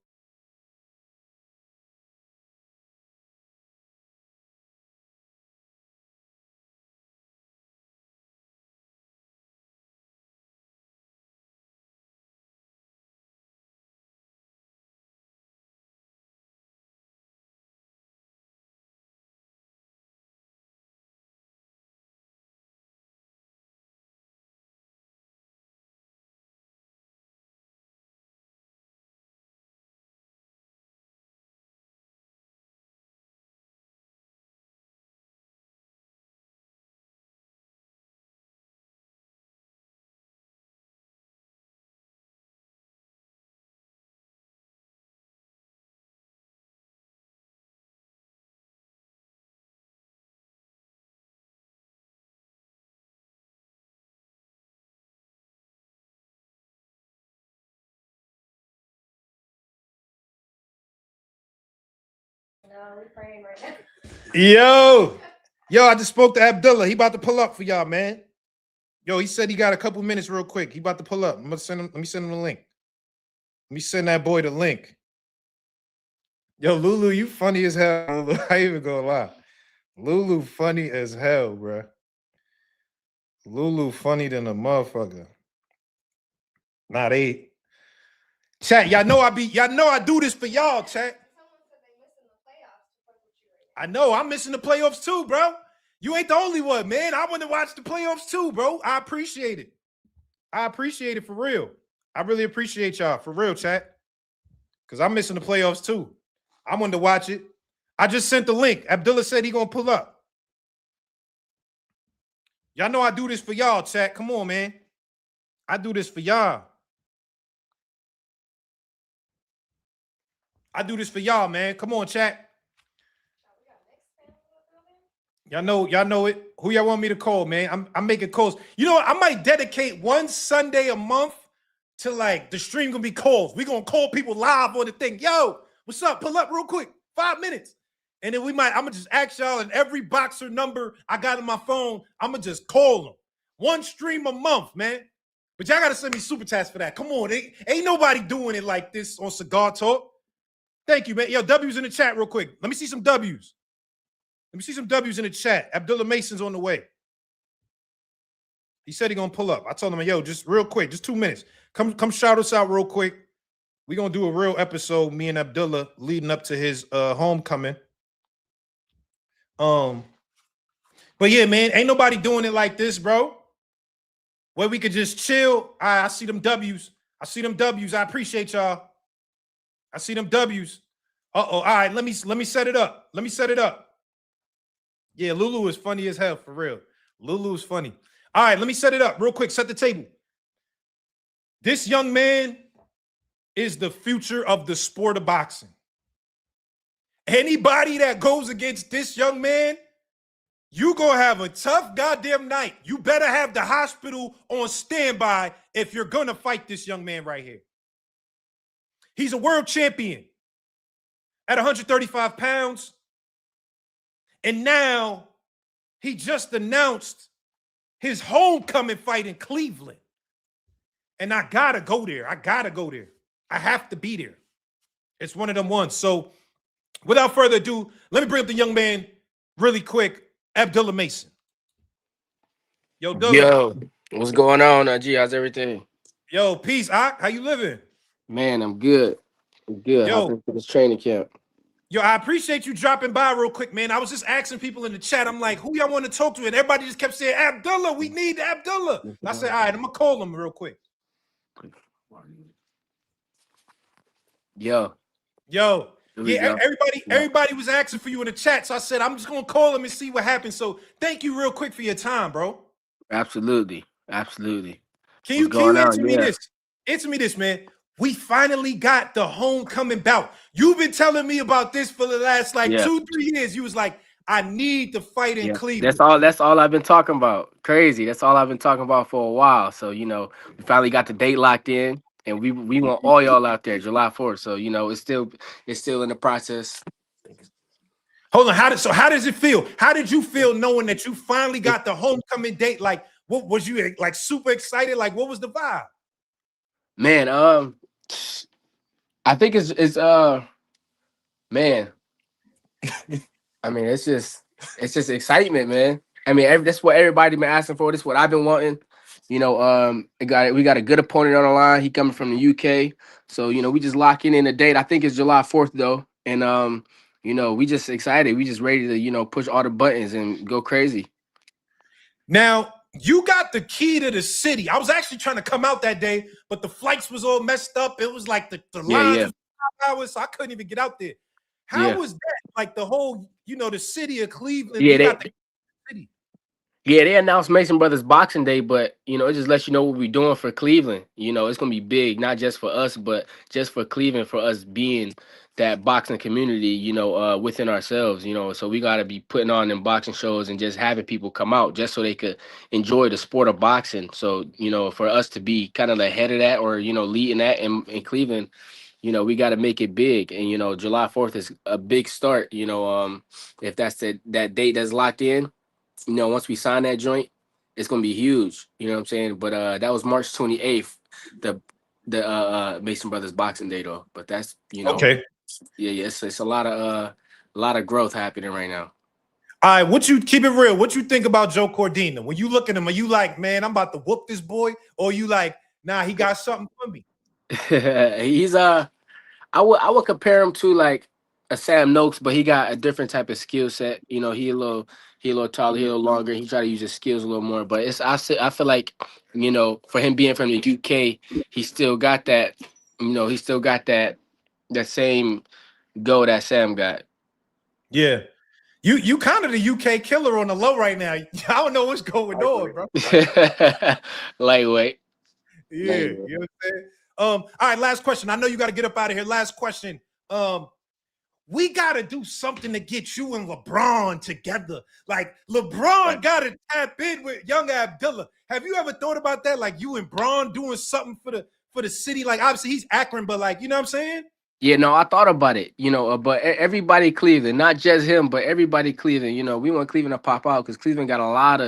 Yo, I just spoke to Abdullah. He about to pull up for y'all, man. Yo, he said he got a couple minutes real quick. He about to pull up. I'm gonna send him. Let me send him the link. Let me send that boy the link. Yo, Lulu, you funny as hell. Lulu. I ain't even gonna lie. Lulu funny as hell, bro. Lulu funny than a motherfucker. Not eight. Chat, y'all know I do this for y'all, chat. I know I'm missing the playoffs too, bro. You ain't the only one, man. I want to watch the playoffs too, bro. I appreciate it. I appreciate it for real. I really appreciate y'all for real, chat. Because I'm missing the playoffs too. I wanted to watch it. I just sent the link. Abdullah said he gonna pull up. Y'all know I do this for y'all, chat. Come on, man. I do this for y'all. I do this for y'all, man. Come on, chat. Y'all know it. Who y'all want me to call, man? I'm making calls. You know what? I might dedicate one Sunday a month to like the stream gonna be calls. We gonna call people live on the thing. Yo, what's up? Pull up real quick. 5 minutes. And then I'm gonna just ask y'all, and every boxer number I got in my phone, I'm gonna just call them. One stream a month, man. But y'all gotta send me super chats for that. Come on, ain't nobody doing it like this on Cigar Talk. Thank you, man. Yo, W's in the chat real quick. Let me see some W's. Let me see some W's in the chat. Abdullah Mason's on the way. He said he gonna pull up. I told him, yo, just real quick, just 2 minutes. Come shout us out real quick. We're gonna do a real episode, me and Abdullah, leading up to his homecoming. But yeah, man, ain't nobody doing it like this, bro. Where we could just chill. I see them W's. I see them W's. I appreciate y'all. I see them W's. All right, let me set it up. Let me set it up. Yeah, Lulu is funny as hell, for real. Lulu is funny. All right, let me set it up real quick. Set the table. This young man is the future of the sport of boxing. Anybody that goes against this young man, you gonna have a tough goddamn night. You better have the hospital on standby if you're gonna fight this young man right here. He's a world champion at 135 pounds. And now he just announced his homecoming fight in Cleveland. And I gotta go there. I have to be there. It's one of them ones. So without further ado, let me bring up the young man really quick, Abdullah Mason. Yo, Dullah. Yo, what's going on, G? How's everything? Yo, peace, Ak. How you living? Man, I'm good. I'm good. Yo. Hopping to this training camp. Yo, I appreciate you dropping by real quick, man. I was just asking people in the chat. I'm like, who y'all want to talk to? And everybody just kept saying, Abdullah, we need Abdullah. I said, all right, I'm going to call him real quick. Yo. Yeah, everybody was asking for you in the chat. So I said, I'm just going to call him and see what happens. So thank you real quick for your time, bro. Absolutely. Can you answer me this? Answer me this, man. We finally got the homecoming bout. You've been telling me about this for the last 2-3 years. You was like, I need to fight in Cleveland. That's all I've been talking about. Crazy. That's all I've been talking about for a while. So, we finally got the date locked in, and we want all y'all out there July 4th. So, it's still in the process. Hold on. How does it feel? How did you feel knowing that you finally got the homecoming date? Like, what was you like super excited? Like, what was the vibe? Man, I think it's man. I mean, it's just excitement, man. I mean, that's what everybody been asking for. This is what I've been wanting. We got a good opponent on the line. He coming from the UK, so we just locking in a date. I think it's July 4th though, and we just excited. We just ready to push all the buttons and go crazy. Now you got the key to the city. I was actually trying to come out that day, but the flights was all messed up. It was like the lines was 5 hours, so I couldn't even get out there. How was that? Like the whole, the city of Cleveland. They announced Mason Brothers Boxing Day, but it just lets you know what we're doing for Cleveland. It's gonna be big, not just for us, but just for Cleveland, for us being that boxing community, within ourselves, so we gotta be putting on them boxing shows and just having people come out just so they could enjoy the sport of boxing. So, for us to be kind of the head of that or, leading that in Cleveland, we got to make it big. And July 4th is a big start. If that's that date that's locked in, once we sign that joint, it's gonna be huge. You know what I'm saying? But that was March 28th, the Mason Brothers Boxing Day though. But that's Okay. yeah, it's a lot of growth happening right now. All right, what you keep it real? What you think about Joe Cordina? When you look at him, are you like, man, I'm about to whoop this boy, or you like, nah, he got something for me? He's I would compare him to like a Sam Noakes, but he got a different type of skill set. He a little taller, he a little longer. He try to use his skills a little more. But I feel like for him being from the UK, he still got that. He still got that same go that Sam got. Yeah. You kind of the UK killer on the low right now. I don't know what's going on, bro. Lightweight. Yeah, you know what I'm saying? All right, last question. I know you got to get up out of here. Last question. We got to do something to get you and LeBron together. Like LeBron got to tap in with young Abdullah. Have you ever thought about that? Like you and Bron doing something for the city? Like obviously he's Akron, but like, you know what I'm saying? Yeah, no, I thought about it, but everybody Cleveland, not just him, but everybody Cleveland, we want Cleveland to pop out because Cleveland got a lot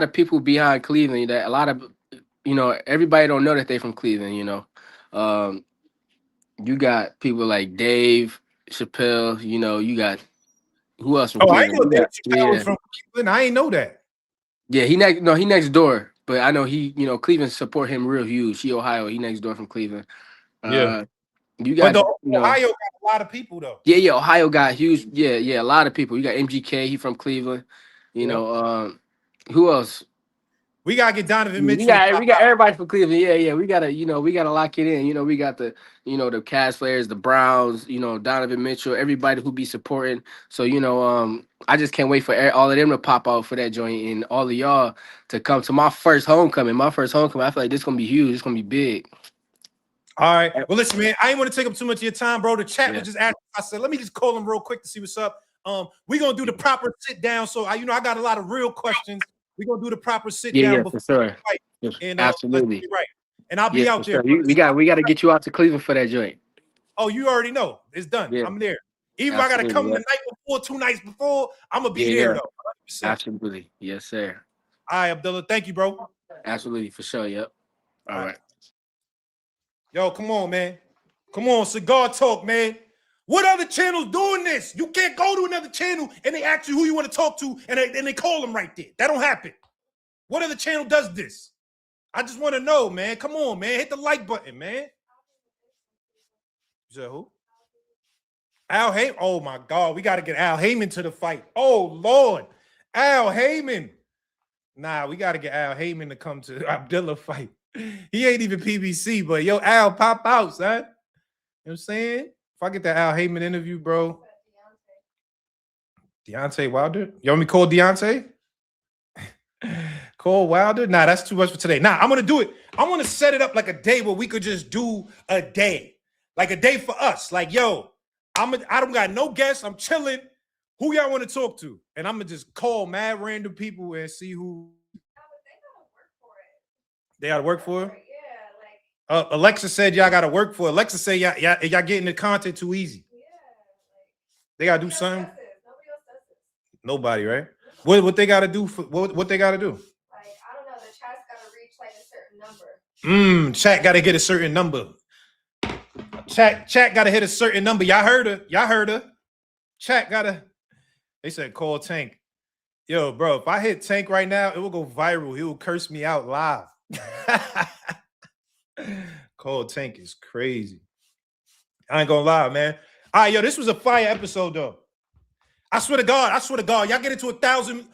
of people behind Cleveland that a lot of, everybody don't know that they from Cleveland, you got people like Dave Chappelle, you got who else from I Cleveland? know Dave Chappelle was from Cleveland. I ain't know that. Yeah, he next door, but I know he, Cleveland support him real huge. He Ohio, he next door from Cleveland. Yeah. You got, but Ohio got a lot of people though. Yeah, Ohio got huge. Yeah, a lot of people. You got MGK, he from Cleveland. Who else? We gotta get Donovan Mitchell. We got everybody from Cleveland. Yeah. We gotta lock it in. We got the Cavs players, the Browns, Donovan Mitchell, everybody who be supporting. So, I just can't wait for all of them to pop out for that joint and all of y'all to come to my first homecoming. I feel like this is gonna be huge. It's gonna be big. All right. Well, listen, man, I ain't want to take up too much of your time, bro. The chat was just asking. I said, let me just call him real quick to see what's up. We're gonna do the proper sit down. So I got a lot of real questions. We're gonna do the proper sit down before for sure. And Absolutely. Right. And I'll be out there. Sure. We got to get you out to Cleveland for that joint. Oh, you already know. It's done. Yeah. I'm there. Even if I gotta come the night before, 2 nights before, I'm gonna be there though. 100%. Absolutely. Yes, sir. All right, Abdullah. Thank you, bro. Absolutely, for sure. Yep. All right. Yo, come on, man. Come on, Cigar Talk, man. What other channel's doing this? You can't go to another channel and they ask you who you want to talk to and they call them right there. That don't happen. What other channel does this? I just want to know, man. Come on, man. Hit the like button, man. You said who? Al Heyman. Oh, my God. We got to get Al Heyman to the fight. Oh, Lord. Al Heyman. Nah, we got to get Al Heyman to come to Abdullah fight. He ain't even PBC, but yo, Al, pop out, son. You know what I'm saying? If I get that Al Heyman interview, bro. Deontay Wilder? You want me to call Deontay? Call Wilder? Nah, that's too much for today. Nah, I'm going to do it. I want to set it up like a day where we could just do a day. Like a day for us. Like, yo, I don't got no guests. I'm chilling. Who y'all want to talk to? And I'm going to just call mad random people and see who. They got to work for it? Yeah. Like Alexa said y'all got to work for it. Alexa said y'all getting the content too easy. Yeah. They got to do something. Nobody else does this. Nobody, right? What they got to do? What they got to do? Like, I don't know. The chat's got to reach like a certain number. Chat got to get a certain number. Chat got to hit a certain number. Y'all heard her. Chat got to. They said call Tank. Yo, bro, if I hit Tank right now, it will go viral. He will curse me out live. Call Tank is crazy. I ain't gonna lie, man. All right, yo, this was a fire episode, though. I swear to God, y'all get into 1,000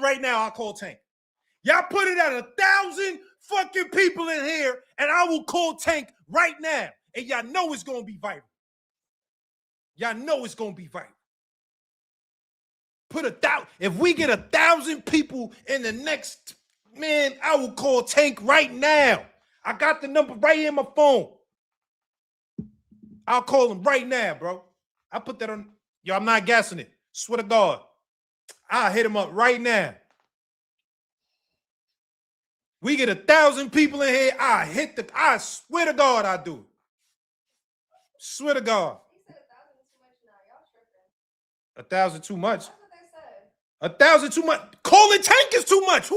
right now, I'll call Tank. Y'all put it at 1,000 fucking people in here, and I will call Tank right now. And y'all know it's gonna be viral. Y'all know it's gonna be viral. Put 1,000. If we get 1,000 people in the next, man, I will call Tank right now. I got the number right here in my phone. I'll call him right now, bro. I put that on. Yo, I'm not guessing it. Swear to God. I'll hit him up right now. We get 1,000 people in here. I swear to God, I do. Swear to God. 1,000 too much. 1,000 too much. Calling Tank is too much. Who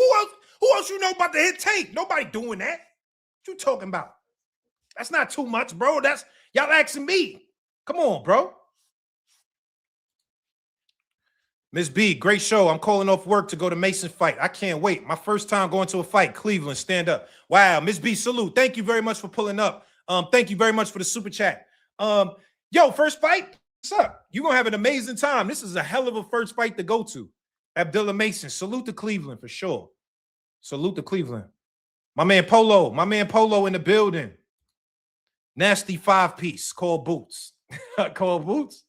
else you know about to hit Tank? Nobody doing that. What you talking about? That's not too much, bro. That's y'all asking me. Come on, bro. Miss B, great show. I'm calling off work to go to Mason fight. I can't wait. My first time going to a fight. Cleveland, stand up. Wow, Miss B, salute. Thank you very much for pulling up. Thank you very much for the super chat. Yo, first fight. What's up? You're gonna have an amazing time. This is a hell of a first fight to go to. Abdullah Mason, salute to Cleveland for sure. Salute to Cleveland. My man Polo in the building. Nasty 5-piece called Boots. Called Boots.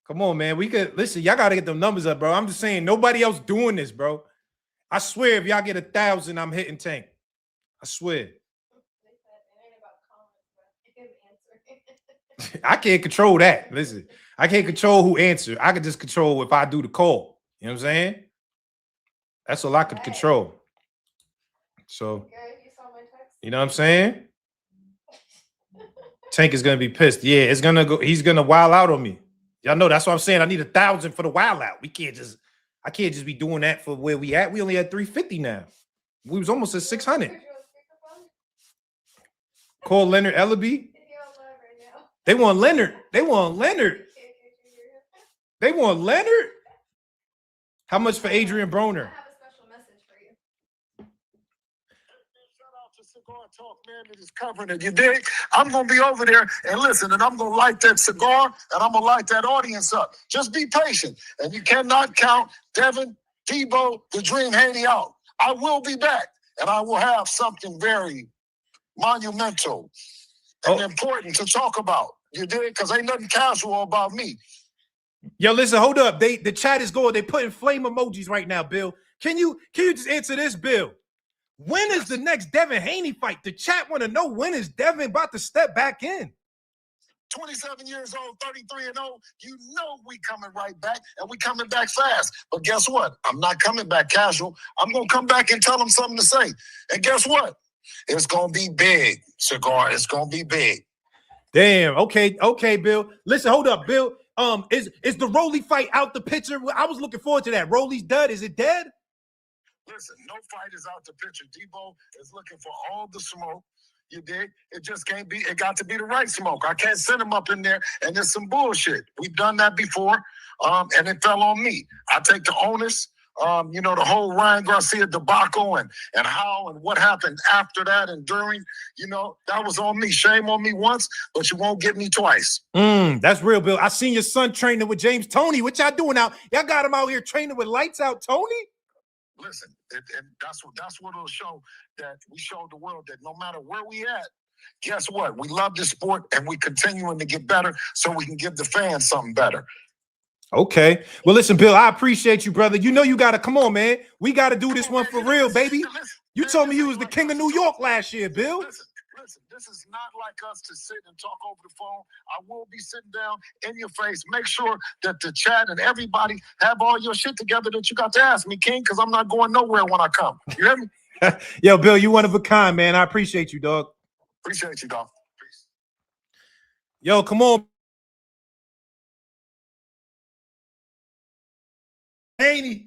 Come on, man. We could listen. Y'all gotta get them numbers up, bro. I'm just saying, nobody else doing this, bro. I swear, if y'all get 1,000, I'm hitting Tank. I swear. I can't control that. Listen, I can't control who answers. I can just control if I do the call. You know what I'm saying? That's all I could control. So, you know what I'm saying? Tank is gonna be pissed. Yeah, it's gonna go. He's gonna wild out on me. Y'all know that's what I'm saying. I need 1,000 for the wild out. I can't just be doing that for where we at. We only at 350 now. We was almost at 600. Call Leonard Ellaby. They want Leonard. They want Leonard. They want Leonard. How much for Adrian Broner? I have a special message for you. Shout out to Cigar Talk, man, that is covering it. You dig? I'm going to be over there and listen, and I'm going to light that cigar, and I'm going to light that audience up. Just be patient. And you cannot count Devin, Tebow, the Dream Haney out. I will be back, and I will have something very monumental and important to talk about. You dig? Because ain't nothing casual about me. Yo, listen, hold up. The chat is going. They putting flame emojis right now, Bill. Can you just answer this, Bill? When is the next Devin Haney fight? The chat want to know, when is Devin about to step back in? 27 years old, 33-0, you know we coming right back, and we coming back fast. But guess what? I'm not coming back casual. I'm going to come back and tell them something to say. And guess what? It's going to be big, Cigar. It's going to be big. Damn. Okay, Bill. Listen, hold up, Bill. Is the Rolly fight out the picture? I was looking forward to that. Rolly's dead. Is it dead? Listen, no fight is out the picture. Debo is looking for all the smoke. You dig? It just can't be. It got to be the right smoke. I can't send him up in there and there's some bullshit. We've done that before, and it fell on me. I take the onus. The whole Ryan Garcia debacle and how and what happened after that and during, that was on me. Shame on me once, but you won't get me twice. That's real, Bill. I seen your son training with James Toney. What y'all doing out? Y'all got him out here training with lights out Tony? Listen, and that's what it'll show, that we showed the world that no matter where we at, guess what? We love the sport and we continuing to get better so we can give the fans something better. Okay. Well, listen, Bill, I appreciate you, brother. You know you got to come on, man. We got to do this one for real, baby. You told me you was the king of New York last year, Bill. Listen, this is not like us to sit and talk over the phone. I will be sitting down in your face. Make sure that the chat and everybody have all your shit together that you got to ask me, King, because I'm not going nowhere when I come. You hear me? Yo, Bill, you one of a kind, man. I appreciate you, dog. Appreciate you, dog. Peace. Yo, come on. Haney.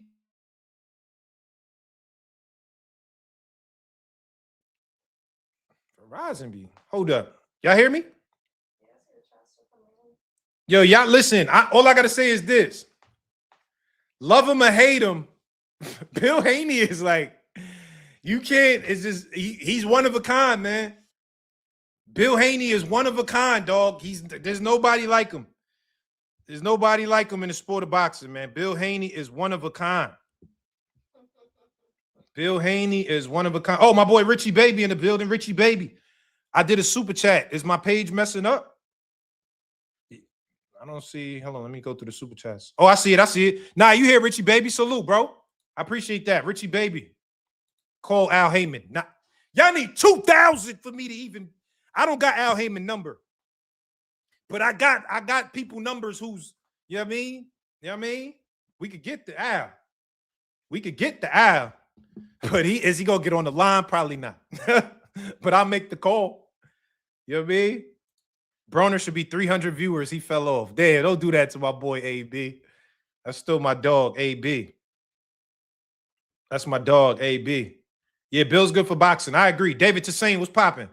Verizon B. Hold up. Y'all hear me? Yo, y'all listen. All I gotta say is this. Love him or hate him, Bill Haney is like, you can't, it's just he's one of a kind, man. Bill Haney is one of a kind, dog. There's nobody like him. There's nobody like him in the sport of boxing, man. Bill Haney is one of a kind. Bill Haney is one of a kind. Oh, my boy Richie Baby in the building. Richie Baby. I did a super chat. Is my page messing up? I don't see. Hold on. Let me go through the super chats. Oh, I see it. Nah, you hear Richie Baby? Salute, bro. I appreciate that. Richie Baby. Call Al Heyman. Nah, y'all need 2,000 for me to even. I don't got Al Heyman number. But I got people numbers who's, you know what I mean? You know what I mean? We could get the Al. But is he gonna get on the line? Probably not. But I'll make the call. You know what I mean? Broner should be 300 viewers. He fell off. Damn, don't do that to my boy AB. That's still my dog, AB. That's my dog, AB. Yeah, Bill's good for boxing. I agree. David Toussaint was popping.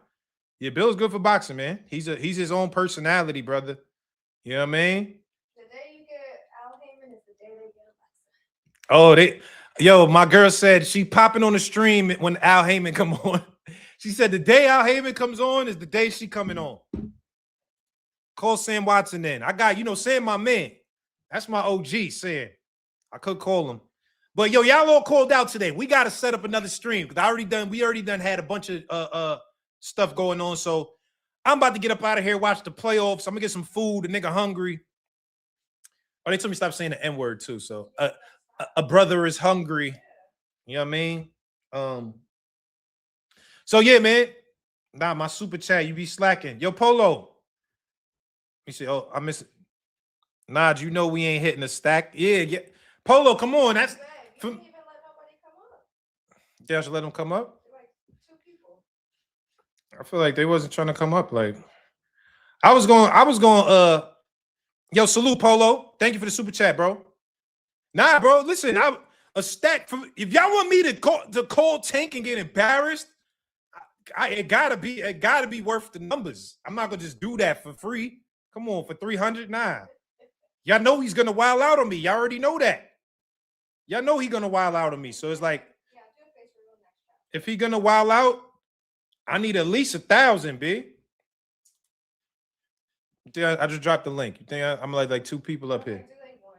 Yeah, Bill's good for boxing, man. He's his own personality, brother. You know what I mean? The day you get Al Heyman is the day they get Alexa. Yo, my girl said she popping on the stream when Al Heyman come on. She said the day Al Heyman comes on is the day she coming on. Call Sam Watson in. I got, Sam, my man. That's my OG, Sam. I could call him. But yo, y'all all called out today. We got to set up another stream because we already done had a bunch of stuff going on. So I'm about to get up out of here, watch the playoffs. I'm gonna get some food. The nigga hungry. Oh, they told me stop saying the N-word too. So a brother is hungry. You know what I mean? So yeah, man. Nah, my super chat, you be slacking. Yo, Polo. You say, oh, I miss it. Nah, you know we ain't hitting a stack. Yeah. Polo, come on. That's You didn't even let nobody come up. Yeah, I should let them come up. Like 2 people. I feel like they wasn't trying to come up. Like I was going, yo, salute Polo. Thank you for the super chat, bro. Nah, bro. Listen, a stack from if y'all want me to call Tank and get embarrassed, it gotta be worth the numbers. I'm not gonna just do that for free. Come on, for 300. Nah. Y'all know he's gonna wild out on me. Y'all already know that. Y'all know he's gonna wild out on me. So it's like, Yeah, do a face reveal next time. if he gonna wild out, I need at least 1,000, B. I just dropped the link. You think I'm like 2 people up here? Do like 1.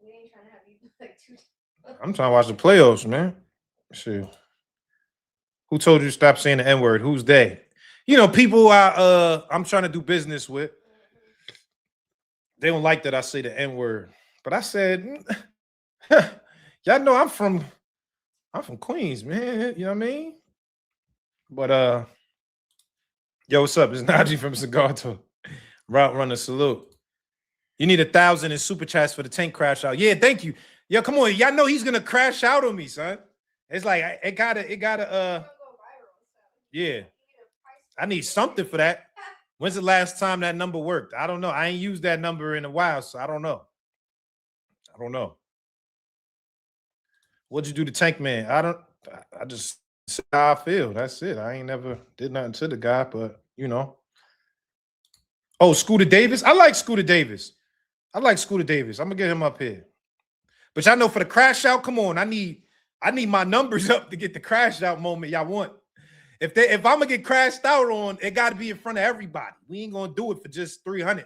We ain't trying to have you like 2. I'm trying to watch the playoffs, man. Shit. Who told you to stop saying the N-word? Who's they? People I'm trying to do business with. They don't like that I say the N-word. But I said, y'all know I'm from Queens, man. You know what I mean? But yo, what's up? It's Najee from Cigar Talk. Route runner salute. You need 1,000 in super chats for the Tank crash out. Yeah, thank you. Yo, come on. Y'all know he's gonna crash out on me, son. It's like it gotta yeah. I need something for that. When's the last time that number worked? I don't know. I ain't used that number in a while, so I don't know. What'd you do to Tank Man? I just said how I feel. That's it. I ain't never did nothing to the guy, but Oh, Scooter Davis. I like Scooter Davis. I'm gonna get him up here. But y'all know for the crash out, come on. I need my numbers up to get the crash out moment y'all want. If I'm gonna get crashed out on, it got to be in front of everybody. We ain't gonna do it for just 300.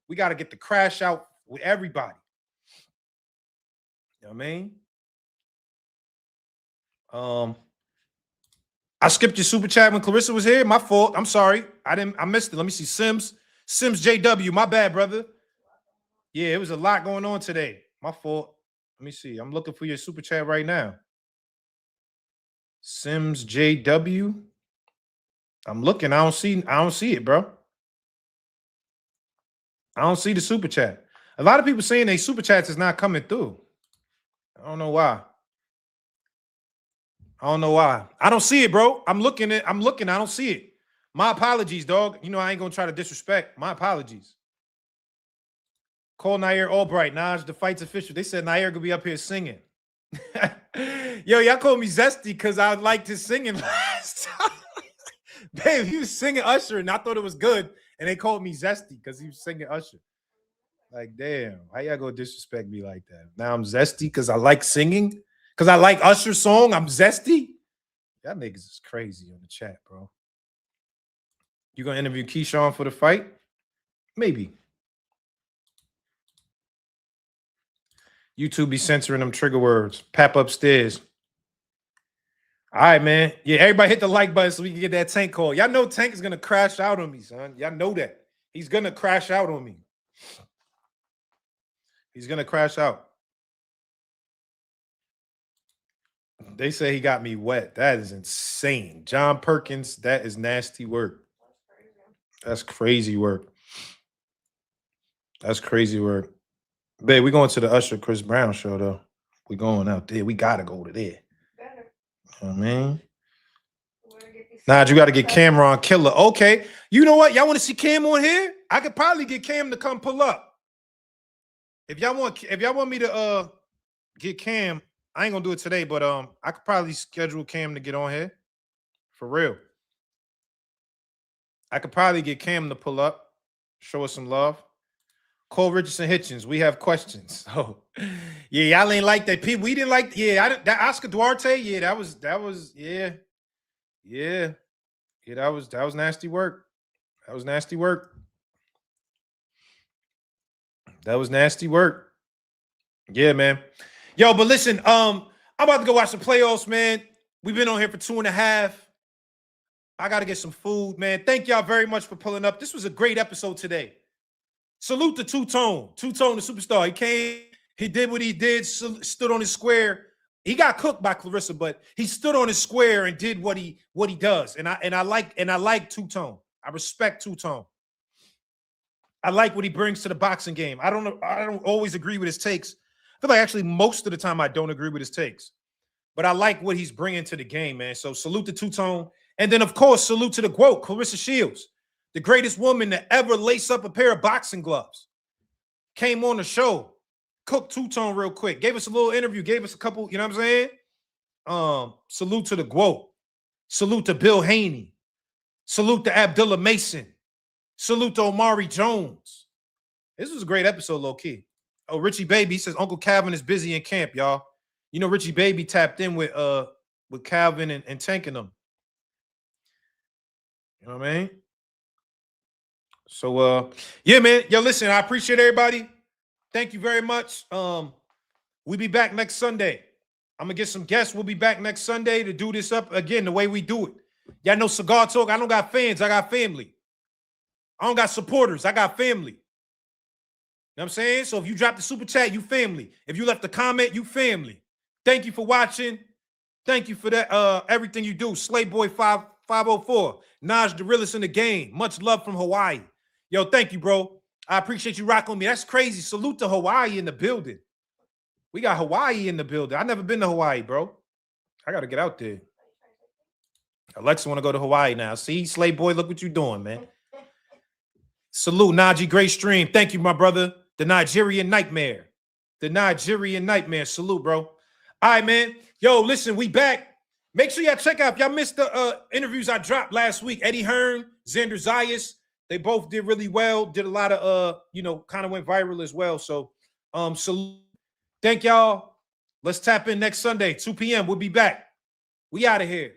We got to get the crash out with everybody. You know what I mean? I skipped your super chat when Claressa was here. My fault. I'm sorry. I missed it. Let me see. Sims JW. My bad, brother. Yeah, it was a lot going on today. My fault. Let me see. I'm looking for your super chat right now. Sims JW. I'm looking. I don't see it, bro. I don't see the super chat. A lot of people saying they super chats is not coming through. I don't know why. I don't see it, bro. I'm looking. I don't see it. My apologies, dog. I ain't gonna try to disrespect. My apologies. Call Nair Albright. Naj, the fight's official. They said Nair could be up here singing. Yo, y'all called me zesty because I liked his singing last time. Babe, he was singing Usher and I thought it was good. And they called me zesty because he was singing Usher. Like, damn, why y'all go disrespect me like that? Now I'm zesty because I like singing? Because I like Usher's song, I'm zesty? Y'all niggas is crazy on the chat, bro. You gonna interview Keyshawn for the fight? Maybe. YouTube be censoring them trigger words. Pap upstairs. All right, man. Yeah, everybody hit the like button so we can get that Tank call. Y'all know Tank is going to crash out on me, son. Y'all know that. He's going to crash out on me. He's going to crash out. They say he got me wet. That is insane. John Perkins, that is nasty work. That's crazy work. Babe, we going to the Usher Chris Brown show, though. We going out there. We got to go to there. Better. You know what I mean? Where to get Nah, you got to get Cameron Killer. Okay. You know what? Y'all want to see Cam on here? I could probably get Cam to come pull up. If y'all want me to get Cam, I ain't gonna do it today, but I could probably schedule Cam to get on here. For real. I could probably get Cam to pull up, show us some love. Cole Richardson Hitchens, we have questions. Oh, yeah, y'all ain't like that. People, we didn't like, that Oscar Duarte, that was that was nasty work. That was nasty work. That was nasty work. Yeah, man. Yo, but listen, I'm about to go watch the playoffs, man. We've been on here for 2.5. I got to get some food, man. Thank y'all very much for pulling up. This was a great episode today. Salute to Two-Tone. Two-Tone, the superstar. He came, he did what he did, stood on his square. He got cooked by Claressa, but he stood on his square and did what he does. And I like Two-Tone. I respect Two-Tone. I like what he brings to the boxing game. I don't always agree with his takes. I feel like actually most of the time I don't agree with his takes. But I like what he's bringing to the game, man. So salute to Two-Tone. And then, of course, salute to the GOAT, Claressa Shields, the greatest woman to ever lace up a pair of boxing gloves. Came on the show, cooked Two-Tone real quick, gave us a little interview, gave us a couple, you know what I'm saying? Salute to the GOAT. Salute to Bill Haney. Salute to Abdullah Mason. Salute to Omari Jones. This was a great episode, low-key. Oh, Richie Baby, he says Uncle Calvin is busy in camp, y'all. You know, Richie Baby tapped in with Calvin and tanking them. You know what I mean? So, yeah, man. Yo, listen, I appreciate everybody. Thank you very much. We'll be back next Sunday. I'm going to get some guests. We'll be back next Sunday to do this up again the way we do it. Y'all know Cigar Talk. I don't got fans. I got family. I don't got supporters. I got family. You know what I'm saying? So if you drop the super chat, you family. If you left a comment, you family. Thank you for watching. Thank you for that. Everything you do. Slayboy 504. Naj, the realest in the game. Much love from Hawaii. Yo, thank you, bro. I appreciate you rocking with me. That's crazy. Salute to Hawaii in the building. We got Hawaii in the building. I've never been to Hawaii, bro. I got to get out there. Alexa want to go to Hawaii now. See, Slayboy, look what you doing, man. Salute, Najee. Great stream. Thank you, my brother. The Nigerian Nightmare. The Nigerian Nightmare. Salute, bro. All right, man. Yo, listen, we back. Make sure y'all check out. If y'all missed the interviews I dropped last week, Eddie Hearn, Xander Zayas, they both did really well. Did a lot of, kind of went viral as well. So, salute. Thank y'all. Let's tap in next Sunday, 2 p.m. We'll be back. We out of here.